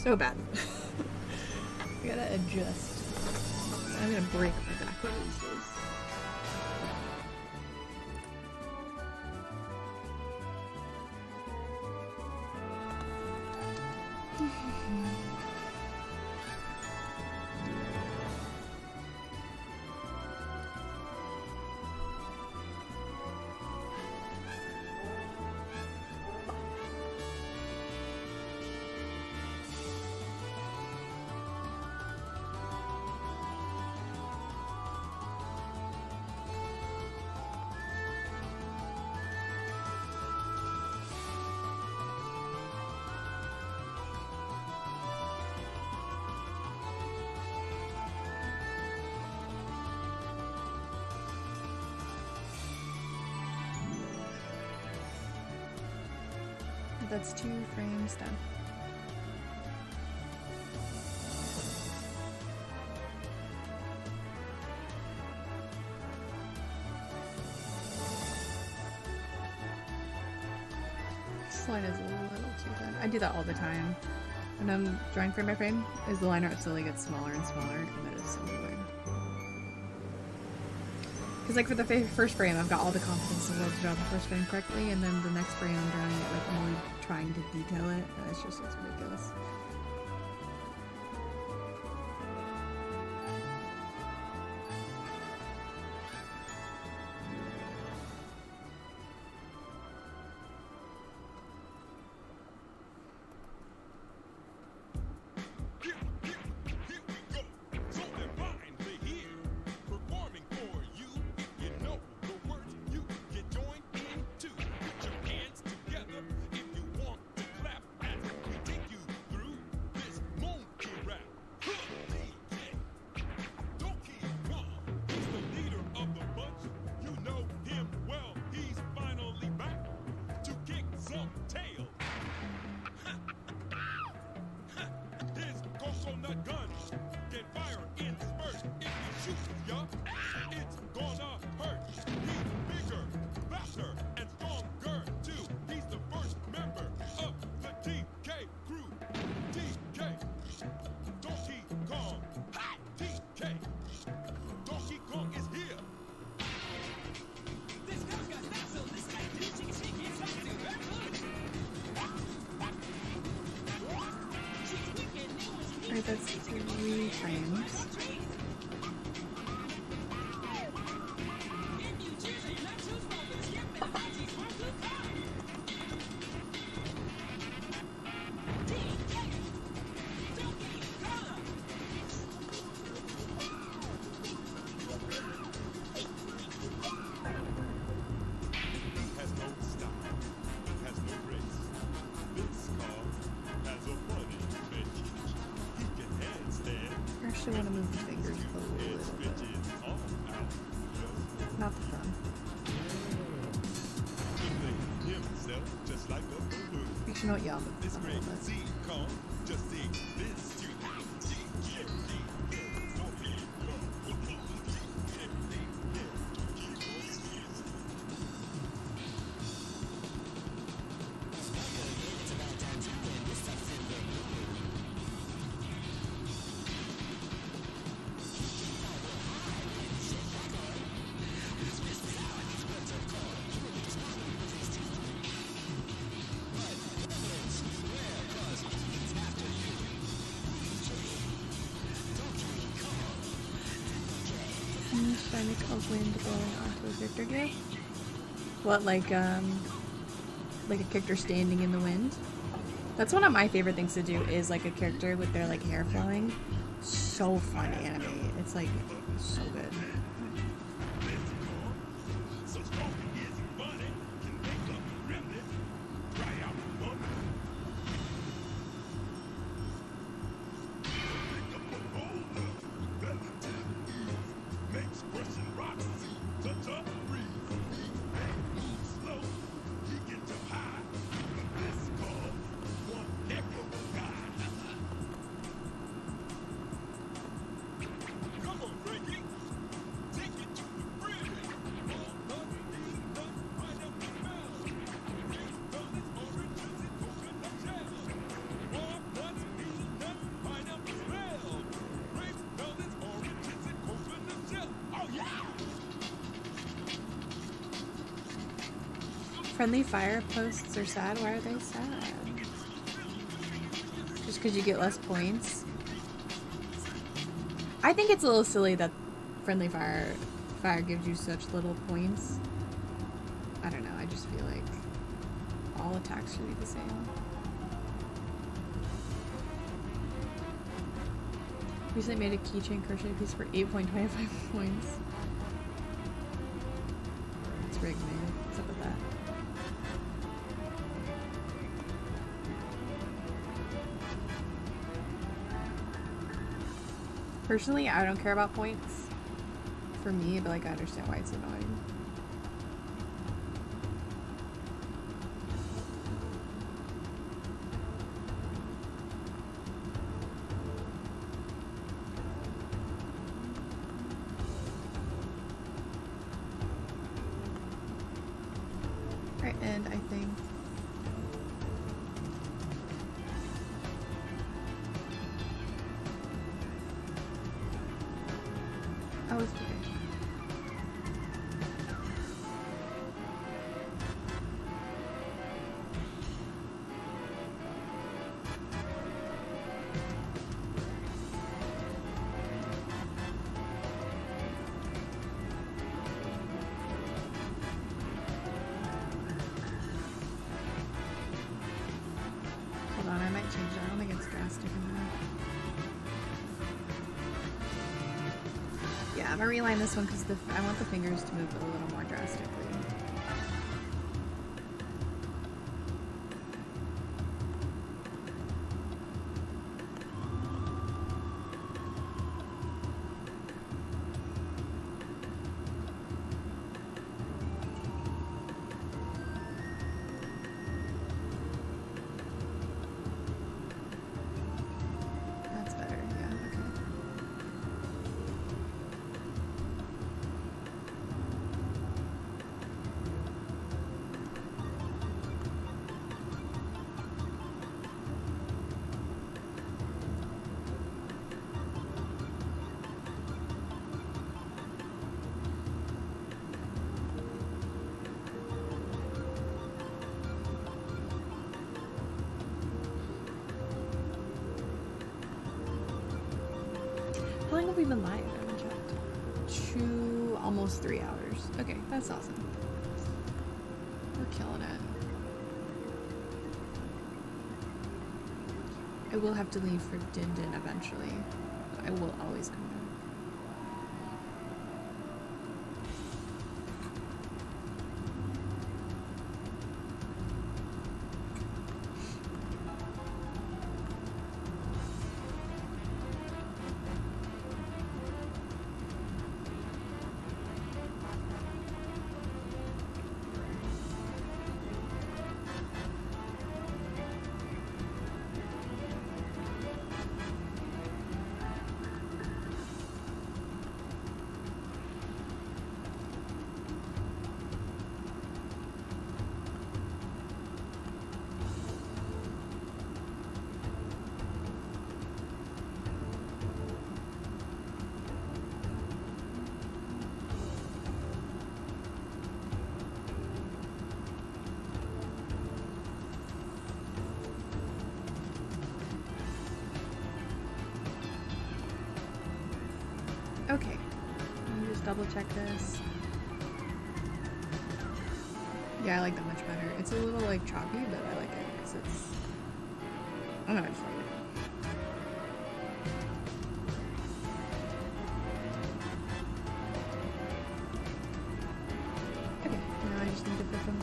so bad. I gotta adjust. I'm gonna break my back one of these days. That's 2 frames done. This line is a little too thin. I do that all the time. When I'm drawing frame by frame, is the line art slowly gets smaller and smaller, and that is so weird. Because like for the first frame, I've got all the confidence in the world to draw the first frame correctly, and then the next frame I'm drawing it like I'm really trying to detail it, and it's ridiculous. Alright, that's 3 frames. I actually want to move the fingers a little bit. Not the thumb. Actually, no, yeah, the thumb a little bit. Should I make a wind blowing onto a character gift? What, like a character standing in the wind? That's one of my favorite things to do, is like a character with their like hair flowing. So fun to animate. It's like so good. Friendly fire posts are sad. Why are they sad? Just because you get less points? I think it's a little silly that friendly fire gives you such little points. I don't know. I just feel like all attacks should be the same. Recently made a keychain crochet piece for 8.25 points. It's rigged, man. What's up with that? Personally, I don't care about points for me, but like I understand why it's annoying. Right, and I think oh, it's okay. Hold on, I might change it. I don't think it's drastic enough. Yeah, I'm gonna reline this one because I want the fingers to move a little more drastically. That's better, yeah, okay. How long have we been live? I haven't checked. 2, almost 3 hours. Okay, that's awesome. We're killing it. I will have to leave for Din Din eventually. I will always come back. Okay, let me just double check this. Yeah, I like that much better. It's a little like choppy, but I like it because it's. I don't know, I just like it. Okay, now I just need to put them.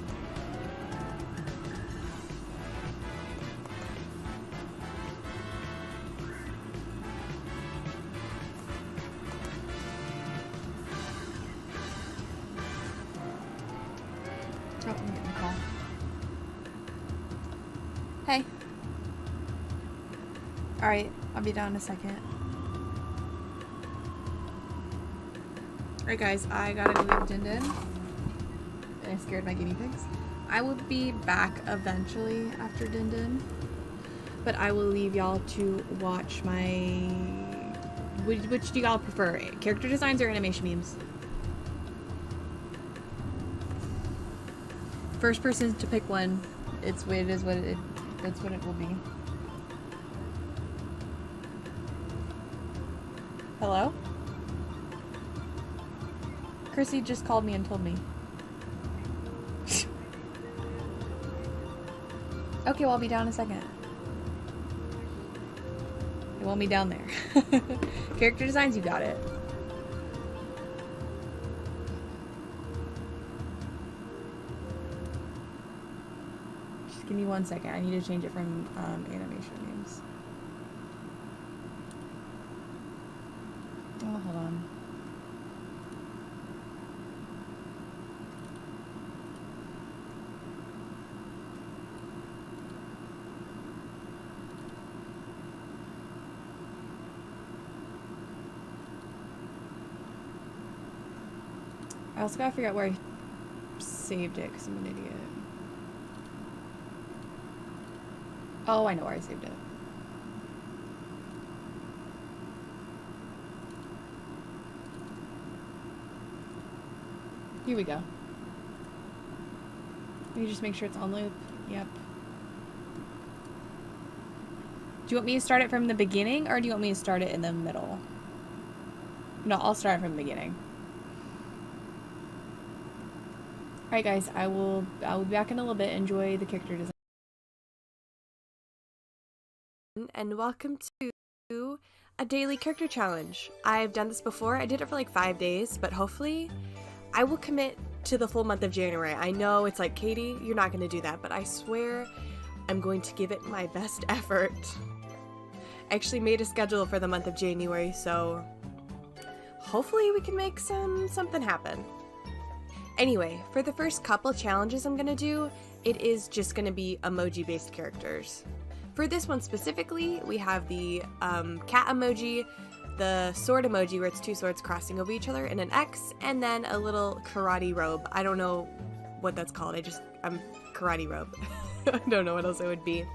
Oh, I'm getting a call. Hey. Alright, I'll be down in a second. Alright guys, I gotta go get Din Din. And I scared my guinea pigs. I will be back eventually after Din Din. But I will leave y'all to watch my... Which do y'all prefer? Character designs or animation memes? First person to pick one. It's what it is. That's what it will be. Hello? Chrissy just called me and told me. Okay, well, I'll be down in a second. It won't be down there. Character designs, you got it. Just give me 1 second. I need to change it from animation names. Oh, hold on. I also gotta figure out where I saved it because I'm an idiot. Oh, I know where I saved it. Here we go. Let me just make sure it's on loop. Yep. Do you want me to start it from the beginning or do you want me to start it in the middle? No, I'll start it from the beginning. Alright guys, I will be back in a little bit. Enjoy the character design. And welcome to a daily character challenge. I've done this before. I did it for like 5 days, but hopefully I will commit to the full month of January. I know it's like, Katie, you're not going to do that, but I swear I'm going to give it my best effort. I actually made a schedule for the month of January, so hopefully we can make something happen. Anyway, for the first couple challenges I'm gonna do, it is just gonna be emoji-based characters. For this one specifically, we have the cat emoji, the sword emoji where it's 2 swords crossing over each other, and an X, and then a little karate robe. I don't know what that's called. I'm karate robe. I don't know what else it would be.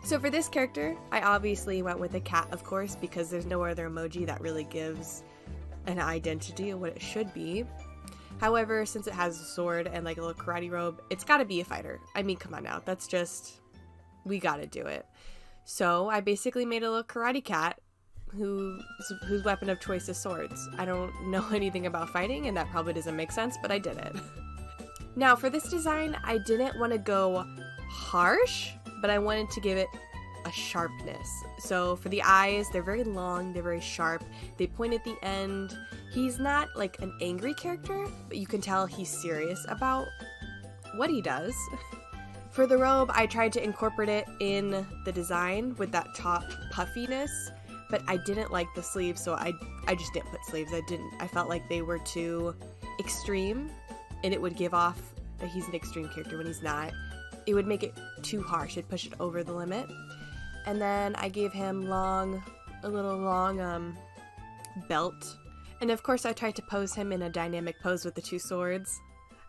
So for this character, I obviously went with a cat, of course, because there's no other emoji that really gives an identity of what it should be. However, since it has a sword and like a little karate robe, it's gotta be a fighter. I mean, come on now. That's just, we gotta do it. So I basically made a little karate cat whose weapon of choice is swords. I don't know anything about fighting, and that probably doesn't make sense, but I did it. Now, for this design, I didn't want to go harsh, but I wanted to give it a sharpness. So for the eyes, they're very long, they're very sharp, they point at the end. He's not like an angry character, but you can tell he's serious about what he does. For the robe, I tried to incorporate it in the design with that top puffiness, but I didn't like the sleeves, so I just didn't put sleeves. I felt like they were too extreme, and it would give off that he's an extreme character when he's not. It would make it too harsh, it'd push it over the limit. And then I gave him a little long belt. And of course I tried to pose him in a dynamic pose with the two swords.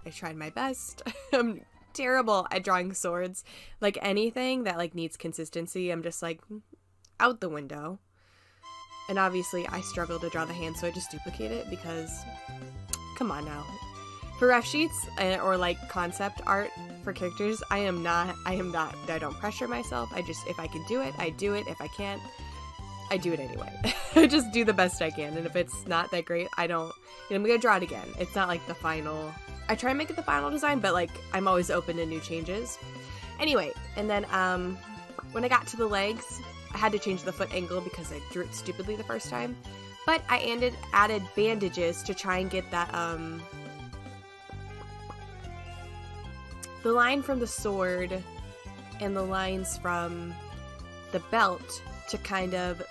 I tried my best. I'm terrible at drawing swords. Like anything that like needs consistency, I'm just like out the window. And obviously I struggle to draw the hand, so I just duplicate it because come on now. For ref sheets or like concept art for characters, I don't pressure myself. If I can do it, I do it. If I can't, I do it anyway. I just do the best I can. And if it's not that great, I'm gonna draw it again. It's not like the final, I try and make it the final design, but like I'm always open to new changes. Anyway, and then when I got to the legs, I had to change the foot angle because I drew it stupidly the first time. But I added bandages to try and get that, the line from the sword and the lines from the belt to kind of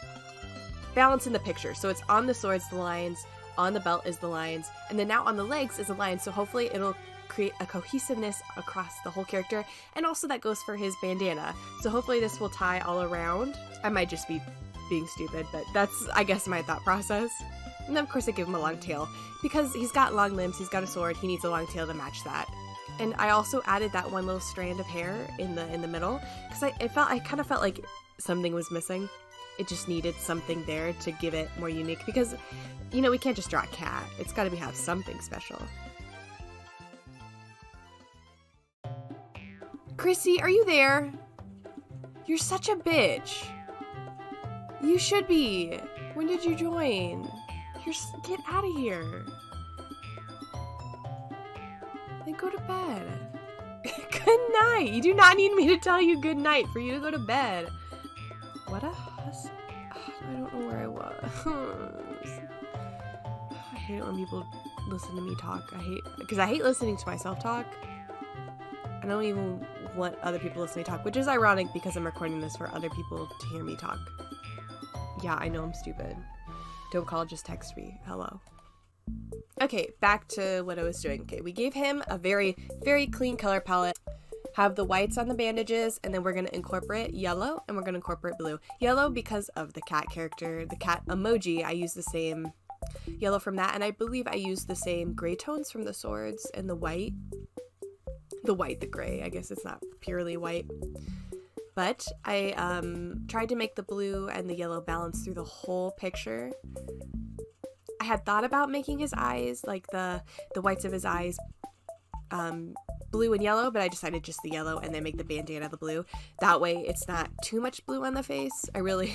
balance in the picture. So it's on the swords, the lines, on the belt is the lines, and then now on the legs is a line, so hopefully it'll create a cohesiveness across the whole character, and also that goes for his bandana. So hopefully this will tie all around. I might just be being stupid, but that's, I guess, my thought process. And then of course I give him a long tail. Because he's got long limbs, he's got a sword, he needs a long tail to match that. And I also added that one little strand of hair in the middle because I kind of felt like something was missing. It just needed something there to give it more unique because, you know, we can't just draw a cat. It's got to have something special. Chrissy, are you there? You're such a bitch. You should be. When did you join? Get out of here. Then go to bed. Good night. You do not need me to tell you good night for you to go to bed. What a huss. I don't know where I was. I hate it when people listen to me talk. Because I hate listening to myself talk. I don't even want other people to listen to me talk, which is ironic because I'm recording this for other people to hear me talk. Yeah, I know I'm stupid. Don't call, just text me. Hello. Okay, back to what I was doing. Okay, we gave him a very, very clean color palette. Have the whites on the bandages, and then we're going to incorporate yellow, and we're going to incorporate blue. Yellow because of the cat character, the cat emoji. I use the same yellow from that, and I believe I used the same gray tones from the swords and the white. The gray. I guess it's not purely white. But I tried to make the blue and the yellow balance through the whole picture. I had thought about making his eyes, like the whites of his eyes, blue and yellow, but I decided just the yellow and then make the bandana the blue. That way it's not too much blue on the face. I really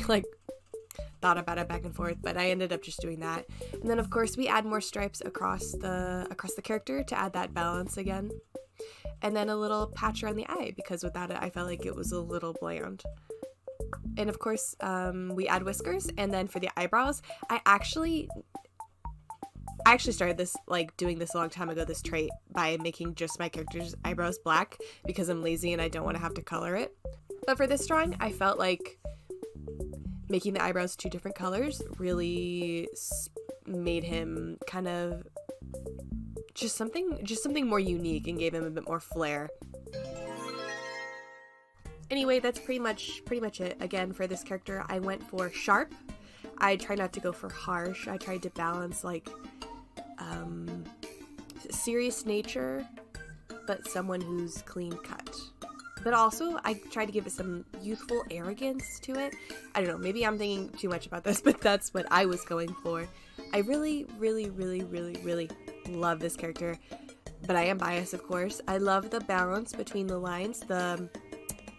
thought about it back and forth, but I ended up just doing that. And then of course we add more stripes across the character to add that balance again. And then a little patch around the eye because without it I felt like it was a little bland. And of course we add whiskers, and then for the eyebrows I actually started this, doing this a long time ago, this trait, by making just my character's eyebrows black because I'm lazy and I don't want to have to color it. But for this drawing, I felt like making the eyebrows two different colors really made him kind of just something more unique and gave him a bit more flair. Anyway, that's pretty much it. Again, for this character, I went for sharp. I tried not to go for harsh. I tried to balance serious nature, but someone who's clean cut. But also, I tried to give it some youthful arrogance to it. I don't know, maybe I'm thinking too much about this, but that's what I was going for. I really, really, really, really, really love this character, but I am biased, of course. I love the balance between the lines, the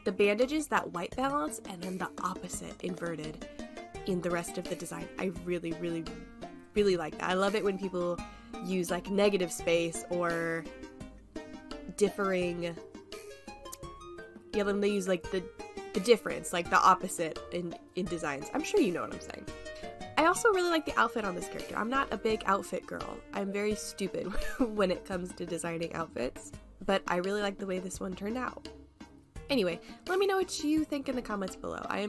bandages, that white balance, and then the opposite, inverted. in the rest of the design. I really, really, really like that. I love it when people use like negative space or differing, yeah, when they use like the difference, like the opposite in designs. I'm sure you know what I'm saying. I also really like the outfit on this character. I'm not a big outfit girl. I'm very stupid when it comes to designing outfits, but I really like the way this one turned out. Anyway, let me know what you think in the comments below. I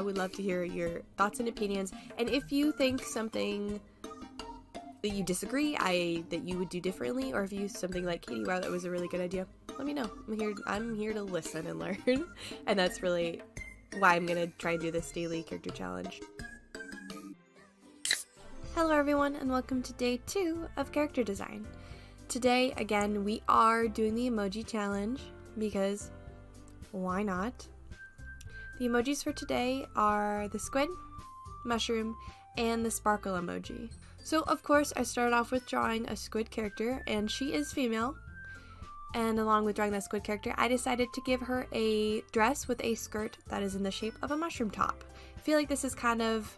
would love to hear your thoughts and opinions, and if you think something that you disagree, that you would do differently, or if you something like, Katie, wow, that was a really good idea, let me know. I'm here to listen and learn, and that's really why I'm gonna try and do this daily character challenge. Hello everyone, and welcome to day 2 of character design. Today, again, we are doing the emoji challenge, because why not? The emojis for today are the squid, mushroom, and the sparkle emoji. So, of course, I started off with drawing a squid character, and she is female. And along with drawing that squid character, I decided to give her a dress with a skirt that is in the shape of a mushroom top. I feel like this is kind of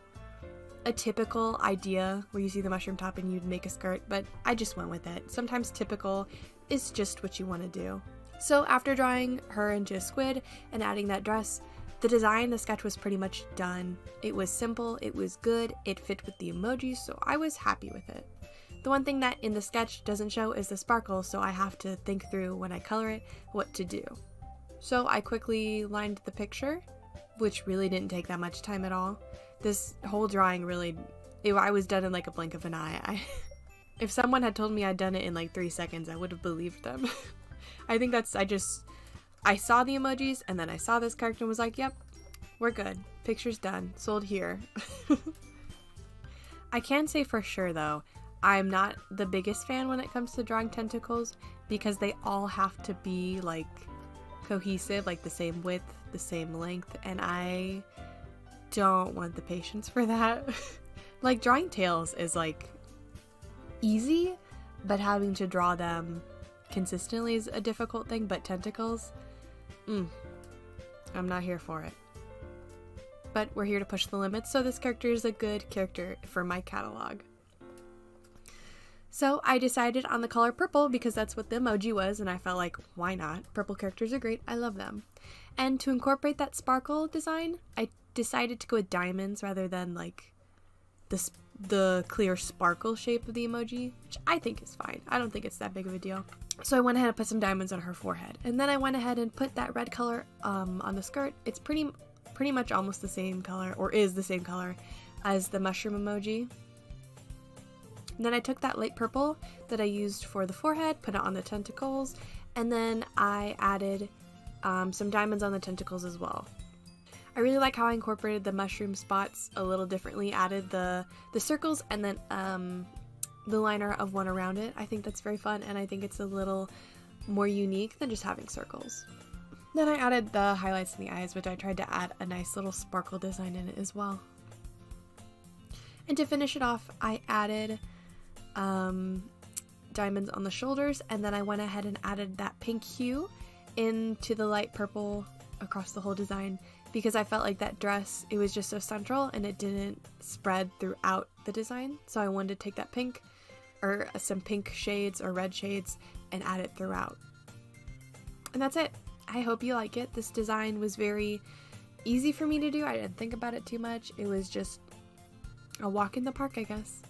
a typical idea where you see the mushroom top and you'd make a skirt, but I just went with it. Sometimes typical is just what you want to do. So after drawing her into a squid and adding that dress, the sketch was pretty much done. It was simple, it was good, it fit with the emojis, so I was happy with it. The one thing that in the sketch doesn't show is the sparkle, so I have to think through when I color it what to do. So I quickly lined the picture, which really didn't take that much time at all. This whole drawing I was done in like a blink of an eye. If someone had told me I'd done it in like 3 seconds, I would have believed them. I think I saw the emojis and then I saw this character and was like, yep, we're good. Picture's done. Sold here. I can say for sure though, I'm not the biggest fan when it comes to drawing tentacles because they all have to be like cohesive, like the same width, the same length, and I don't want the patience for that. Like drawing tails is like easy, but having to draw them consistently is a difficult thing, but tentacles, I'm not here for it. But we're here to push the limits, so this character is a good character for my catalog. So I decided on the color purple because that's what the emoji was, and I felt like, why not? Purple characters are great, I love them. And to incorporate that sparkle design, I decided to go with diamonds rather than like the clear sparkle shape of the emoji, which I think is fine. I don't think it's that big of a deal. So I went ahead and put some diamonds on her forehead. And then I went ahead and put that red color on the skirt. It's pretty much almost the same color, or is the same color as the mushroom emoji. And then I took that light purple that I used for the forehead, put it on the tentacles, and then I added some diamonds on the tentacles as well. I really like how I incorporated the mushroom spots a little differently, added the circles and then the liner of one around it. I think that's very fun, and I think it's a little more unique than just having circles. Then I added the highlights in the eyes, which I tried to add a nice little sparkle design in it as well. And to finish it off, I added diamonds on the shoulders, and then I went ahead and added that pink hue into the light purple across the whole design because I felt like that dress, it was just so central and it didn't spread throughout the design. So I wanted to take that pink or some pink shades or red shades and add it throughout. And that's it. I hope you like it. This design was very easy for me to do. I didn't think about it too much. It was just a walk in the park, I guess.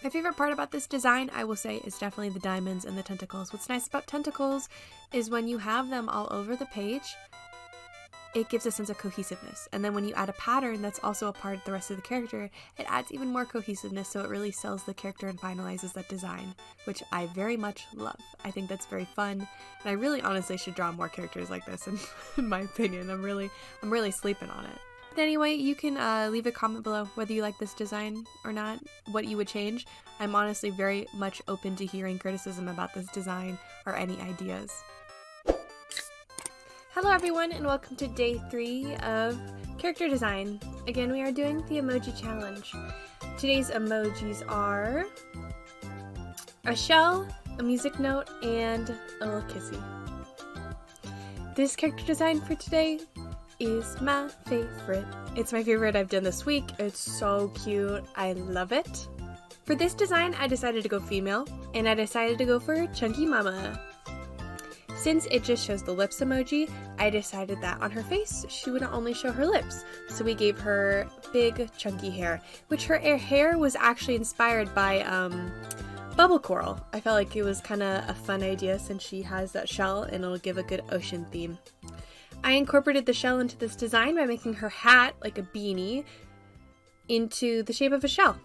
My favorite part about this design, I will say, is definitely the diamonds and the tentacles. What's nice about tentacles is when you have them all over the page, it gives a sense of cohesiveness. And then when you add a pattern that's also a part of the rest of the character, it adds even more cohesiveness, so it really sells the character and finalizes that design, which I very much love. I think that's very fun, and I really honestly should draw more characters like this, in my opinion. I'm really sleeping on it. But anyway, you can leave a comment below whether you like this design or not, what you would change. I'm honestly very much open to hearing criticism about this design or any ideas. Hello everyone, and welcome to day 3 of character design. Again, we are doing the emoji challenge. Today's emojis are a shell, a music note, and a little kissy. This character design for today, is my favorite. It's my favorite I've done this week. It's so cute. I love it. For this design, I decided to go female, and I decided to go for Chunky Mama. Since it just shows the lips emoji, I decided that on her face, she would only show her lips. So we gave her big, chunky hair, which her hair was actually inspired by bubble coral. I felt like it was kind of a fun idea since she has that shell, and it'll give a good ocean theme. I incorporated the shell into this design by making her hat, like a beanie, into the shape of a shell.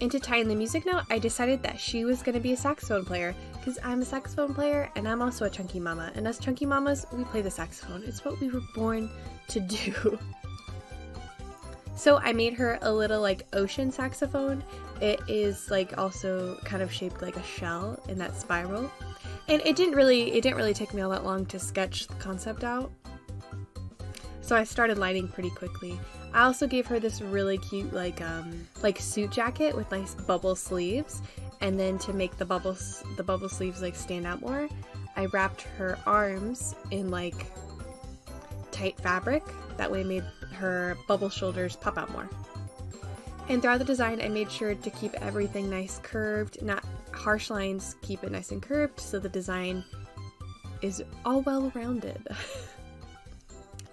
And to tie in the music note, I decided that she was going to be a saxophone player, because I'm a saxophone player and I'm also a chunky mama. And as chunky mamas, we play the saxophone. It's what we were born to do. So I made her a little like ocean saxophone. It is like also kind of shaped like a shell in that spiral. And it didn't really take me all that long to sketch the concept out. So I started lighting pretty quickly. I also gave her this really cute like suit jacket with nice bubble sleeves, and then to make the bubble sleeves like stand out more, I wrapped her arms in like tight fabric. That way it made her bubble shoulders pop out more. And throughout the design, I made sure to keep everything nice curved, not harsh lines, keep it nice and curved so the design is all well rounded.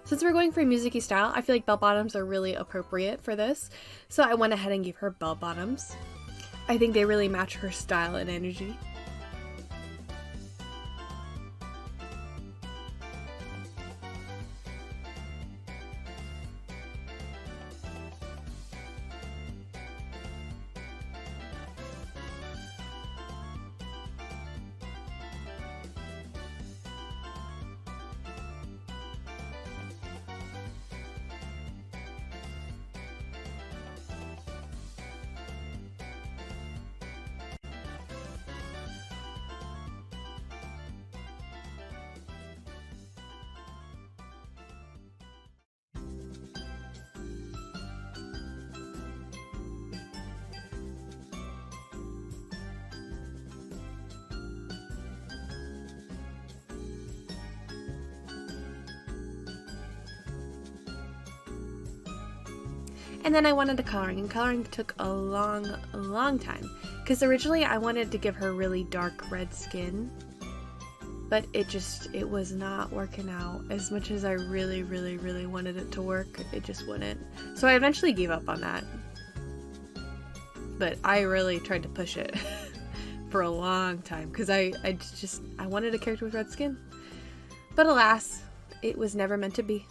Since we're going for a music-y style, I feel like bell bottoms are really appropriate for this, so I went ahead and gave her bell bottoms. I think they really match her style and energy. And then I wanted the coloring, and coloring took a long time. Because originally I wanted to give her really dark red skin, but it was not working out. As much as I really wanted it to work, it just wouldn't. So I eventually gave up on that. But I really tried to push it for a long time, because I wanted a character with red skin. But alas, it was never meant to be.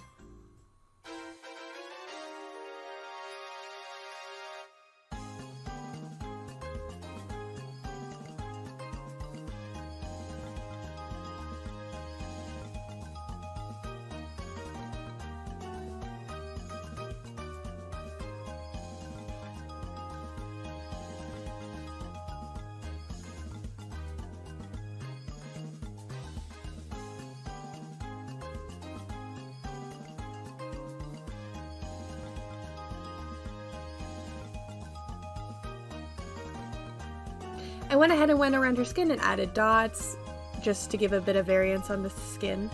I went ahead and went around her skin and added dots just to give a bit of variance on the skin.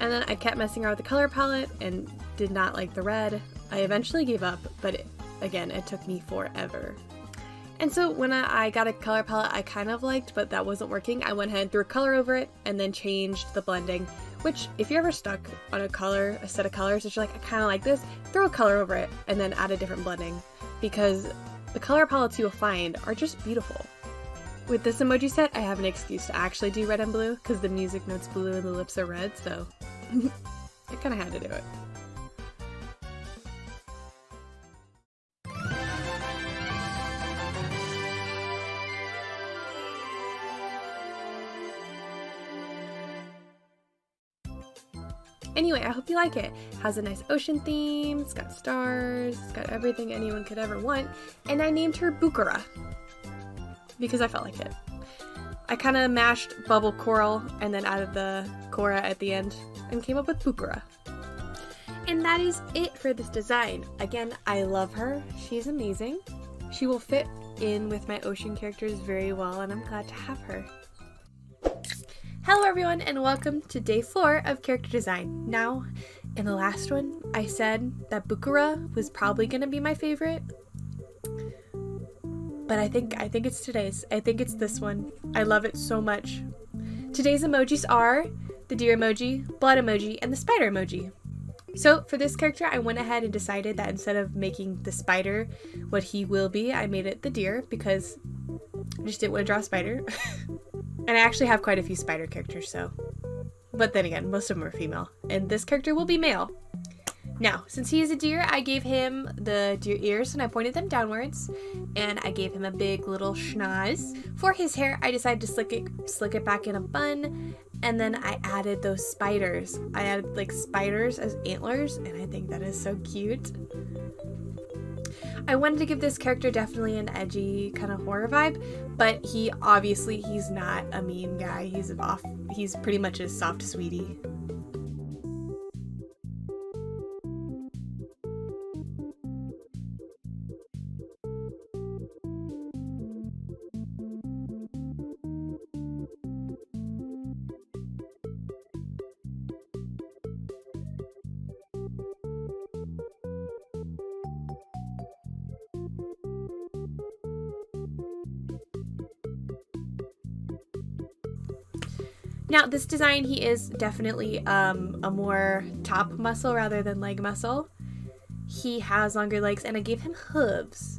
And then I kept messing around with the color palette and did not like the red. I eventually gave up, but again, it took me forever. And so when I got a color palette I kind of liked, but that wasn't working, I went ahead and threw a color over it and then changed the blending, which if you're ever stuck on a set of colors that you're like, I kind of like this, throw a color over it and then add a different blending, because the color palettes you'll find are just beautiful. With this emoji set, I have an excuse to actually do red and blue, because the music note's blue and the lips are red, so I kind of had to do it. Anyway, I hope you like it. It has a nice ocean theme, it's got stars, it's got everything anyone could ever want, and I named her Bukara, because I felt like it. I kind of mashed bubble coral and then added the Cora at the end and came up with Bukara. And that is it for this design. Again, I love her. She's amazing. She will fit in with my ocean characters very well, and I'm glad to have her. Hello everyone, and welcome to day 4 of character design. Now, in the last one, I said that Bukura was probably going to be my favorite, but I think it's today's. I think it's this one. I love it so much. Today's emojis are the deer emoji, blood emoji, and the spider emoji. So for this character, I went ahead and decided that instead of making the spider what he will be, I made it the deer because I just didn't want to draw a spider. And I actually have quite a few spider characters, so. But then again, most of them are female. And this character will be male. Now, since he is a deer, I gave him the deer ears and I pointed them downwards. And I gave him a big little schnoz. For his hair, I decided to slick it back in a bun. And then I added those spiders. I added like spiders as antlers, and I think that is so cute. I wanted to give this character definitely an edgy kind of horror vibe, but he's not a mean guy. He's pretty much a soft sweetie. Now, this design, he is definitely a more top muscle rather than leg muscle. He has longer legs, and I gave him hooves.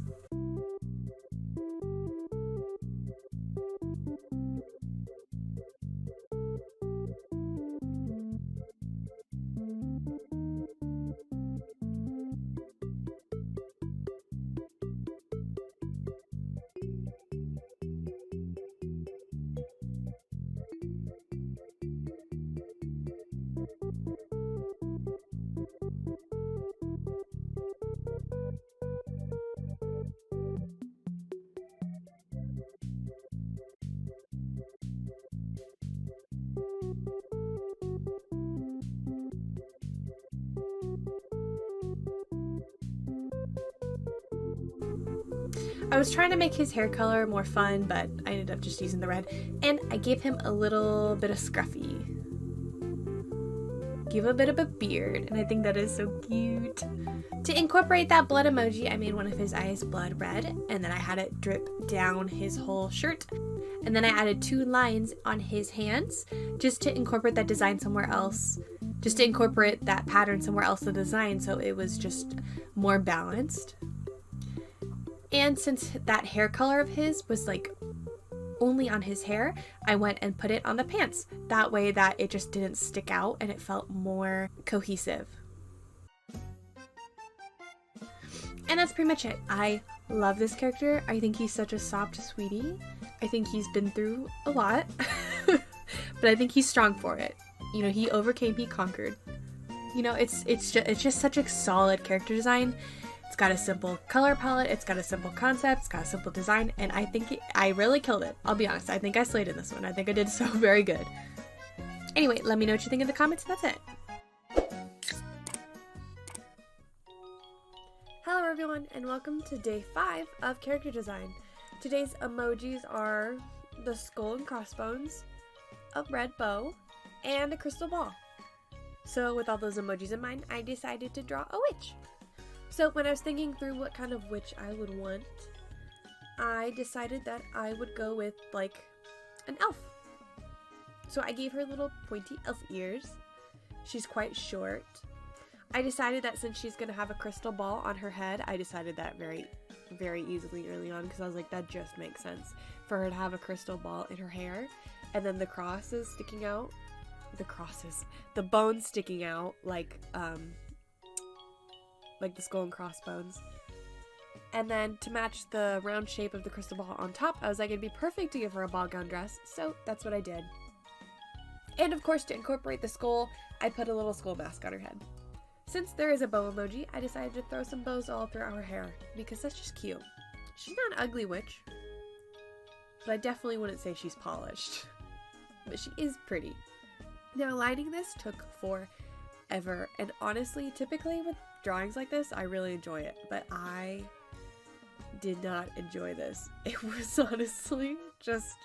I was trying to make his hair color more fun, but I ended up just using the red. And I gave him a little bit of scruffy. Give him a bit of a beard, and I think that is so cute. To incorporate that blood emoji, I made one of his eyes blood red, and then I had it drip down his whole shirt. And then I added 2 lines on his hands, just to incorporate that design somewhere else. Just to incorporate that pattern somewhere else in the design, so it was just more balanced. And since that hair color of his was like only on his hair, I went and put it on the pants. That way that it just didn't stick out and it felt more cohesive. And that's pretty much it. I love this character. I think he's such a soft sweetie. I think he's been through a lot, but I think he's strong for it. You know, he overcame, he conquered. You know, it's just such a solid character design. It's got a simple color palette, it's got a simple concept, it's got a simple design, and I think I really killed it. I'll be honest, I think I slayed in this one. I think I did so very good. Anyway, let me know what you think in the comments, and that's it. Hello everyone, and welcome to day 5 of character design. Today's emojis are the skull and crossbones, a red bow, and a crystal ball. So with all those emojis in mind, I decided to draw a witch. So when I was thinking through what kind of witch I would want, I decided that I would go with like an elf. So I gave her little pointy elf ears. She's quite short. I decided that since she's going to have a crystal ball on her head, I decided that very, very easily early on because I was like, that just makes sense for her to have a crystal ball in her hair. And then the crosses sticking out, the bones sticking out like the skull and crossbones. And then to match the round shape of the crystal ball on top, I was like, it'd be perfect to give her a ball gown dress, so that's what I did. And of course, to incorporate the skull, I put a little skull mask on her head. Since there is a bow emoji, I decided to throw some bows all throughout her hair, because that's just cute. She's not an ugly witch, but I definitely wouldn't say she's polished. But she is pretty. Now, lining this took forever, and honestly, typically with drawings like this, I really enjoy it, but I did not enjoy this. It was honestly just,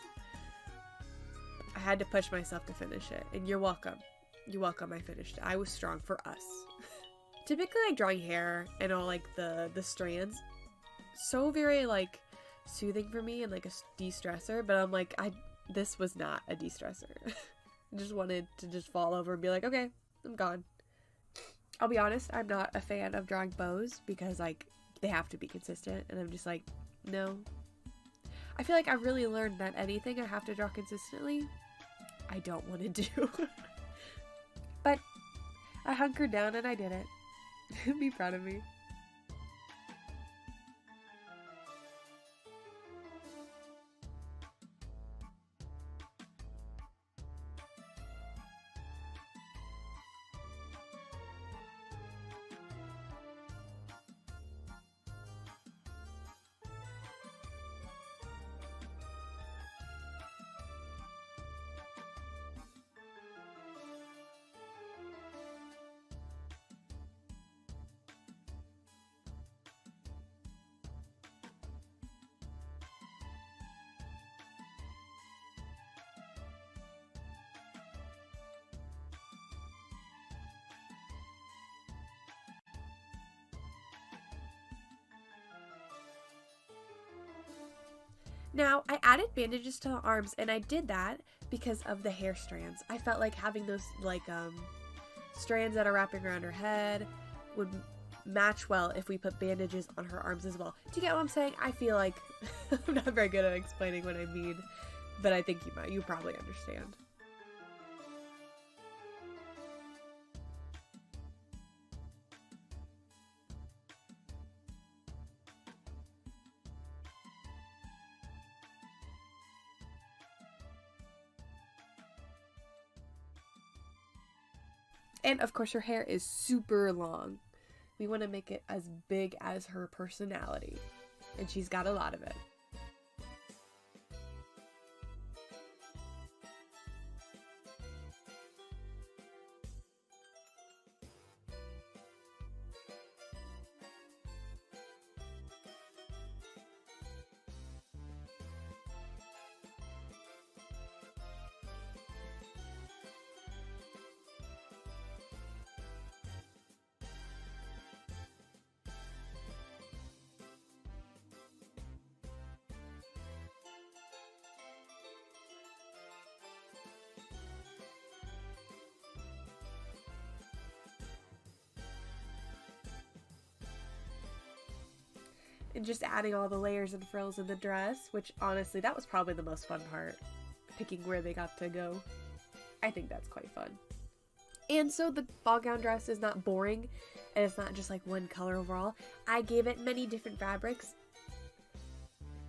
I had to push myself to finish it, and you're welcome. You're welcome, I finished it. I was strong for us. Typically, like, drawing hair and all, like, the strands, so very, like, soothing for me and, like, a de-stressor, but I'm like, this was not a de-stressor. I just wanted to just fall over and be like, okay, I'm gone. I'll be honest, I'm not a fan of drawing bows because, like, they have to be consistent, and I'm just like, no. I feel like I really learned that anything I have to draw consistently, I don't want to do. But I hunkered down and I did it. Be proud of me. Now, I added bandages to the arms, and I did that because of the hair strands. I felt like having those, like, strands that are wrapping around her head would match well if we put bandages on her arms as well. Do you get what I'm saying? I feel like I'm not very good at explaining what I mean, but I think you probably understand. And of course her hair is super long. We want to make it as big as her personality. And she's got a lot of it. And just adding all the layers and frills in the dress, which honestly, that was probably the most fun part. Picking where they got to go. I think that's quite fun. And so the ball gown dress is not boring, and it's not just like one color overall. I gave it many different fabrics,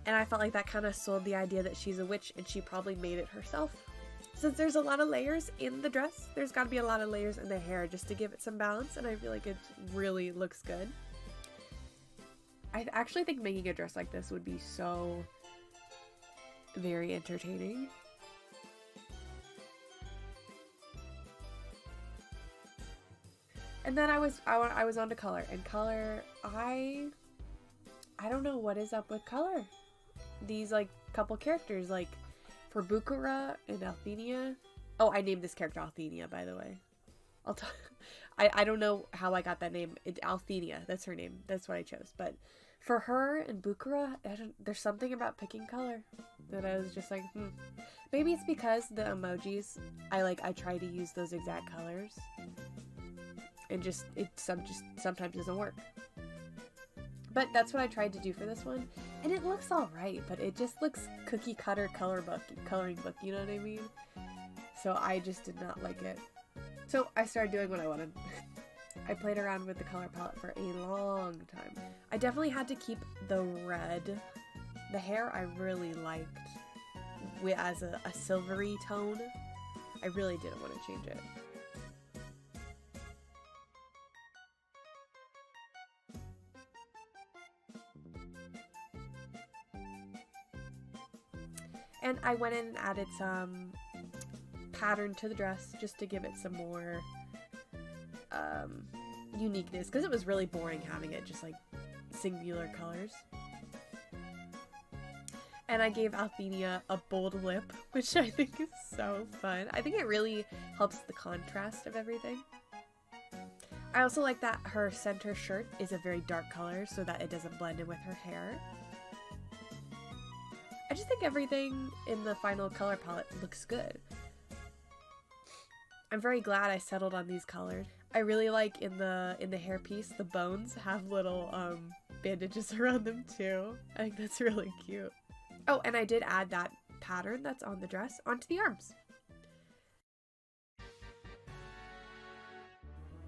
and I felt like that kind of sold the idea that she's a witch, and she probably made it herself. Since there's a lot of layers in the dress, there's got to be a lot of layers in the hair just to give it some balance, and I feel like it really looks good. I actually think making a dress like this would be so very entertaining. And then I was on to color, and color, I don't know what is up with color. These, like, couple characters, like for Bukura and Althenia. Oh, I named this character Althenia, by the way. I don't know how I got that name. Althenia, that's her name. That's what I chose. But for her and Bukura, there's something about picking color that I was just like, Maybe it's because the emojis, I try to use those exact colors. And it sometimes doesn't work. But that's what I tried to do for this one. And it looks alright, but it just looks cookie cutter coloring book, you know what I mean? So I just did not like it. So I started doing what I wanted. I played around with the color palette for a long time. I definitely had to keep the red. The hair I really liked as a silvery tone. I really didn't want to change it. And I went in and added some pattern to the dress just to give it some more uniqueness, because it was really boring having it just like singular colors. And I gave Althenia a bold lip, which I think is so fun. I think it really helps the contrast of everything. I also like that her center shirt is a very dark color so that it doesn't blend in with her hair. I just think everything in the final color palette looks good. I'm very glad I settled on these colors. I really like in the hairpiece, the bones have little bandages around them too. I think that's really cute. Oh, and I did add that pattern that's on the dress onto the arms.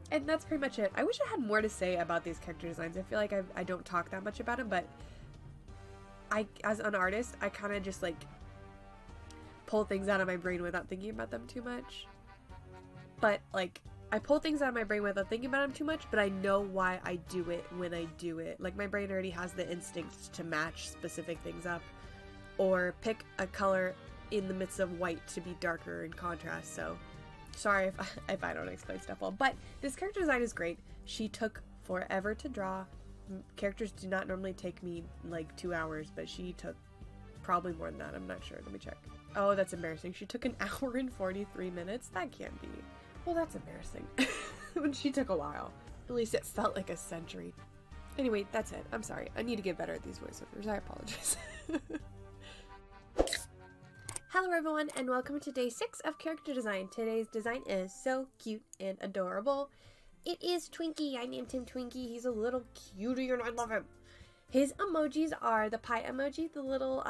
And that's pretty much it. I wish I had more to say about these character designs. I feel like I don't talk that much about them, but as an artist, I kind of just like pull things out of my brain without thinking about them too much. But like, I pull things out of my brain without thinking about them too much, but I know why I do it when I do it. Like, my brain already has the instinct to match specific things up or pick a color in the midst of white to be darker in contrast. So sorry if I don't explain stuff well, but this character design is great. She took forever to draw. Characters do not normally take me like 2 hours, but she took probably more than that. I'm not sure. Let me check. Oh, that's embarrassing. She took 1 hour and 43 minutes. That can't be. Well, that's embarrassing. When she took a while. At least it felt like a century. Anyway, that's it. I'm sorry. I need to get better at these voiceovers. I apologize. Hello everyone, and welcome to day 6 of character design. Today's design is so cute and adorable. It is Twinkie. I named him Twinkie. He's a little cutie and I love him. His emojis are the pie emoji, the little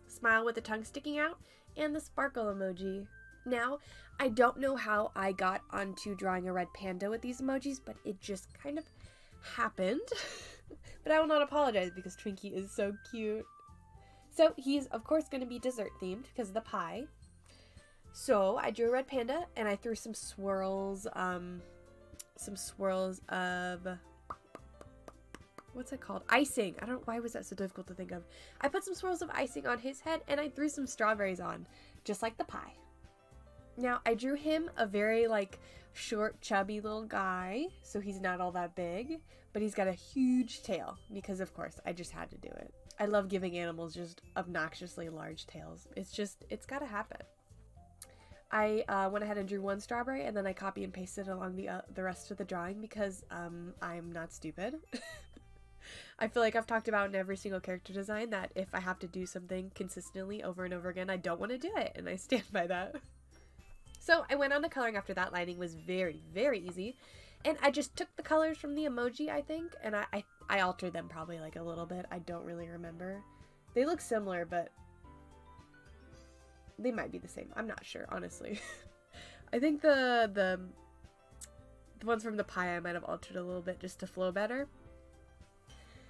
smile with the tongue sticking out, and the sparkle emoji. Now, I don't know how I got onto drawing a red panda with these emojis, but it just kind of happened. But I will not apologize because Twinkie is so cute. So he's of course going to be dessert themed because of the pie. So I drew a red panda and I threw some swirls of, what's it called? Icing. I don't, why was that so difficult to think of? I put some swirls of icing on his head and I threw some strawberries on, just like the pie. Now, I drew him a very, like, short, chubby little guy, so he's not all that big, but he's got a huge tail, because, of course, I just had to do it. I love giving animals just obnoxiously large tails. It's gotta happen. I went ahead and drew one strawberry, and then I copy and pasted along the rest of the drawing, because I'm not stupid. I feel like I've talked about in every single character design that if I have to do something consistently over and over again, I don't want to do it, and I stand by that. So I went on to coloring after that. Lining was very, very easy. And I just took the colors from the emoji, I think, and I altered them probably like a little bit. I don't really remember. They look similar, but they might be the same. I'm not sure, honestly. I think the ones from the pie I might have altered a little bit just to flow better.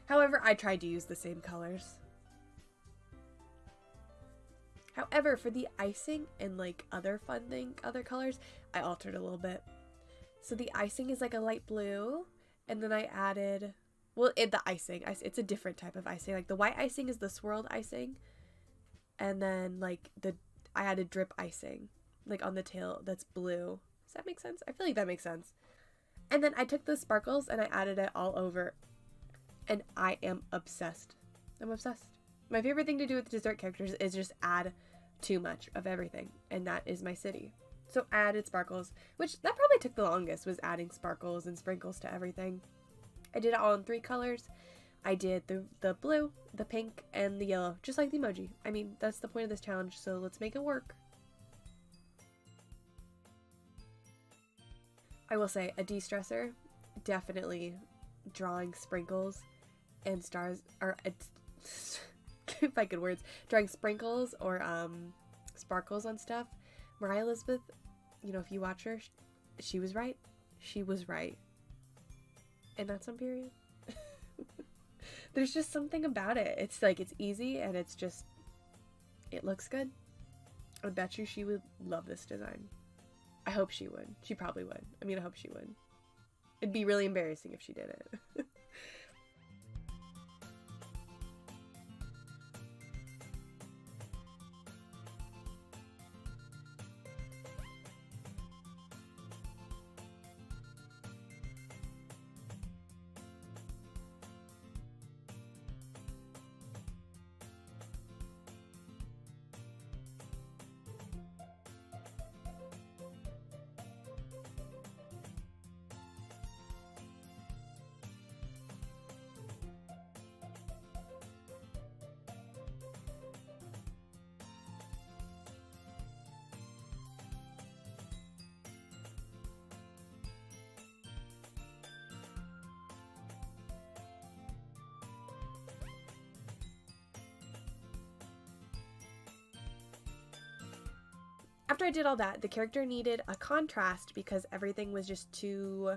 However, I tried to use the same colors. However, for the icing and like other colors, I altered a little bit. So the icing is like a light blue, and then I added, well, the icing, it's a different type of icing. Like the white icing is the swirled icing, and then like I added drip icing, like on the tail that's blue. Does that make sense? I feel like that makes sense. And then I took the sparkles and I added it all over, and I am obsessed. I'm obsessed. My favorite thing to do with dessert characters is just add too much of everything, and that is my city. So I added sparkles, which that probably took the longest, was adding sparkles and sprinkles to everything. I did it all in 3 colors. I did the blue, the pink, and the yellow, just like the emoji. I mean, that's the point of this challenge, so let's make it work. I will say, a de-stressor, definitely drawing sprinkles and stars, or if I could words, drawing sprinkles or sparkles on stuff. Mariah Elizabeth, you know, if you watch her, she was right. She was right. And that's on period. There's just something about it. It's like, it's easy and it's just, it looks good. I bet you she would love this design. I hope she would. She probably would. I mean, I hope she would. It'd be really embarrassing if she did it. after I did all that, the character needed a contrast because everything was just too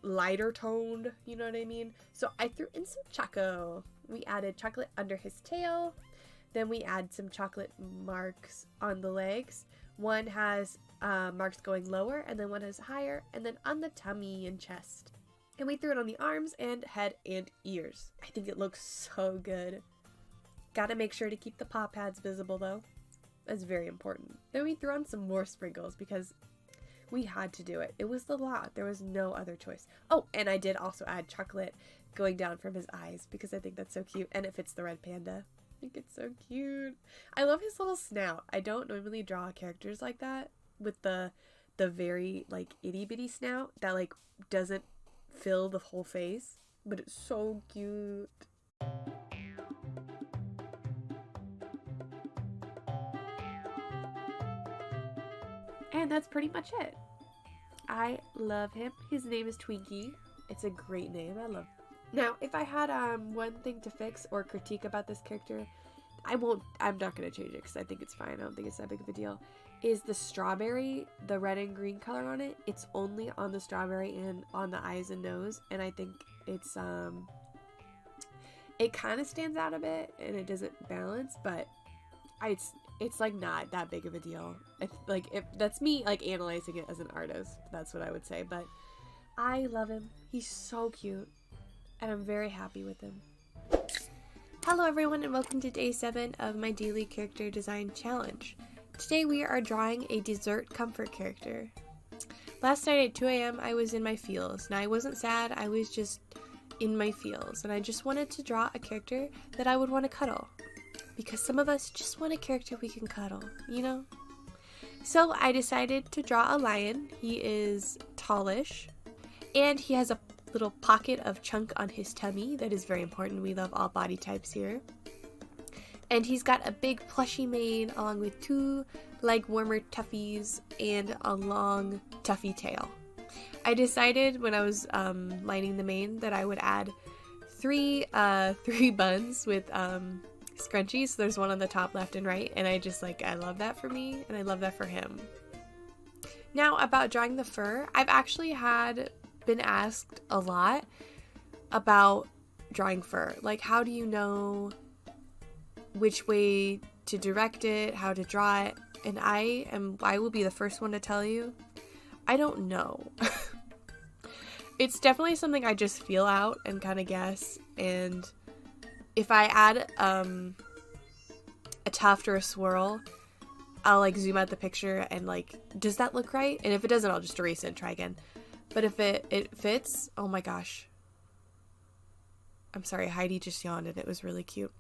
lighter toned, you know what I mean? So I threw in some choco. We added chocolate under his tail. Then we add some chocolate marks on the legs. One has marks going lower, and then one is higher, and then on the tummy and chest. And we threw it on the arms and head and ears. I think it looks so good. Gotta make sure to keep the paw pads visible though. That's very important. Then we threw on some more sprinkles because we had to do it. It was the law. There was no other choice. Oh, and I did also add chocolate going down from his eyes because I think that's so cute, and it fits the red panda. I think it's so cute. I love his little snout. I don't normally draw characters like that with the very like itty bitty snout that like doesn't fill the whole face, but it's so cute. And that's pretty much it. I love him. His name is Twinkie. It's a great name. I love him. Now, if I had one thing to fix or critique about this character, I'm not going to change it because I think it's fine. I don't think it's that big of a deal. Is the strawberry, the red and green color on it, it's only on the strawberry and on the eyes and nose, and I think it's it kind of stands out a bit and it doesn't balance, but it's like not that big of a deal. If that's me like analyzing it as an artist, that's what I would say. But I love him. He's so cute, and I'm very happy with him. Hello everyone, and welcome to day 7 of my daily character design challenge. Today we are drawing a dessert comfort character. Last night at 2 a.m. I was in my feels. Now I wasn't sad, I was just in my feels, and I just wanted to draw a character that I would want to cuddle. Because some of us just want a character we can cuddle, you know? So I decided to draw a lion. He is tallish, and he has a little pocket of chunk on his tummy. That is very important. We love all body types here. And he's got a big plushy mane along with 2 leg warmer tuffies and a long tuffy tail. I decided when I was lining the mane that I would add 3 buns with scrunchies. So there's one on the top, left, and right, and I love that for me, and I love that for him. Now about drawing the fur, I've actually been asked a lot about drawing fur. Like, how do you know which way to direct it, how to draw it? And I will be the first one to tell you, I don't know. It's definitely something I just feel out and kind of guess, and if I add a tuft or a swirl, I'll like zoom out the picture and like, does that look right? And if it doesn't, I'll just erase it and try again. But if it fits, oh my gosh. I'm sorry, Heidi just yawned and it was really cute.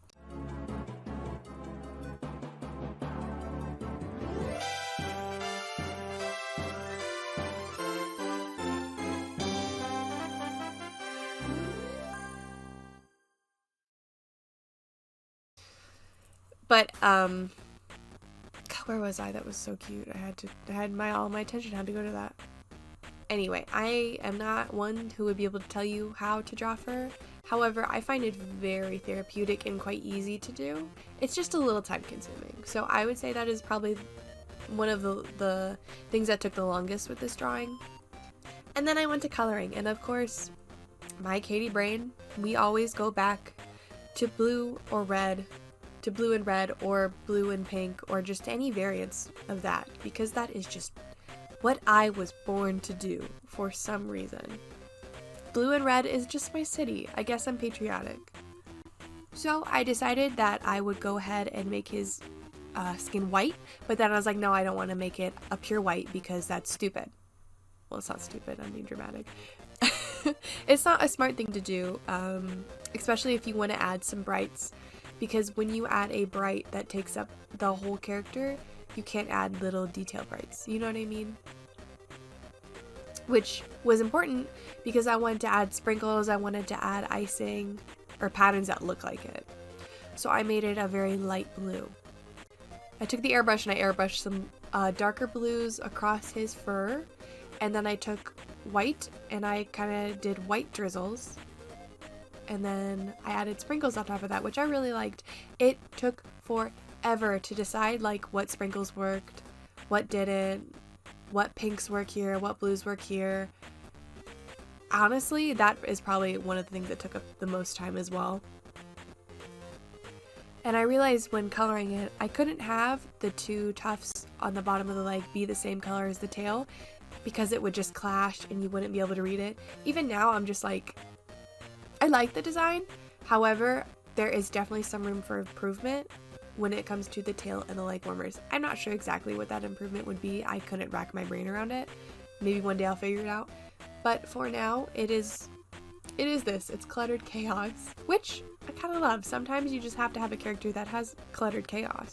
But where was I? That was so cute. All my attention had to go to that. Anyway, I am not one who would be able to tell you how to draw fur. However, I find it very therapeutic and quite easy to do. It's just a little time consuming. So I would say that is probably one of the things that took the longest with this drawing. And then I went to coloring, and of course, my Katie brain, we always go back to blue or red, to blue and red, or blue and pink, or just any variants of that, because that is just what I was born to do for some reason. Blue and red is just my city. I guess I'm patriotic. So I decided that I would go ahead and make his skin white, but then I was like, no, I don't want to make it a pure white because that's stupid. Well, it's not stupid, I'm being dramatic. It's not a smart thing to do, especially if you want to add some brights, because when you add a bright that takes up the whole character, you can't add little detail brights, you know what I mean? Which was important because I wanted to add sprinkles, I wanted to add icing, or patterns that look like it. So I made it a very light blue. I took the airbrush and I airbrushed some darker blues across his fur, and then I took white and I kind of did white drizzles, and then I added sprinkles on top of that, which I really liked. It took forever to decide like what sprinkles worked, what didn't, what pinks work here, what blues work here. Honestly, that is probably one of the things that took up the most time as well. And I realized when coloring it, I couldn't have the two tufts on the bottom of the leg be the same color as the tail because it would just clash and you wouldn't be able to read it. Even now, I'm just like, I like the design. However, there is definitely some room for improvement when it comes to the tail and the leg warmers. I'm not sure exactly what that improvement would be. I couldn't rack my brain around it. Maybe one day I'll figure it out. But for now, it is this. It's cluttered chaos, which I kind of love. Sometimes you just have to have a character that has cluttered chaos.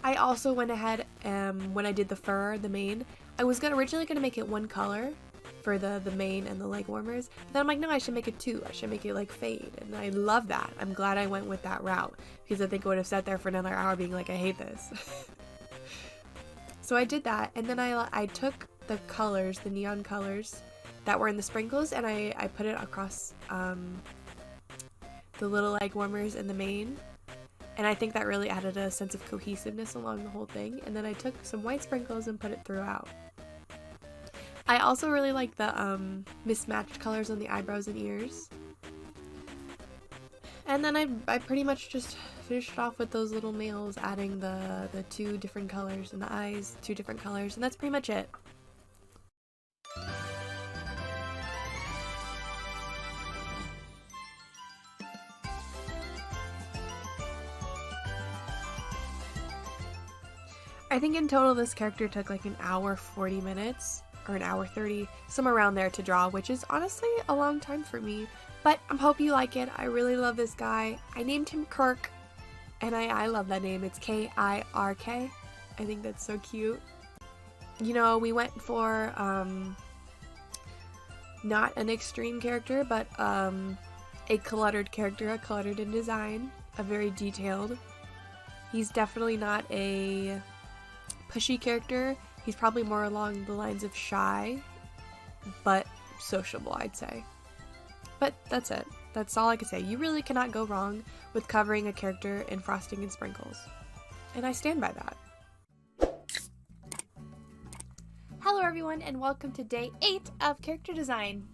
I also went ahead when I did the fur, the mane, I was originally going to make it one color for the mane and the leg warmers, but then I'm like, no, I should make it two. I should make it like fade, and I love that. I'm glad I went with that route because I think I would have sat there for another hour being like, I hate this. So I did that, and then I took the colors, the neon colors that were in the sprinkles, and I put it across the little leg warmers and the mane. And I think that really added a sense of cohesiveness along the whole thing. And then I took some white sprinkles and put it throughout. I also really like the mismatched colors on the eyebrows and ears. And then I pretty much just finished off with those little males, adding the two different colors, and the eyes, two different colors, and that's pretty much it. I think in total this character took like an hour 40 minutes or an hour 30, somewhere around there to draw, which is honestly a long time for me. But I hope you like it. I really love this guy. I named him Kirk, and I love that name. It's K-I-R-K. I think that's so cute. You know, we went for not an extreme character, but a cluttered character, a cluttered in design, a very detailed. He's definitely not a pushy character. He's probably more along the lines of shy, but sociable, I'd say. But that's it. That's all I can say. You really cannot go wrong with covering a character in frosting and sprinkles. And I stand by that. Hello everyone, and welcome to day 8 of character design.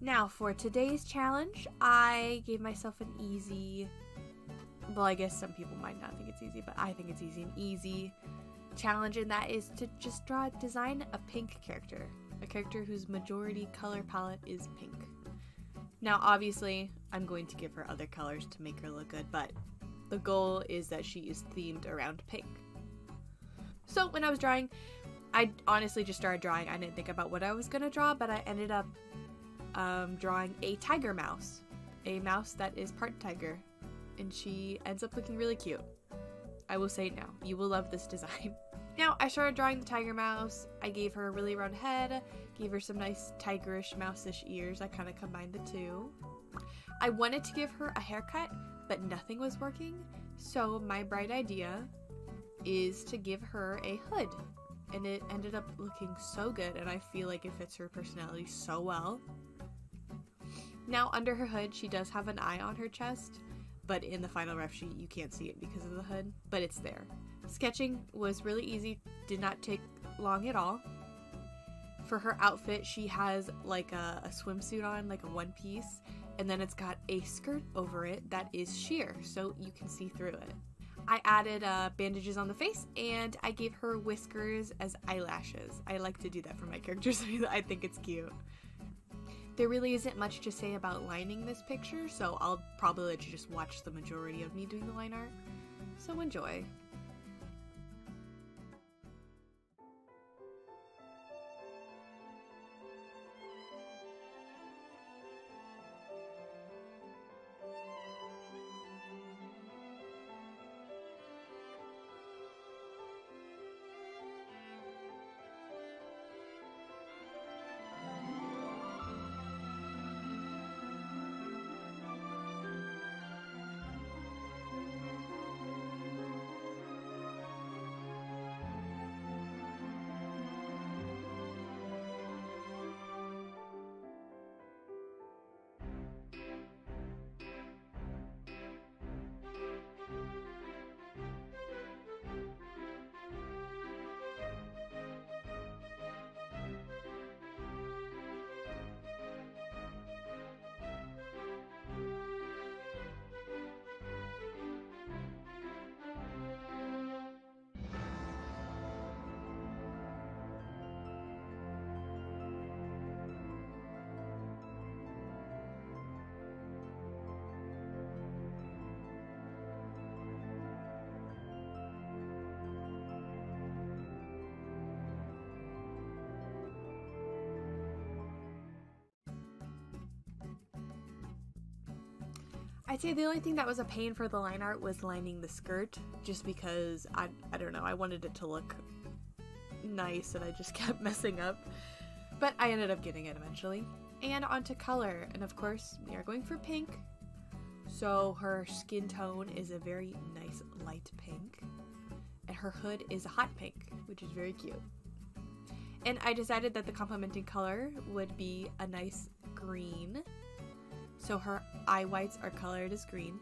Now for today's challenge, I gave myself an easy, well, I guess some people might not think it's easy, but I think it's an easy challenge, and that is to just design a pink character. A character whose majority color palette is pink. Now obviously, I'm going to give her other colors to make her look good, but the goal is that she is themed around pink. So when I was drawing, I honestly just started drawing. I didn't think about what I was going to draw, but I ended up drawing a tiger mouse. A mouse that is part tiger, and she ends up looking really cute. I will say it now. You will love this design. Now, I started drawing the tiger mouse. I gave her a really round head, gave her some nice tigerish, mouse-ish ears. I kind of combined the two. I wanted to give her a haircut, but nothing was working. So my bright idea is to give her a hood. And it ended up looking so good, and I feel like it fits her personality so well. Now, under her hood, she does have an eye on her chest, but in the final rough sheet, you can't see it because of the hood, but it's there. Sketching was really easy, did not take long at all. For her outfit, she has like a swimsuit on, like a one piece, and then it's got a skirt over it that is sheer, so you can see through it. I added bandages on the face, and I gave her whiskers as eyelashes. I like to do that for my characters. I think it's cute. There really isn't much to say about lining this picture, so I'll probably let you just watch the majority of me doing the line art. So enjoy. I'd say the only thing that was a pain for the line art was lining the skirt, just because I don't know, I wanted it to look nice and I just kept messing up. But I ended up getting it eventually. And onto color, and of course we are going for pink. So her skin tone is a very nice light pink, and her hood is a hot pink, which is very cute. And I decided that the complementing color would be a nice green. So her eye whites are colored as green,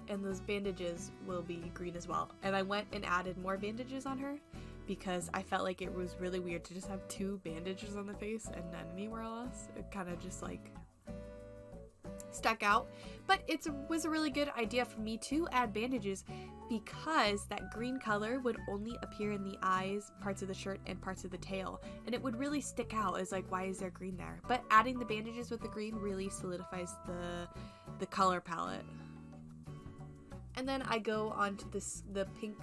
and those bandages will be green as well. And I went and added more bandages on her because I felt like it was really weird to just have 2 bandages on the face and none anywhere else. It kind of just like stuck out. But it was a really good idea for me to add bandages because that green color would only appear in the eyes, parts of the shirt, and parts of the tail. And it would really stick out as like, why is there green there? But adding the bandages with the green really solidifies the color palette. And then I go on to the pink,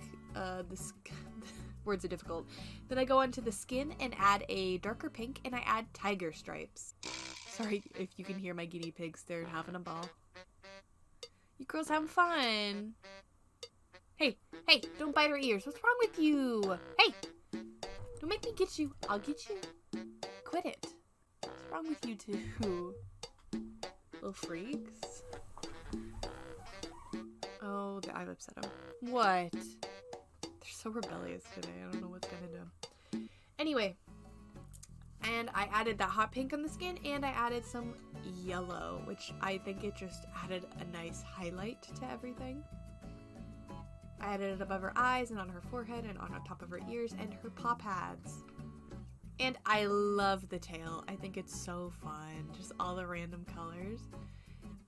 words are difficult. Then I go onto the skin and add a darker pink, and I add tiger stripes. Sorry if you can hear my guinea pigs, they're having a ball. You girls having fun. Hey, don't bite her ears. What's wrong with you? Hey, don't make me get you. I'll get you. Quit it. What's wrong with you two? Little freaks. Oh, I've upset them. What? They're so rebellious today. I don't know what's gonna do. Anyway, and I added that hot pink on the skin, and I added some yellow, which I think it just added a nice highlight to everything. I added it above her eyes and on her forehead and on top of her ears and her paw pads. And I love the tail. I think it's so fun. Just all the random colors.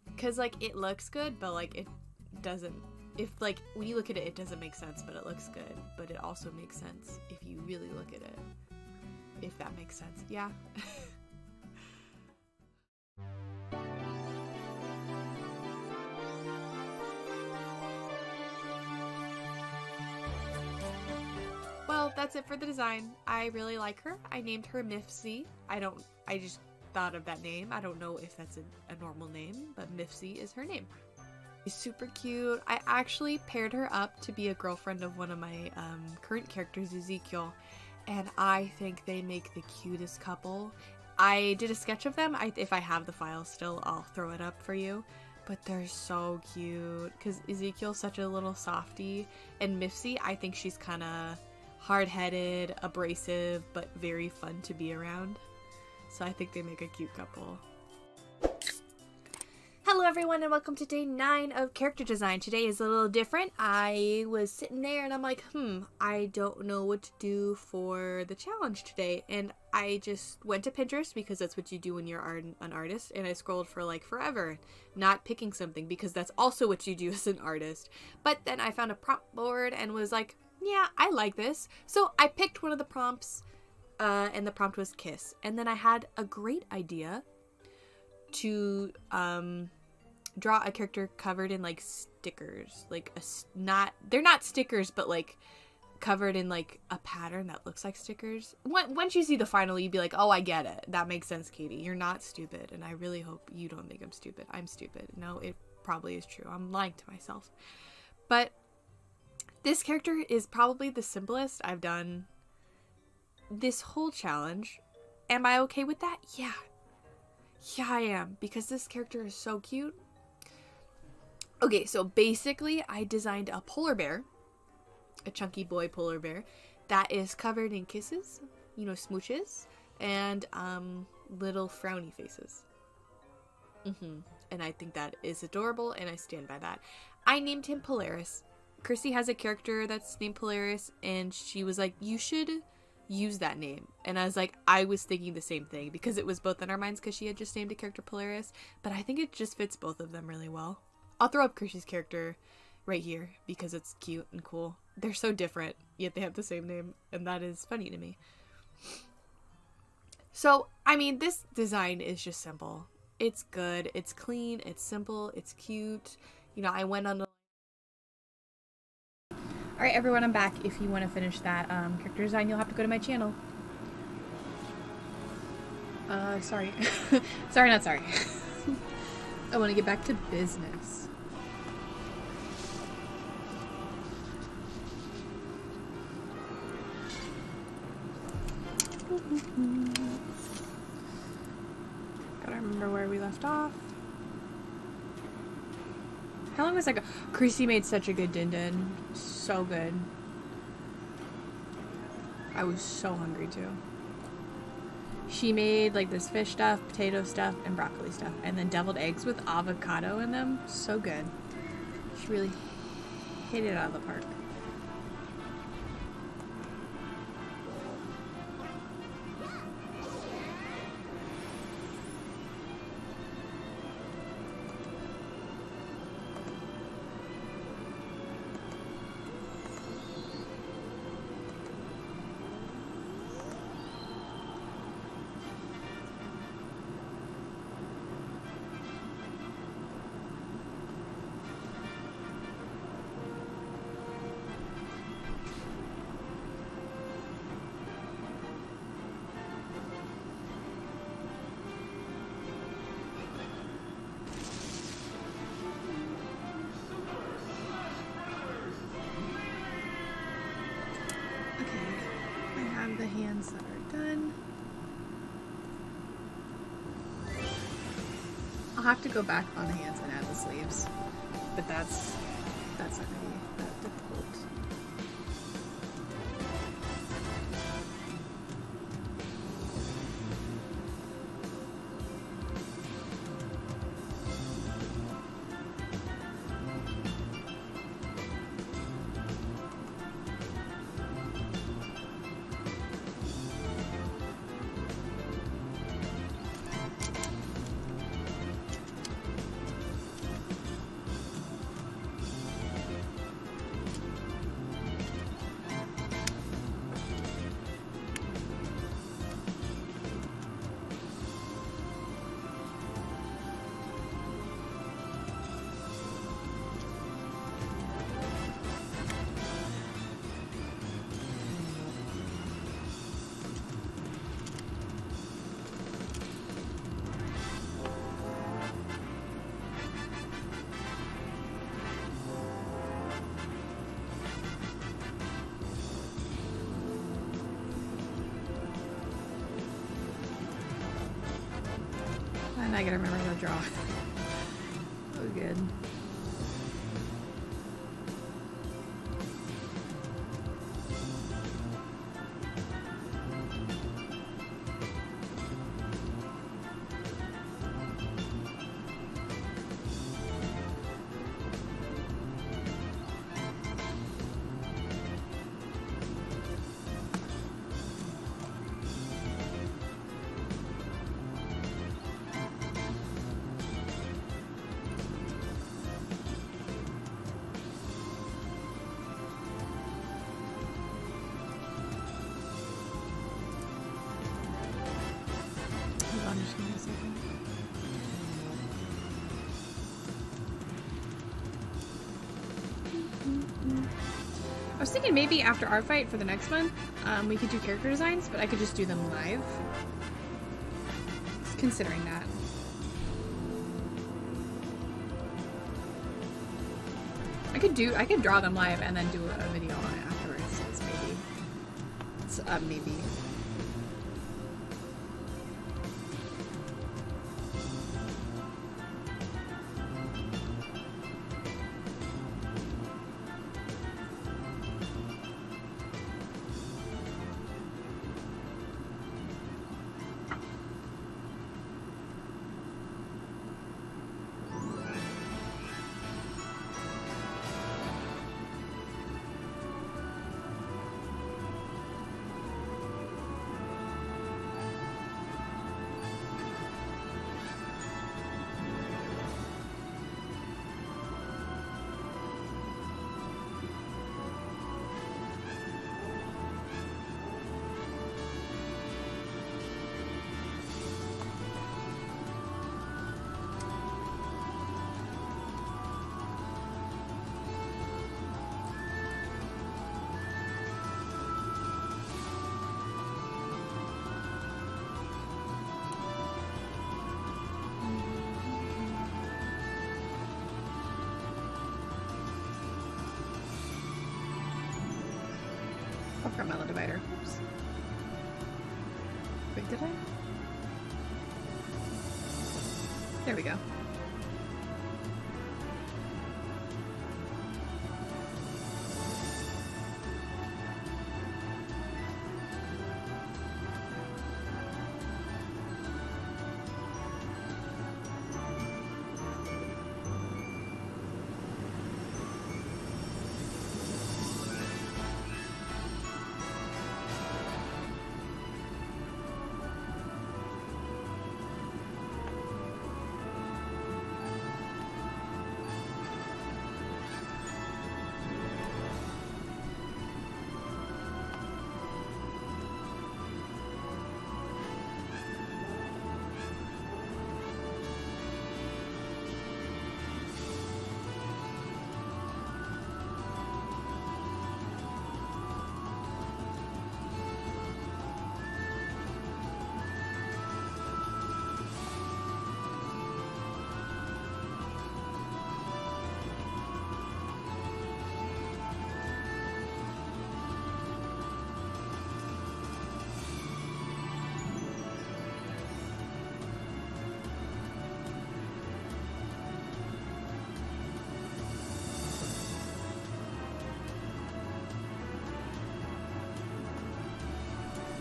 Because, like, it looks good, but, like, it doesn't. If, like, when you look at it, it doesn't make sense, but it looks good. But it also makes sense if you really look at it. If that makes sense. Yeah. Well, that's it for the design. I really like her. I named her Mifsy. I just thought of that name. I don't know if that's a normal name, but Mifsy is her name. She's super cute. I actually paired her up to be a girlfriend of one of my current characters, Ezekiel, and I think they make the cutest couple. I did a sketch of them. If I have the file still, I'll throw it up for you. But they're so cute because Ezekiel's such a little softie, and Mifsy, I think she's kind of hard-headed, abrasive, but very fun to be around. So I think they make a cute couple. Hello everyone and welcome to day 9 of character design. Today is a little different. I was sitting there and I'm like, I don't know what to do for the challenge today. And I just went to Pinterest because that's what you do when you're an artist. And I scrolled for like forever, not picking something because that's also what you do as an artist. But then I found a prompt board and was like, yeah, I like this. So I picked one of the prompts and the prompt was kiss. And then I had a great idea to draw a character covered in like stickers, like they're not stickers, but like covered in like a pattern that looks like stickers. Once you see the final, you'd be like, oh, I get it. That makes sense, Katie. You're not stupid, and I really hope you don't think I'm stupid. I'm stupid. No, it probably is true. I'm lying to myself. But this character is probably the simplest I've done this whole challenge. Am I okay with that? Yeah. Yeah, I am, because this character is so cute. Okay, so basically I designed a polar bear, a chunky boy polar bear, that is covered in kisses, you know, smooches, and little frowny faces. And I think that is adorable, and I stand by that. I named him Polaris. Chrissy has a character that's named Polaris, and she was like, you should use that name. And I was like, I was thinking the same thing, because it was both in our minds, because she had just named a character Polaris, but I think it just fits both of them really well. I'll throw up Chrissy's character right here, because it's cute and cool. They're so different, yet they have the same name, and that is funny to me. So, I mean, this design is just simple. It's good, it's clean, it's simple, it's cute. You know, I went on the... Alright everyone, I'm back. If you want to finish that character design, you'll have to go to my channel. Sorry. Sorry, not sorry. I want to get back to business. Gotta remember where we left off. How long was I go? Chrissy made such a good din din. So good. I was so hungry too. She made like this fish stuff, potato stuff, and broccoli stuff. And then deviled eggs with avocado in them. So good. She really hit it out of the park. The hands that are done. I'll have to go back on the hands and add the sleeves, but that's not gonna be that difficult. And I gotta remember how to draw. Oh, good. Just give me a second. I was thinking maybe after our fight for the next one, we could do character designs, but I could just do them live. Just considering that. I could draw them live and then do a video on it afterwards. It's maybe. watermelon divider. Oops. Wait, did I? There we go.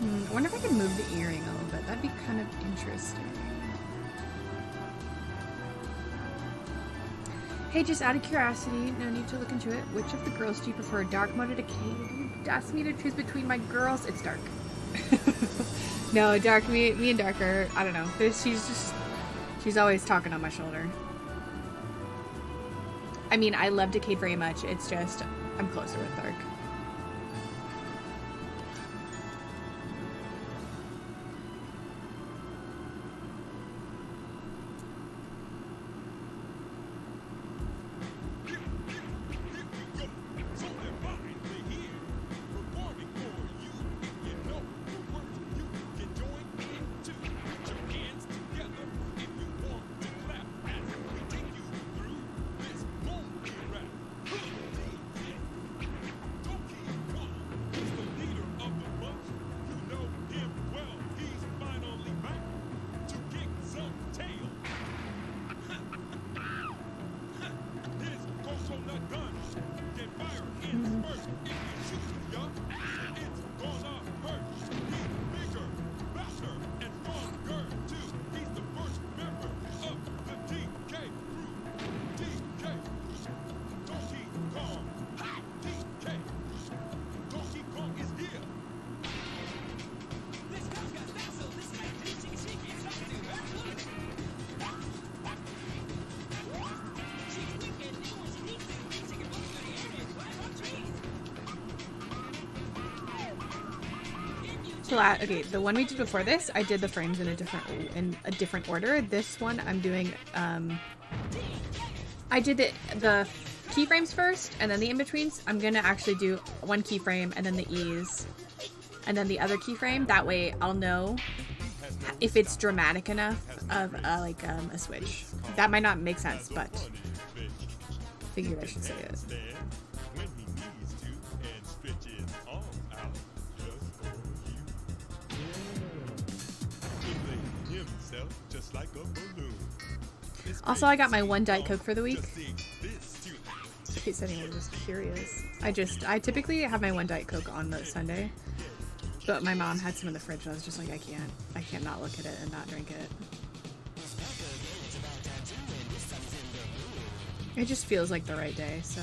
I wonder if I could move the earring a little bit. That'd be kind of interesting. Hey, just out of curiosity, no need to look into it. Which of the girls do you prefer, dark mode or decay? You asked me to choose between my girls. It's dark. No, dark. Me and dark are, I don't know. She's always talking on my shoulder. I mean, I love Decade very much. It's just, I'm closer with dark. Okay, the one we did before this, I did the frames in a different order. This one, I'm doing, I did the keyframes first, and then the in-betweens. I'm gonna actually do one keyframe, and then the E's, and then the other keyframe. That way, I'll know if it's dramatic enough of, a switch. That might not make sense, but figured I should say it. Also, I got my one Diet Coke for the week. In case anyone was curious. I typically have my one Diet Coke on the Sunday. But my mom had some in the fridge and I was just like, I can't not look at it and not drink it. It just feels like the right day, so.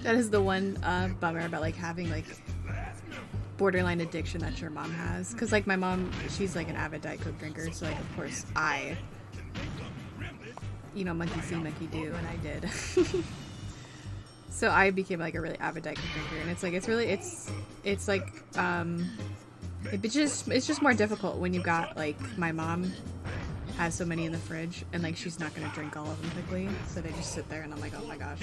That is the one bummer about like having like borderline addiction that your mom has, because like my mom, she's like an avid Diet Coke drinker, so like of course I, monkey see, monkey do, and I did. So I became like a really avid Diet Coke drinker, and it's like it's like It's just more difficult when you got, like, my mom has so many in the fridge, and, like, she's not gonna drink all of them quickly, so they just sit there, and I'm like, oh my gosh.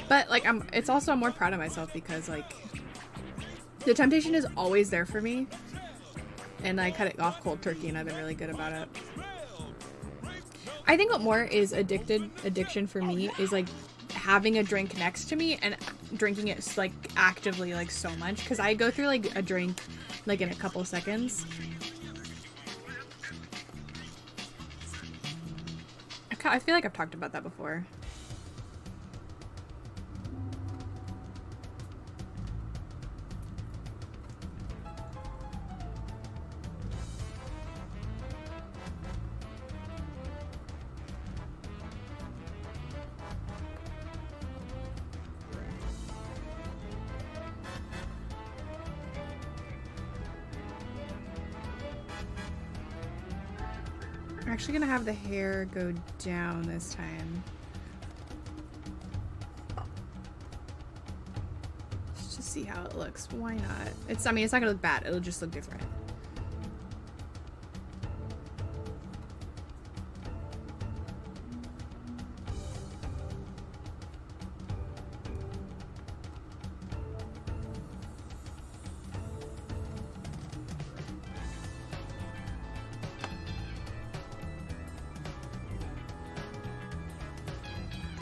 But, like, it's also, I'm more proud of myself because, like, the temptation is always there for me, and I cut it off cold turkey, and I've been really good about it. I think what more is addiction for me is, like, having a drink next to me and drinking it, like, actively, like, so much, because I go through, like, a drink, like, in a couple seconds. I feel like I've talked about that before. I'm actually gonna have the hair go down this time. Just to see how it looks. Why not? I mean, it's not gonna look bad. It'll just look different.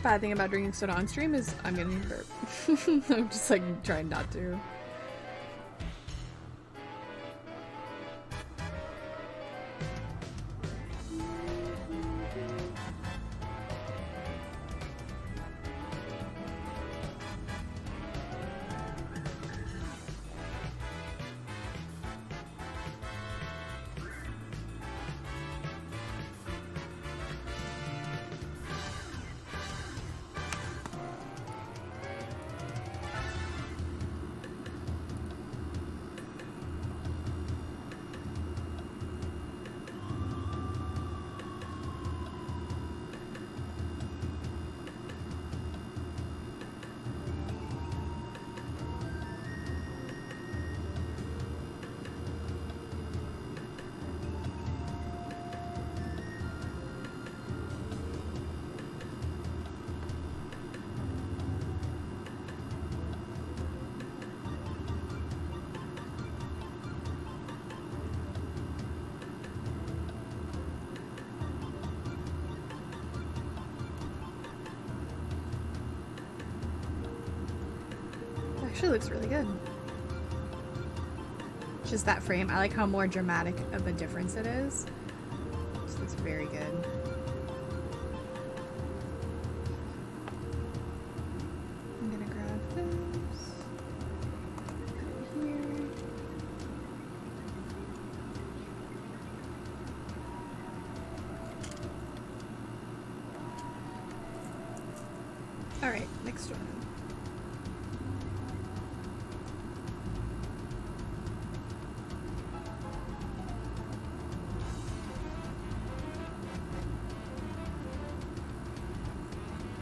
Bad thing about drinking soda on stream is I'm gonna burp. I'm just like trying not to. Actually looks really good. Just that frame. I like how more dramatic of a difference it is. This looks very good. I'm gonna grab this. Put it here. Alright, next one.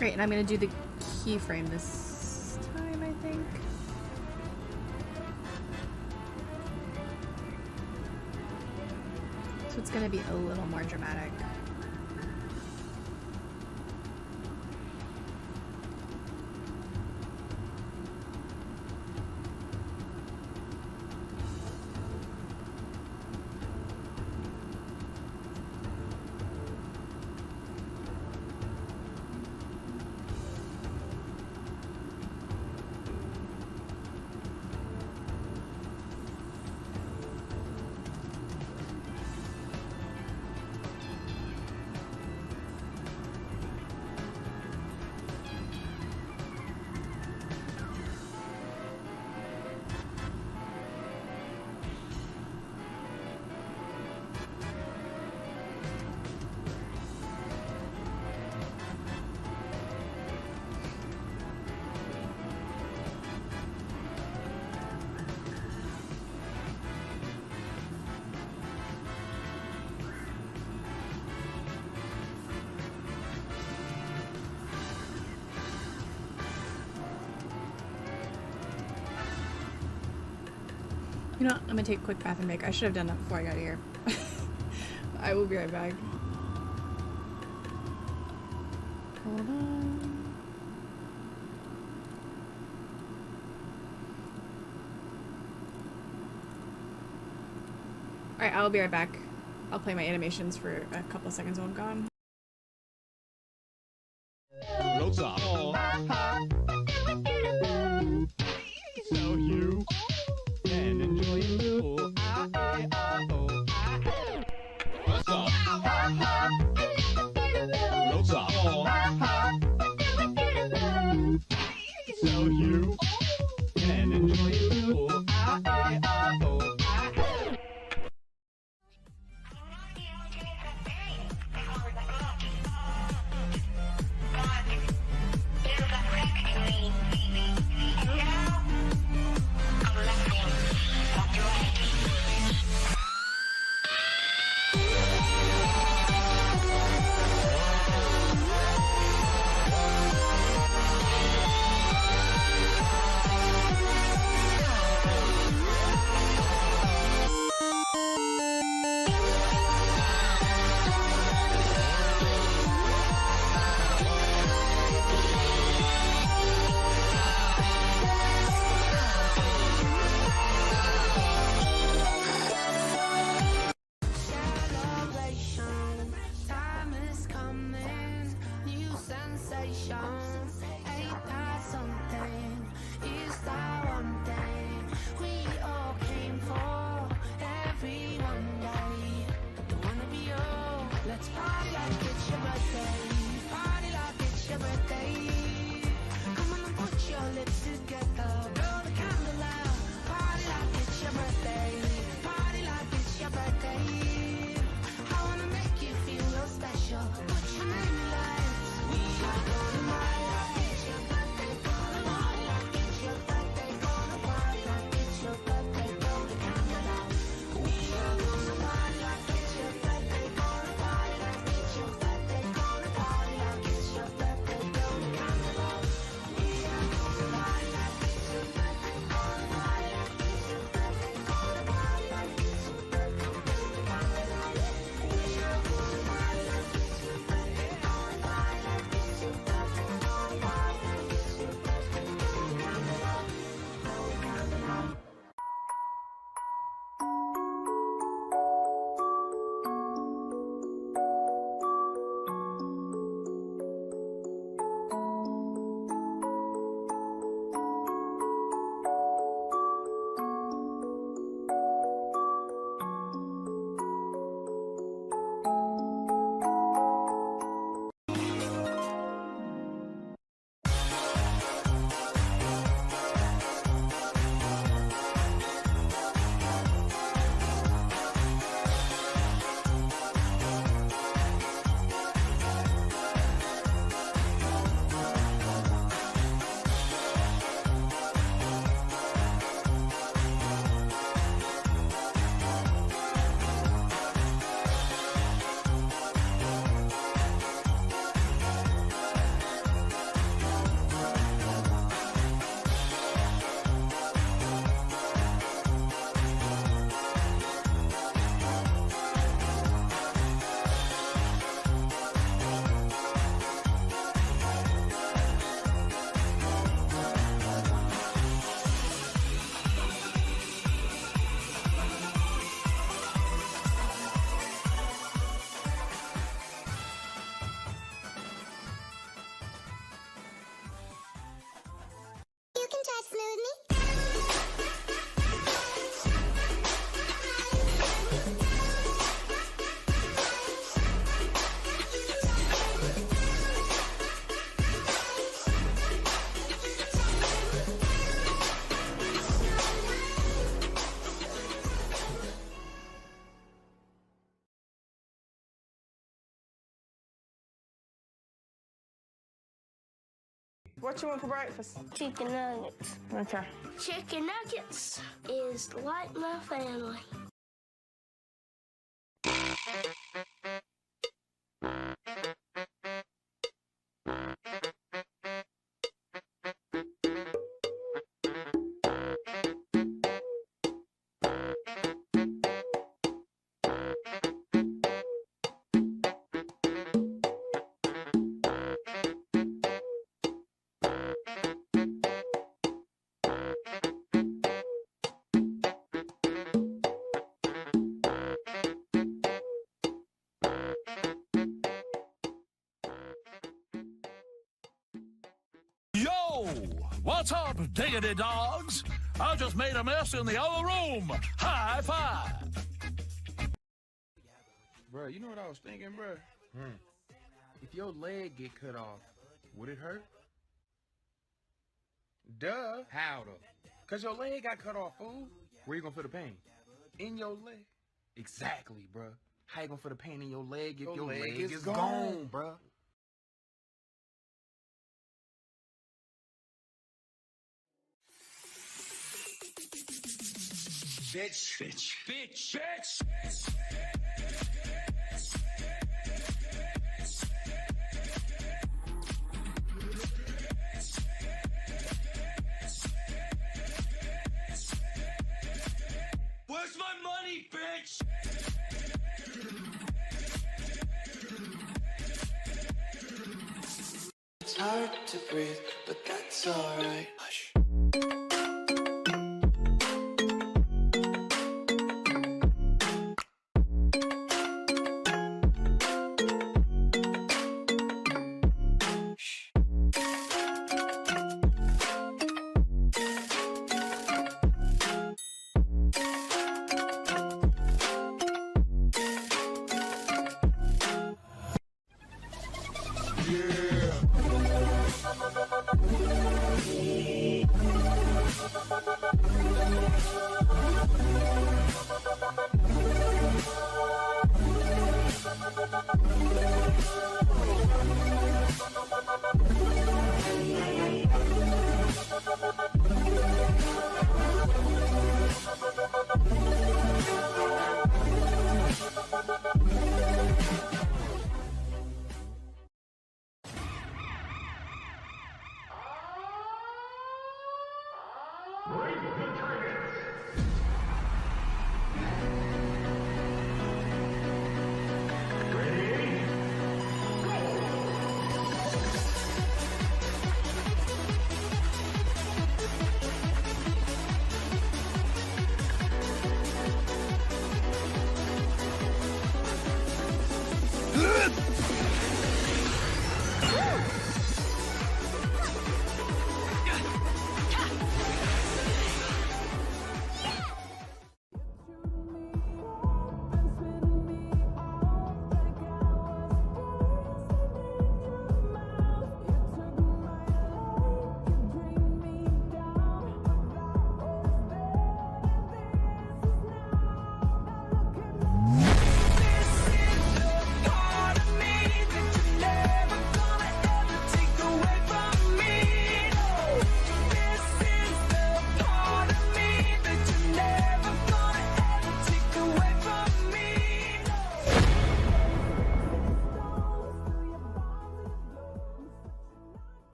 Great, and I'm gonna do the keyframe this time, I think. So it's gonna be a little more dramatic. You know what? I'm gonna take a quick bath and make. I should have done that before I got here. I will be right back. Hold on. Alright, I'll be right back. I'll play my animations for a couple seconds while I'm gone. Roads off. So you can enjoy it. Roads off. Roads off. So you can enjoy it. What you want for breakfast? Chicken nuggets. Okay. Chicken nuggets is like my family. What's up, diggity dogs? I just made a mess in the other room. High five. Bruh, you know what I was thinking, bruh? If your leg get cut off, would it hurt? Duh. How though? Cause your leg got cut off, fool. Where you gonna feel the pain? In your leg. Exactly, bruh. How you gonna feel the pain in your leg if your leg is gone, bruh? Bitch. Bitch. Bitch. Bitch. Where's my money, bitch? It's hard to breathe, but that's alright. Hush.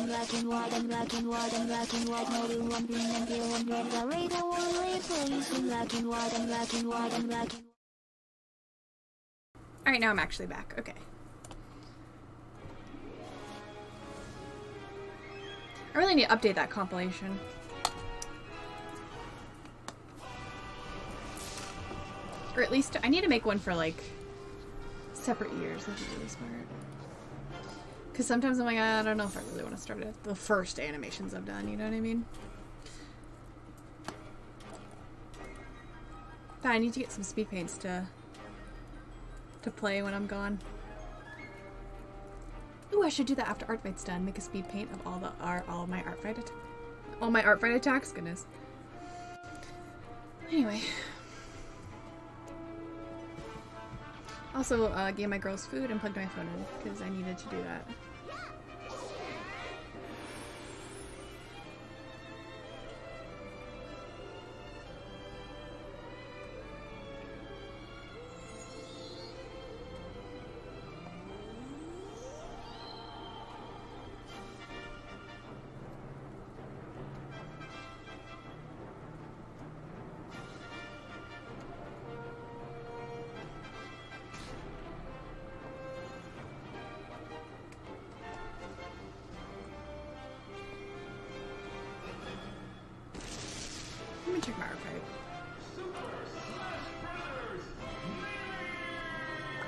Black and white, I'm black and white, I'm black and white, no blue, I'm green and blue, I'm red, the radar will leave, please. I'm black and white, I'm black and white, I'm black and white. Alright, now I'm actually back. Okay. I really need to update that compilation. Or at least, I need to make one for, like, separate years. That'd be really smart. Because sometimes I'm like, I don't know if I really want to start at the first animations I've done, you know what I mean? But I need to get some speed paints to play when I'm gone. Ooh, I should do that after ARTFIGHT's done. Make a speed paint of all my ARTFIGHT attacks. Goodness. Anyway. Also, gave my girls food and plugged my phone in because I needed to do that. check my archive.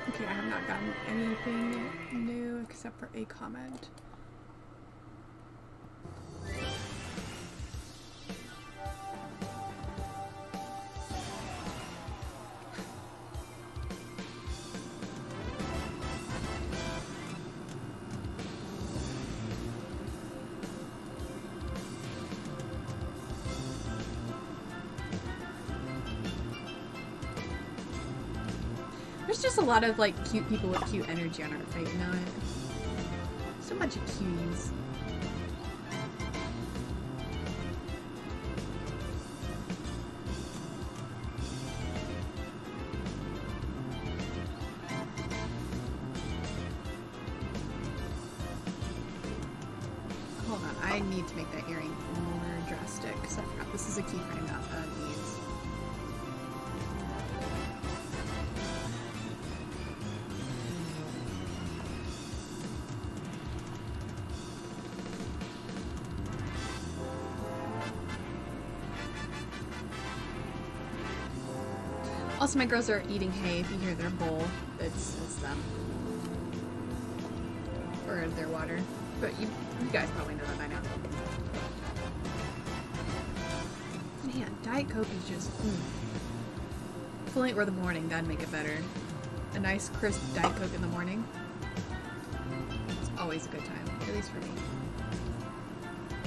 Okay, I have not gotten anything new except for a comment. There's just a lot of like cute people with cute energy on ARTFIGHT, you know it? So much cuties. Hold on, I need to make that earring more drastic because I forgot this is a keyframe, not these. Also, my girls are eating hay. If you hear their bowl, it's them. Or their water. But you guys probably know that by now. Man, Diet Coke is just... If only it were the morning, that'd make it better. A nice, crisp Diet Coke in the morning. It's always a good time. At least for me.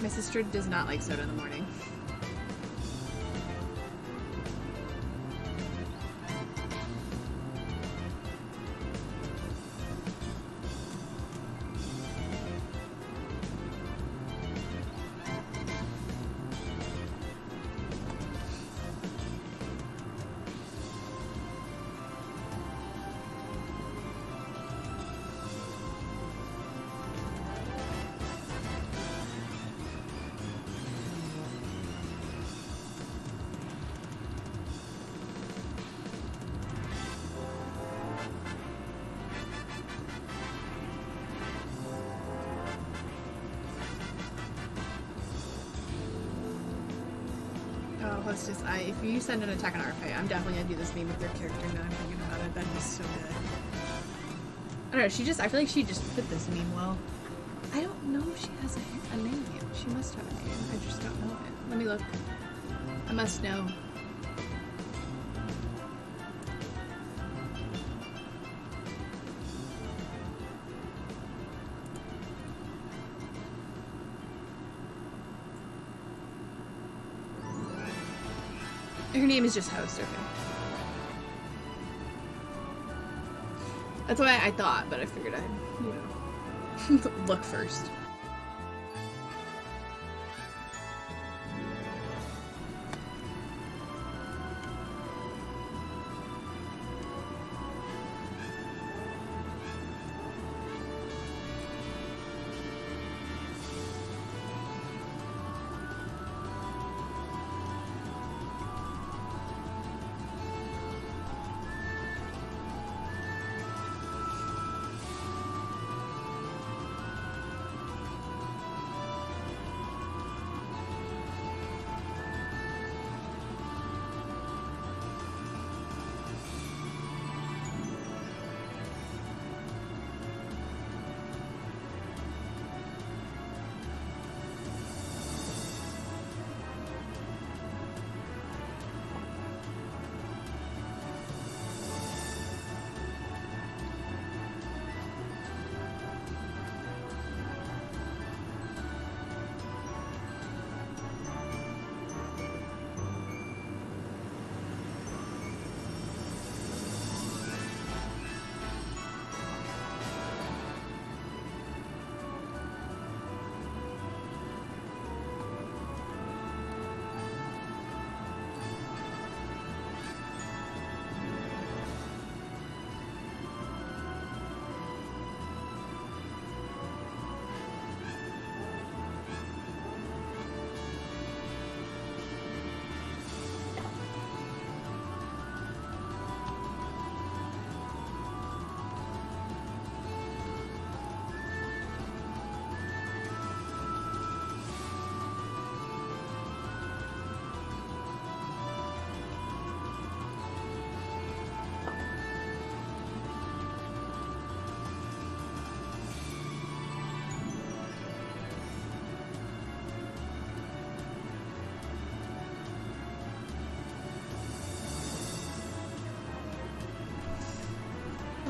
My sister does not like soda in the morning. Hostess, if you send an attack on ARTFIGHT, I'm definitely gonna do this meme with their character now I'm thinking about it. That'd be so good. I don't know, I feel like she just fit this meme well. I don't know if she has a name. She must have a name. I just don't know it. Let me look. I must know. Her name is just Host, okay. That's what I thought, but I figured I'd, you know, look first.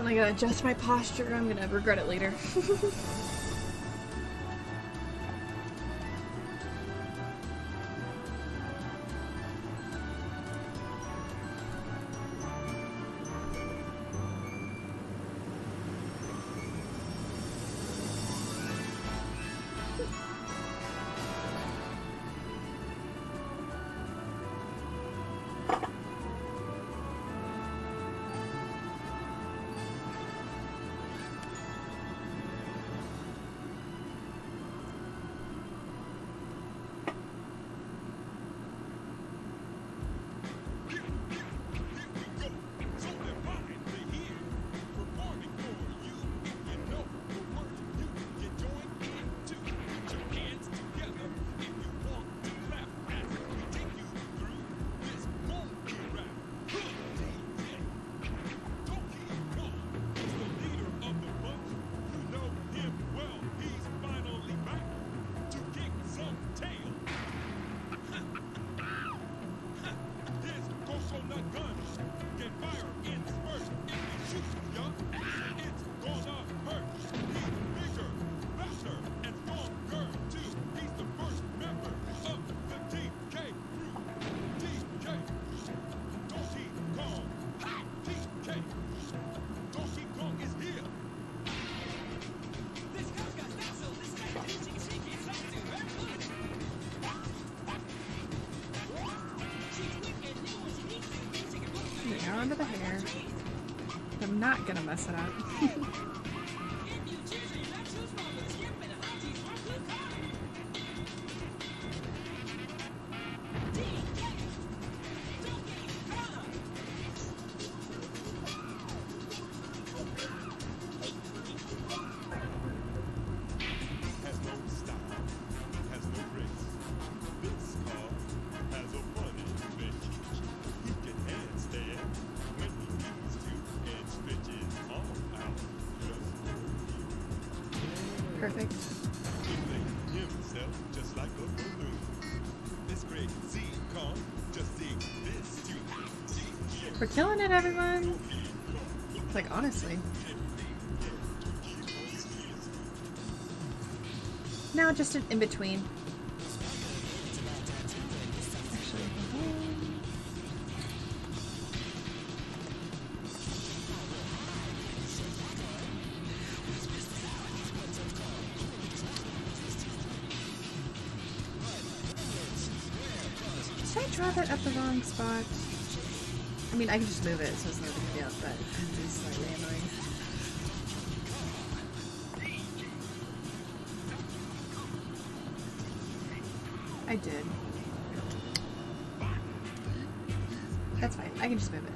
And I gotta adjust my posture. I'm gonna regret it later. Now under the hair. I'm not gonna mess it up. Perfect. We're killing it, everyone. Like, honestly. Now just an in-between. Should I draw that up the wrong spot? I mean, I can just move it, so it's no big deal, but it's slightly annoying. I did. That's fine. I can just move it.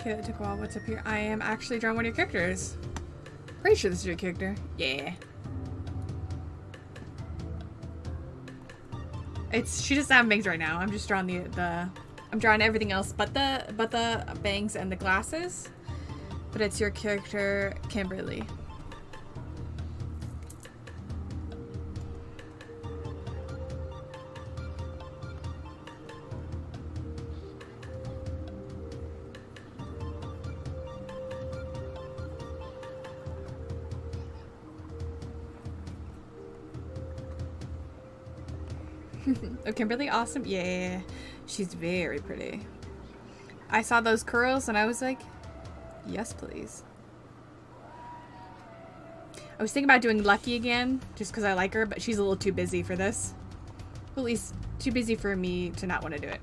Okay, that took a while. What's up here? I am actually drawing one of your characters. Pretty sure this is your character. Yeah. She doesn't have bangs right now. I'm just drawing I'm drawing everything else but the bangs and the glasses. But it's your character, Kimberly. Oh, Kimberly, awesome. Yeah, she's very pretty. I saw those curls and I was like, yes, please. I was thinking about doing Lucky again, just because I like her, but she's a little too busy for this. At least too busy for me to not want to do it.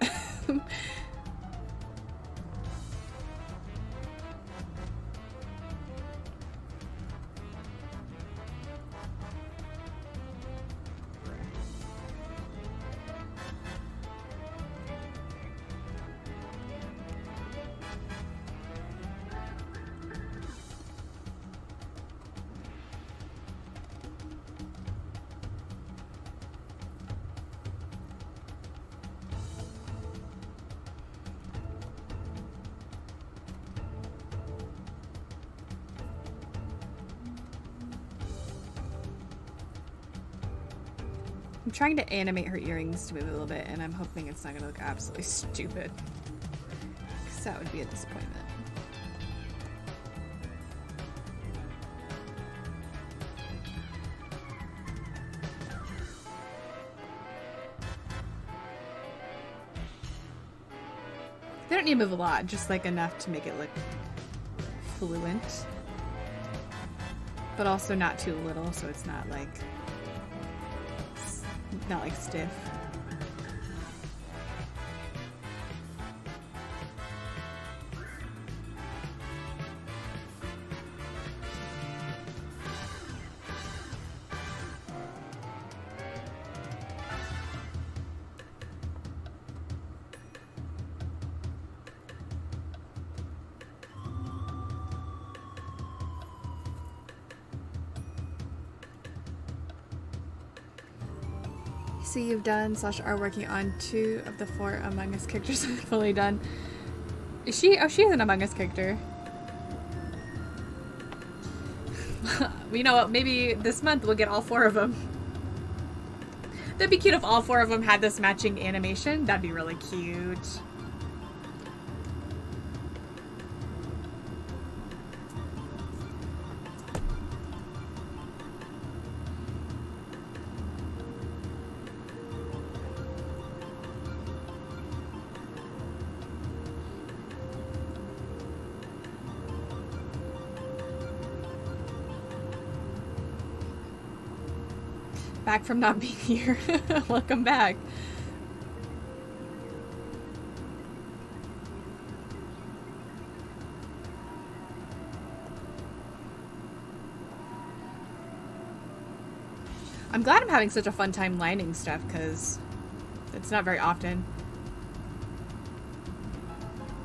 I'm trying to animate her earrings to move a little bit, and I'm hoping it's not going to look absolutely stupid. Because that would be a disappointment. They don't need to move a lot, just like enough to make it look fluent. But also not too little, so it's not like stiff. See, you've done / are working on 2 of the 4 Among Us characters fully done. Is she? Oh, she is an Among Us character. You know what? Maybe this month we'll get all 4 of them. That'd be cute if all 4 of them had this matching animation. That'd be really cute. Back from not being here. Welcome back. I'm glad I'm having such a fun time lining stuff because it's not very often.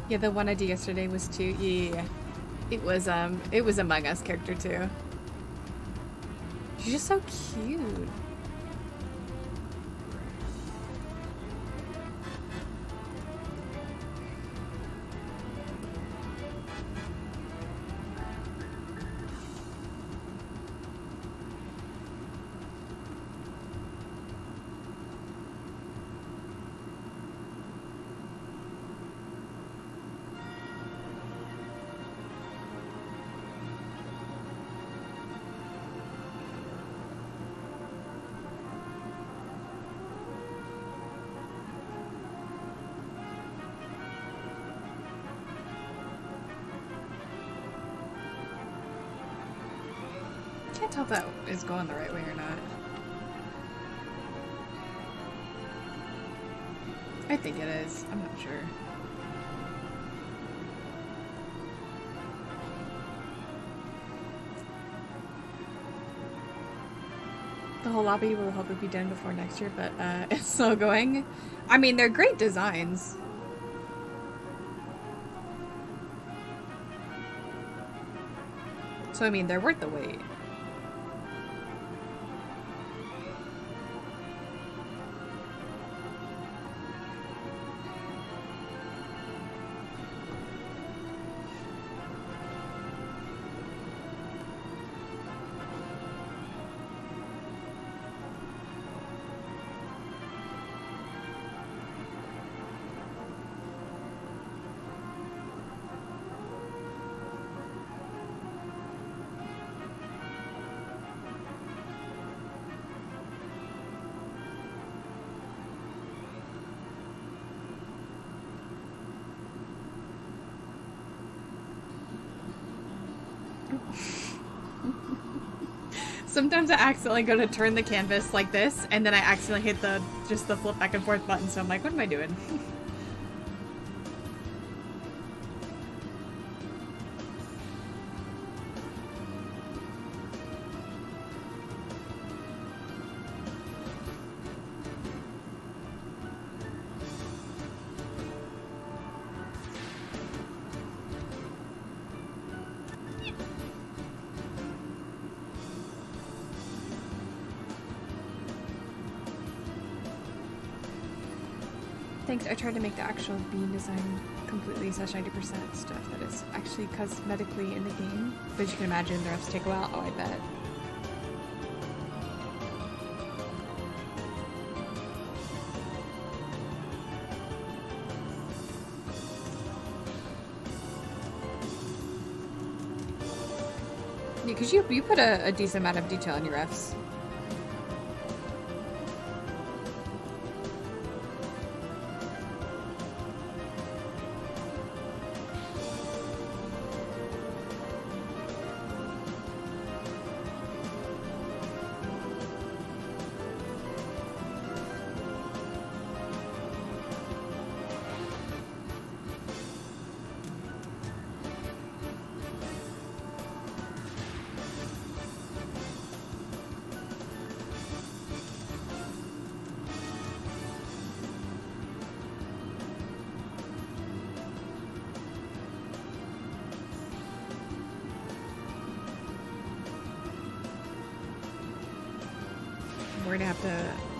Yeah, the one I did yesterday was too. Yeah, it was Among Us character too. She's just so cute. I can't tell if that is going the right way or not. I think it is. I'm not sure. The whole lobby will hopefully be done before next year, but it's still going. I mean, they're great designs. So I mean, they're worth the wait. Sometimes I accidentally go to turn the canvas like this, and then I accidentally hit the flip back and forth button, so I'm like, what am I doing? Thanks, I tried to make the actual bean design completely / 90% stuff that is actually cosmetically in the game. But as you can imagine, the refs take a while. Oh, I bet. Yeah, because you put a decent amount of detail in your refs.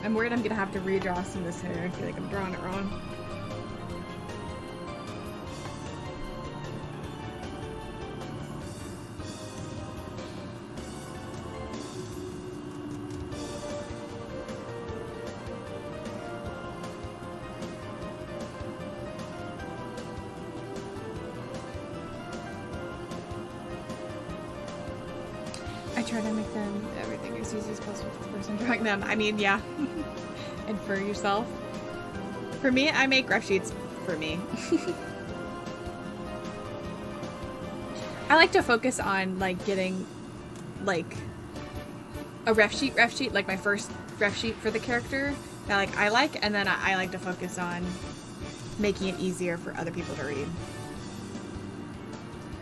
I'm worried I'm gonna have to redraw some of this hair. I feel like I'm drawing it wrong. I try to make them everything as easy as possible for the person drawing them. I mean, yeah. And for yourself. For me, I make ref sheets for me. I like to focus on like getting like a ref sheet, like my first ref sheet for the character that I like, and then I like to focus on making it easier for other people to read.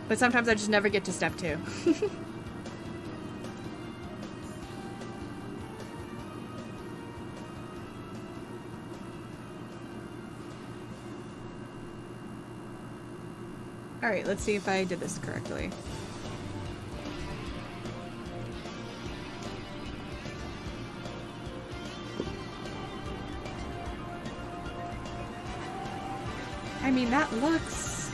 But sometimes I just never get to step 2. Alright, let's see if I did this correctly. I mean, that looks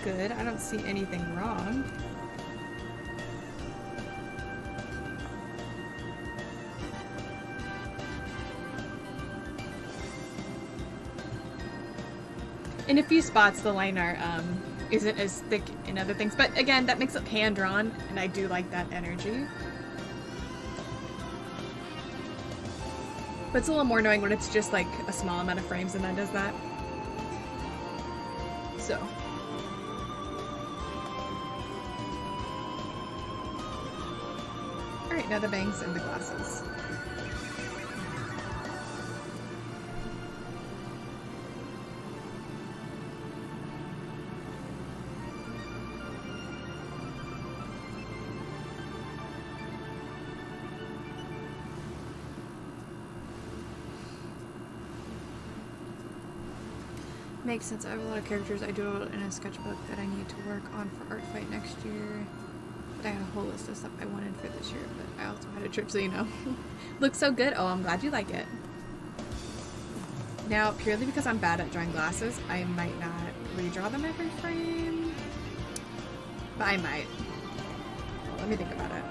good. I don't see anything wrong. In a few spots, the line art isn't as thick in other things, but again, that makes it hand-drawn, and I do like that energy. But it's a little more annoying when it's just like a small amount of frames and that does that. So. Alright, now the bangs and the glasses. Makes sense. I have a lot of characters I do in a sketchbook that I need to work on for ARTFIGHT next year. But I had a whole list of stuff I wanted for this year, but I also had a trip, so you know. Looks so good. Oh, I'm glad you like it. Now, purely because I'm bad at drawing glasses, I might not redraw them every frame. But I might. Well, let me think about it.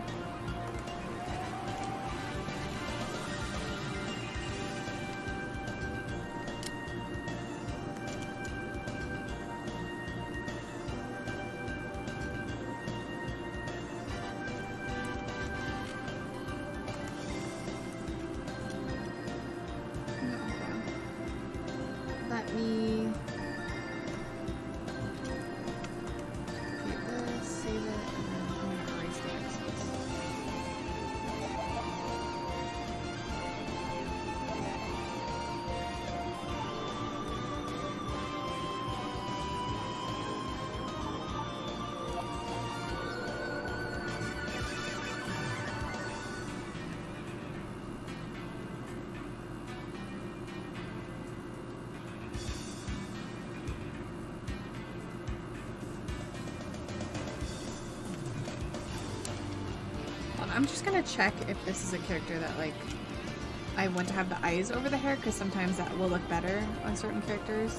I'm just gonna check if this is a character that, like, I want to have the eyes over the hair, because sometimes that will look better on certain characters.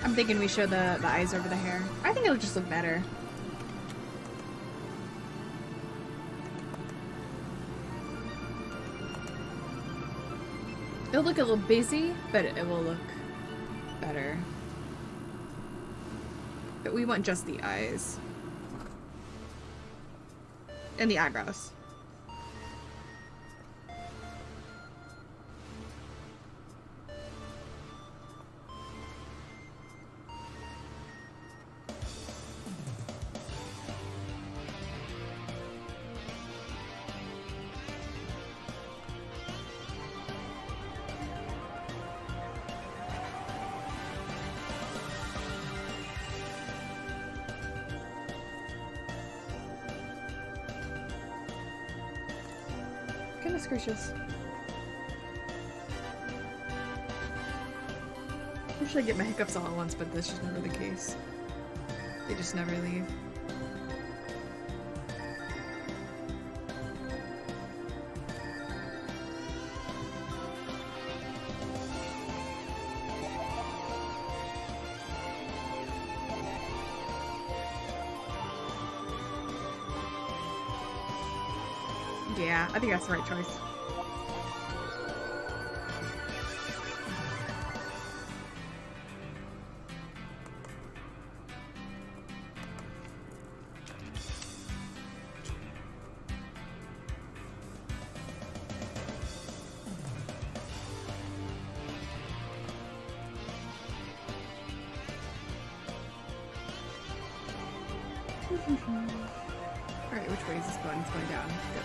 I'm thinking we show the eyes over the hair. I think it'll just look better. It'll look a little busy, but it will look better. But we want just the eyes. And the eyebrows. Goodness gracious. Usually I get my hiccups all at once, but that's just never the case. They just never leave. Yeah, I think that's the right choice. Alright, which way is this going? It's going down. Good.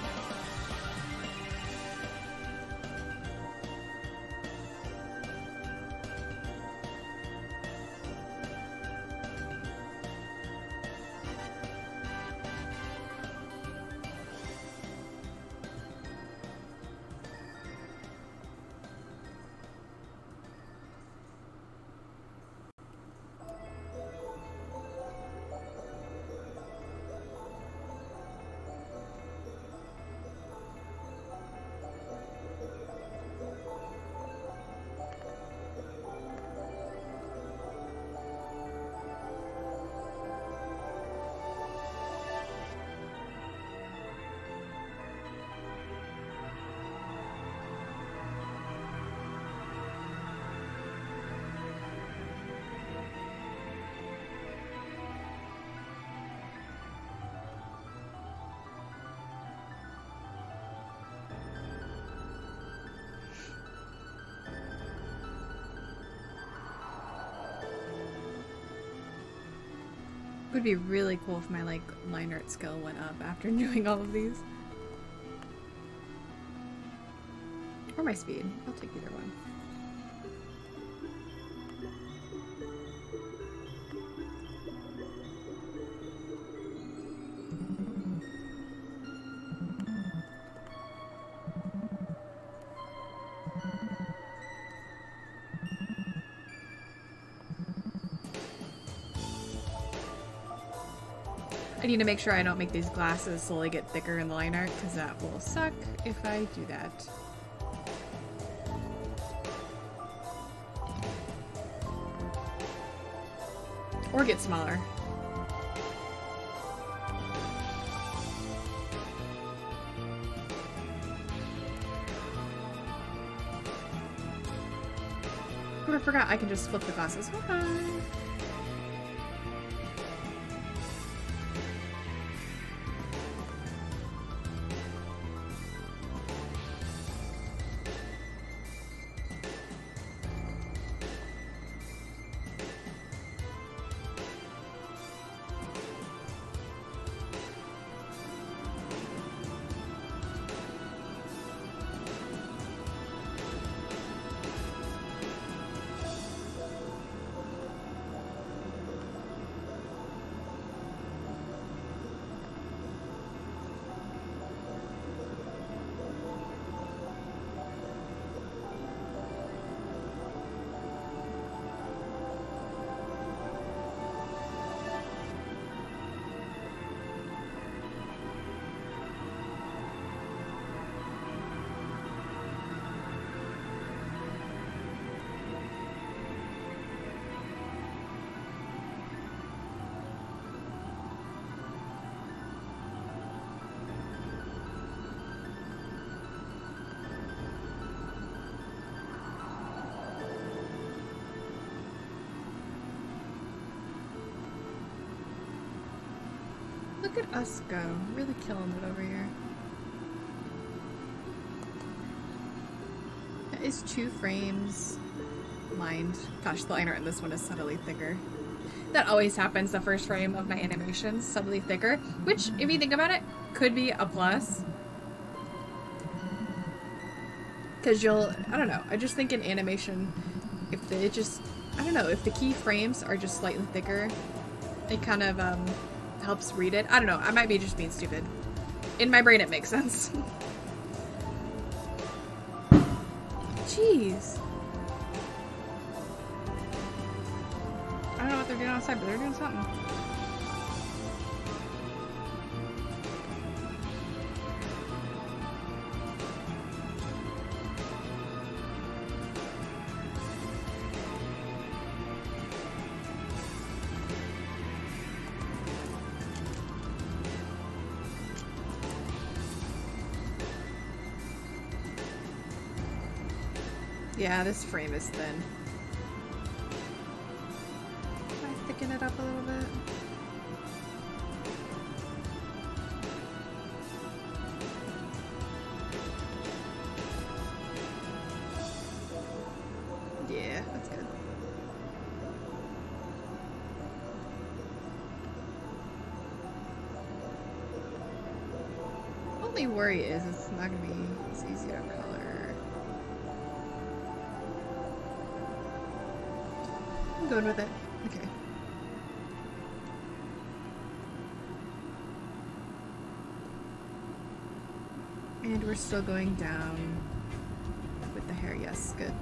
Would be really cool if my like line art skill went up after doing all of these. Or my speed. I'll take either one. I need to make sure I don't make these glasses slowly get thicker in the line art, because that will suck if I do that. Or get smaller. Oh, I forgot I can just flip the glasses. Bye. Look at us go. Really killing it over here. That is 2 frames. Mind. Gosh, the line art in this one is subtly thicker. That always happens the first frame of my animations, subtly thicker, which, if you think about it, could be a plus. Because you'll, I don't know, I just think in animation, if they just, I don't know, if the key frames are just slightly thicker, it kind of, helps read it. I don't know, I might be just being stupid. In my brain it makes sense. Jeez. I don't know what they're doing outside, but they're doing something. Yeah, this frame is thin. Can I thicken it up a little bit? Yeah, that's good. Only worry is it's not gonna be as easy to color. I'm good with it. Okay. And we're still going down with the hair. Yes, good.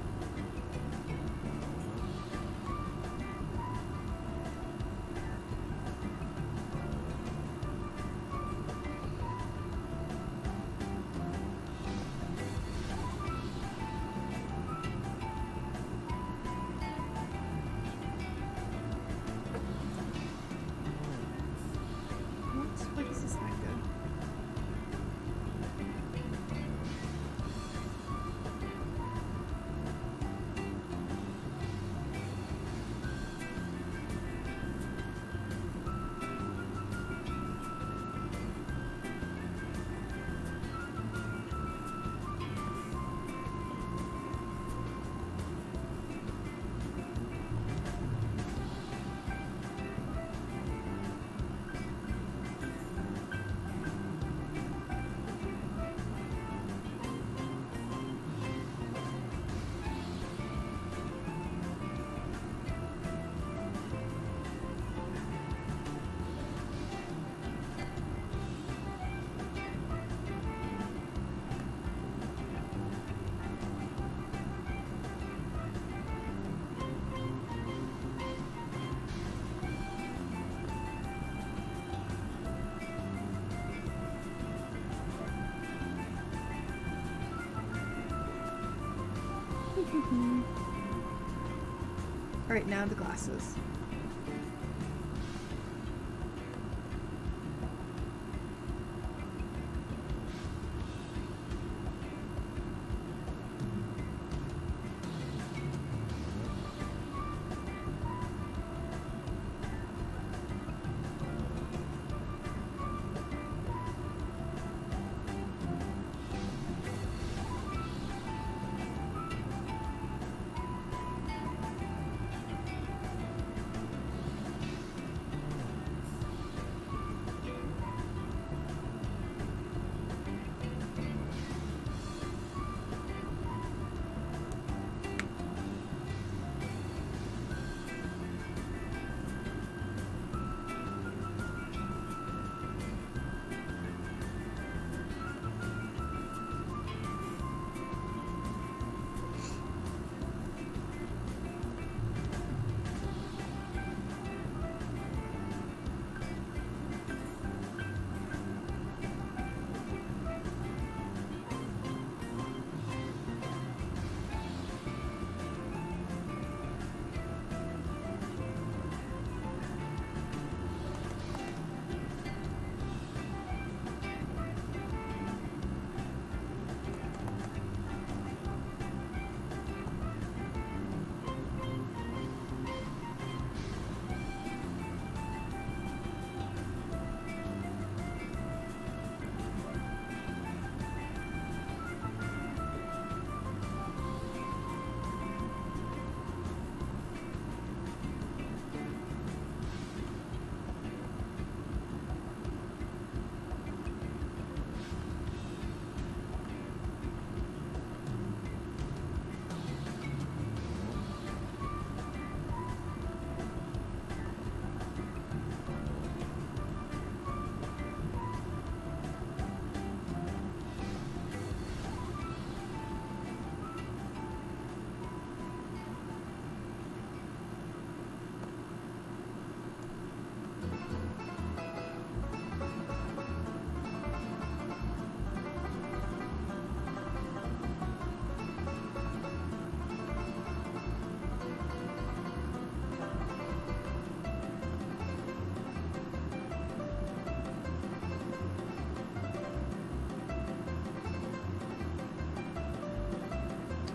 What is this not good? Alright, now the glasses.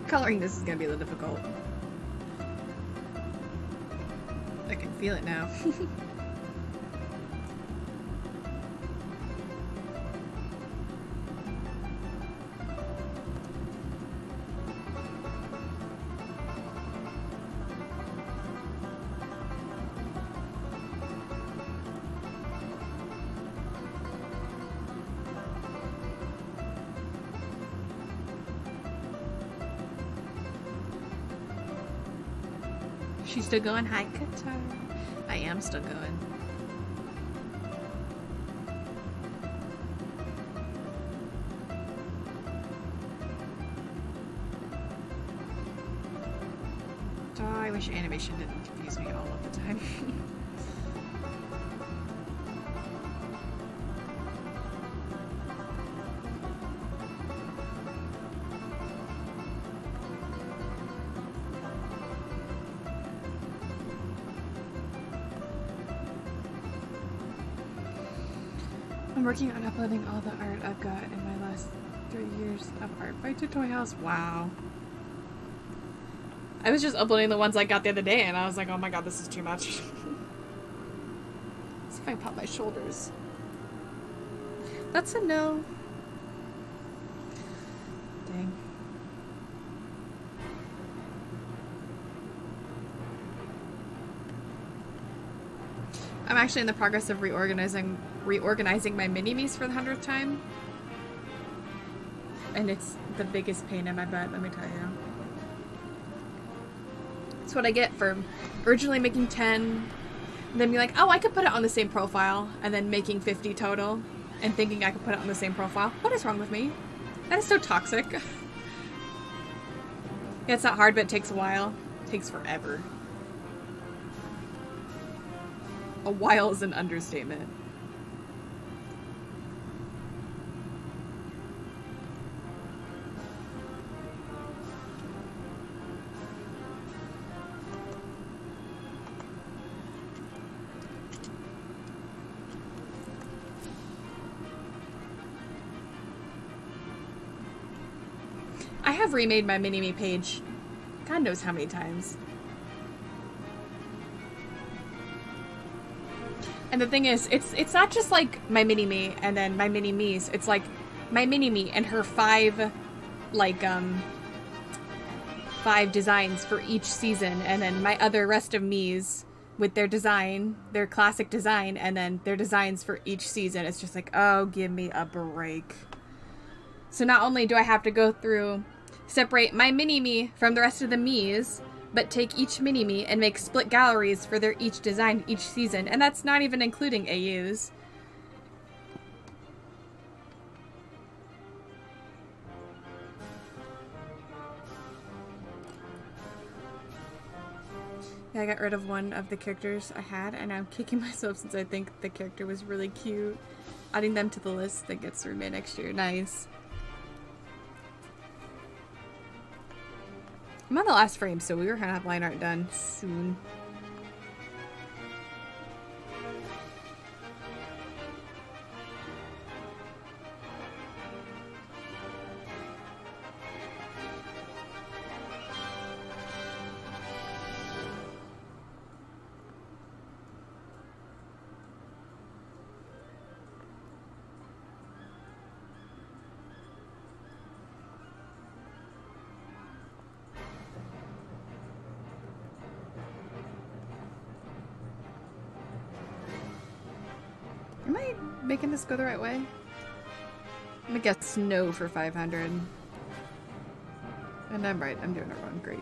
Coloring this is gonna be a little difficult. I can feel it now. She's still going. Hi, Qatar. I am still going. Oh, I wish animation didn't confuse me all of the time. I'm working on uploading all the art I've got in my last 3 years of ARTFIGHT to Toy House. Wow. I was just uploading the ones I got the other day and I was like, oh my god, this is too much. See if I can pop my shoulders. That's a no. Dang. I'm actually in the progress of reorganizing my mini-me's for the 100th time. And it's the biggest pain in my butt, let me tell you. It's what I get for originally making 10, and then be like, oh, I could put it on the same profile, and then making 50 total, and thinking I could put it on the same profile. What is wrong with me? That is so toxic. Yeah, it's not hard, but it takes a while. It takes forever. A while is an understatement. have remade my mini-me page God knows how many times. And the thing is, it's not just like my mini-me and then my mini-me's. It's like my mini-me and her 5 designs for each season, and then my other rest of me's with their design, their classic design, and then their designs for each season. It's just like, oh, give me a break. So not only do I have to go through, separate my mini-me from the rest of the me's, but take each mini-me and make split galleries for their each design each season, and that's not even including AUs. Yeah, I got rid of one of the characters I had, and I'm kicking myself since I think the character was really cute. Adding them to the list that gets remade next year. Nice. I'm on the last frame, so we were gonna have line art done soon. Am I making this go the right way? I'm gonna guess no for 500. And I'm right, I'm doing it wrong. Great.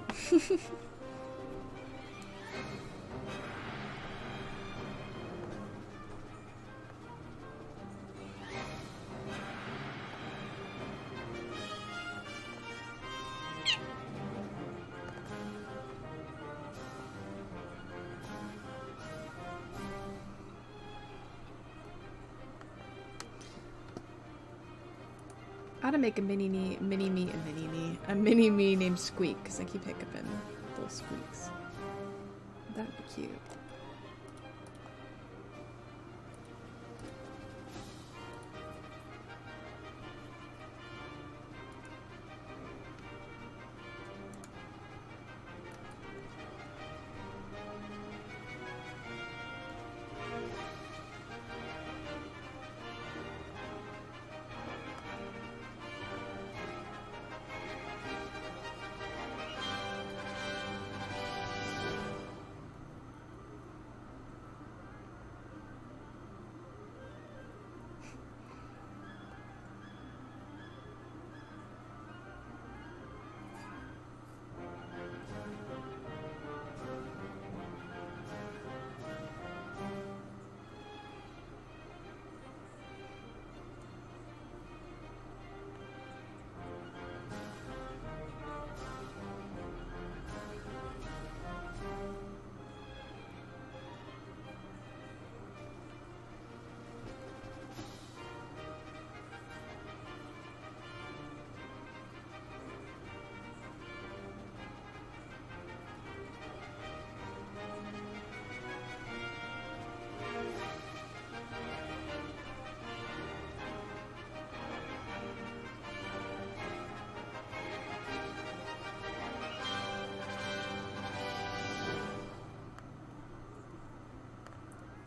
I ought to make a mini-me named Squeak, because I keep hiccuping those squeaks. That would be cute.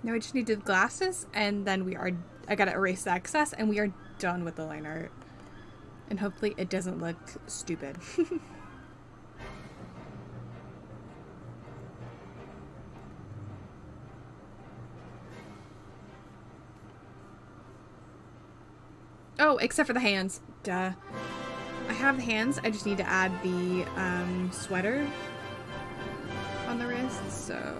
Now we just need the glasses, and then I gotta erase the excess, and we are done with the line art. And hopefully it doesn't look stupid. Oh, except for the hands. Duh. I have the hands, I just need to add the sweater on the wrists, so...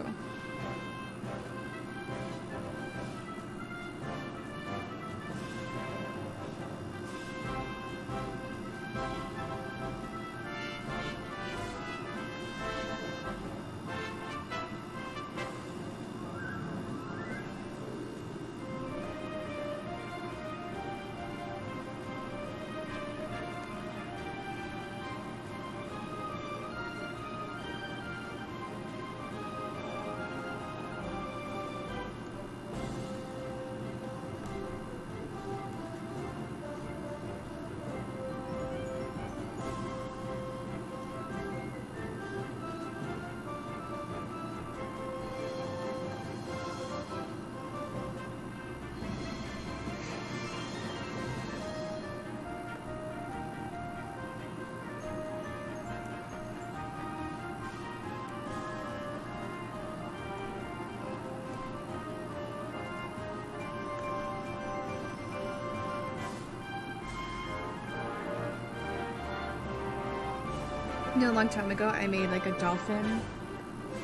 You know, a long time ago, I made like a dolphin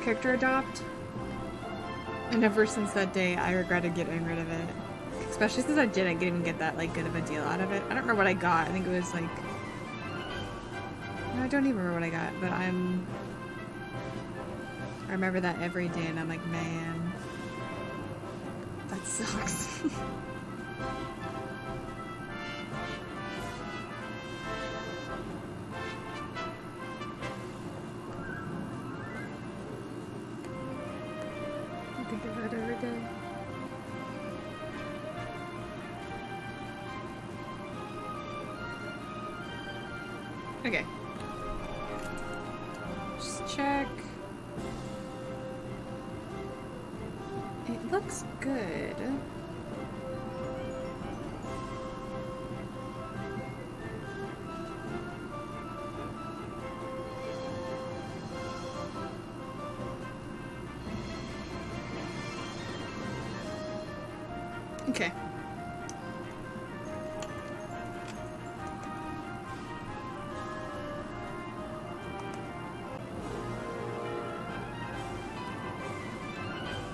character adopt. And ever since that day, I regretted getting rid of it. Especially since I didn't even get that like good of a deal out of it. I don't remember what I got. I think it was like... No, I don't even remember what I got, but I remember that every day and I'm like, man, that sucks. I think about it every day. Okay. Just check. It looks good. Okay.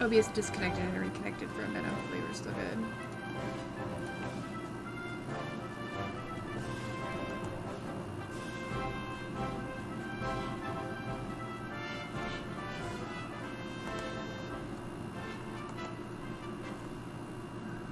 OBS disconnected and reconnected for a minute. Hopefully we're still good.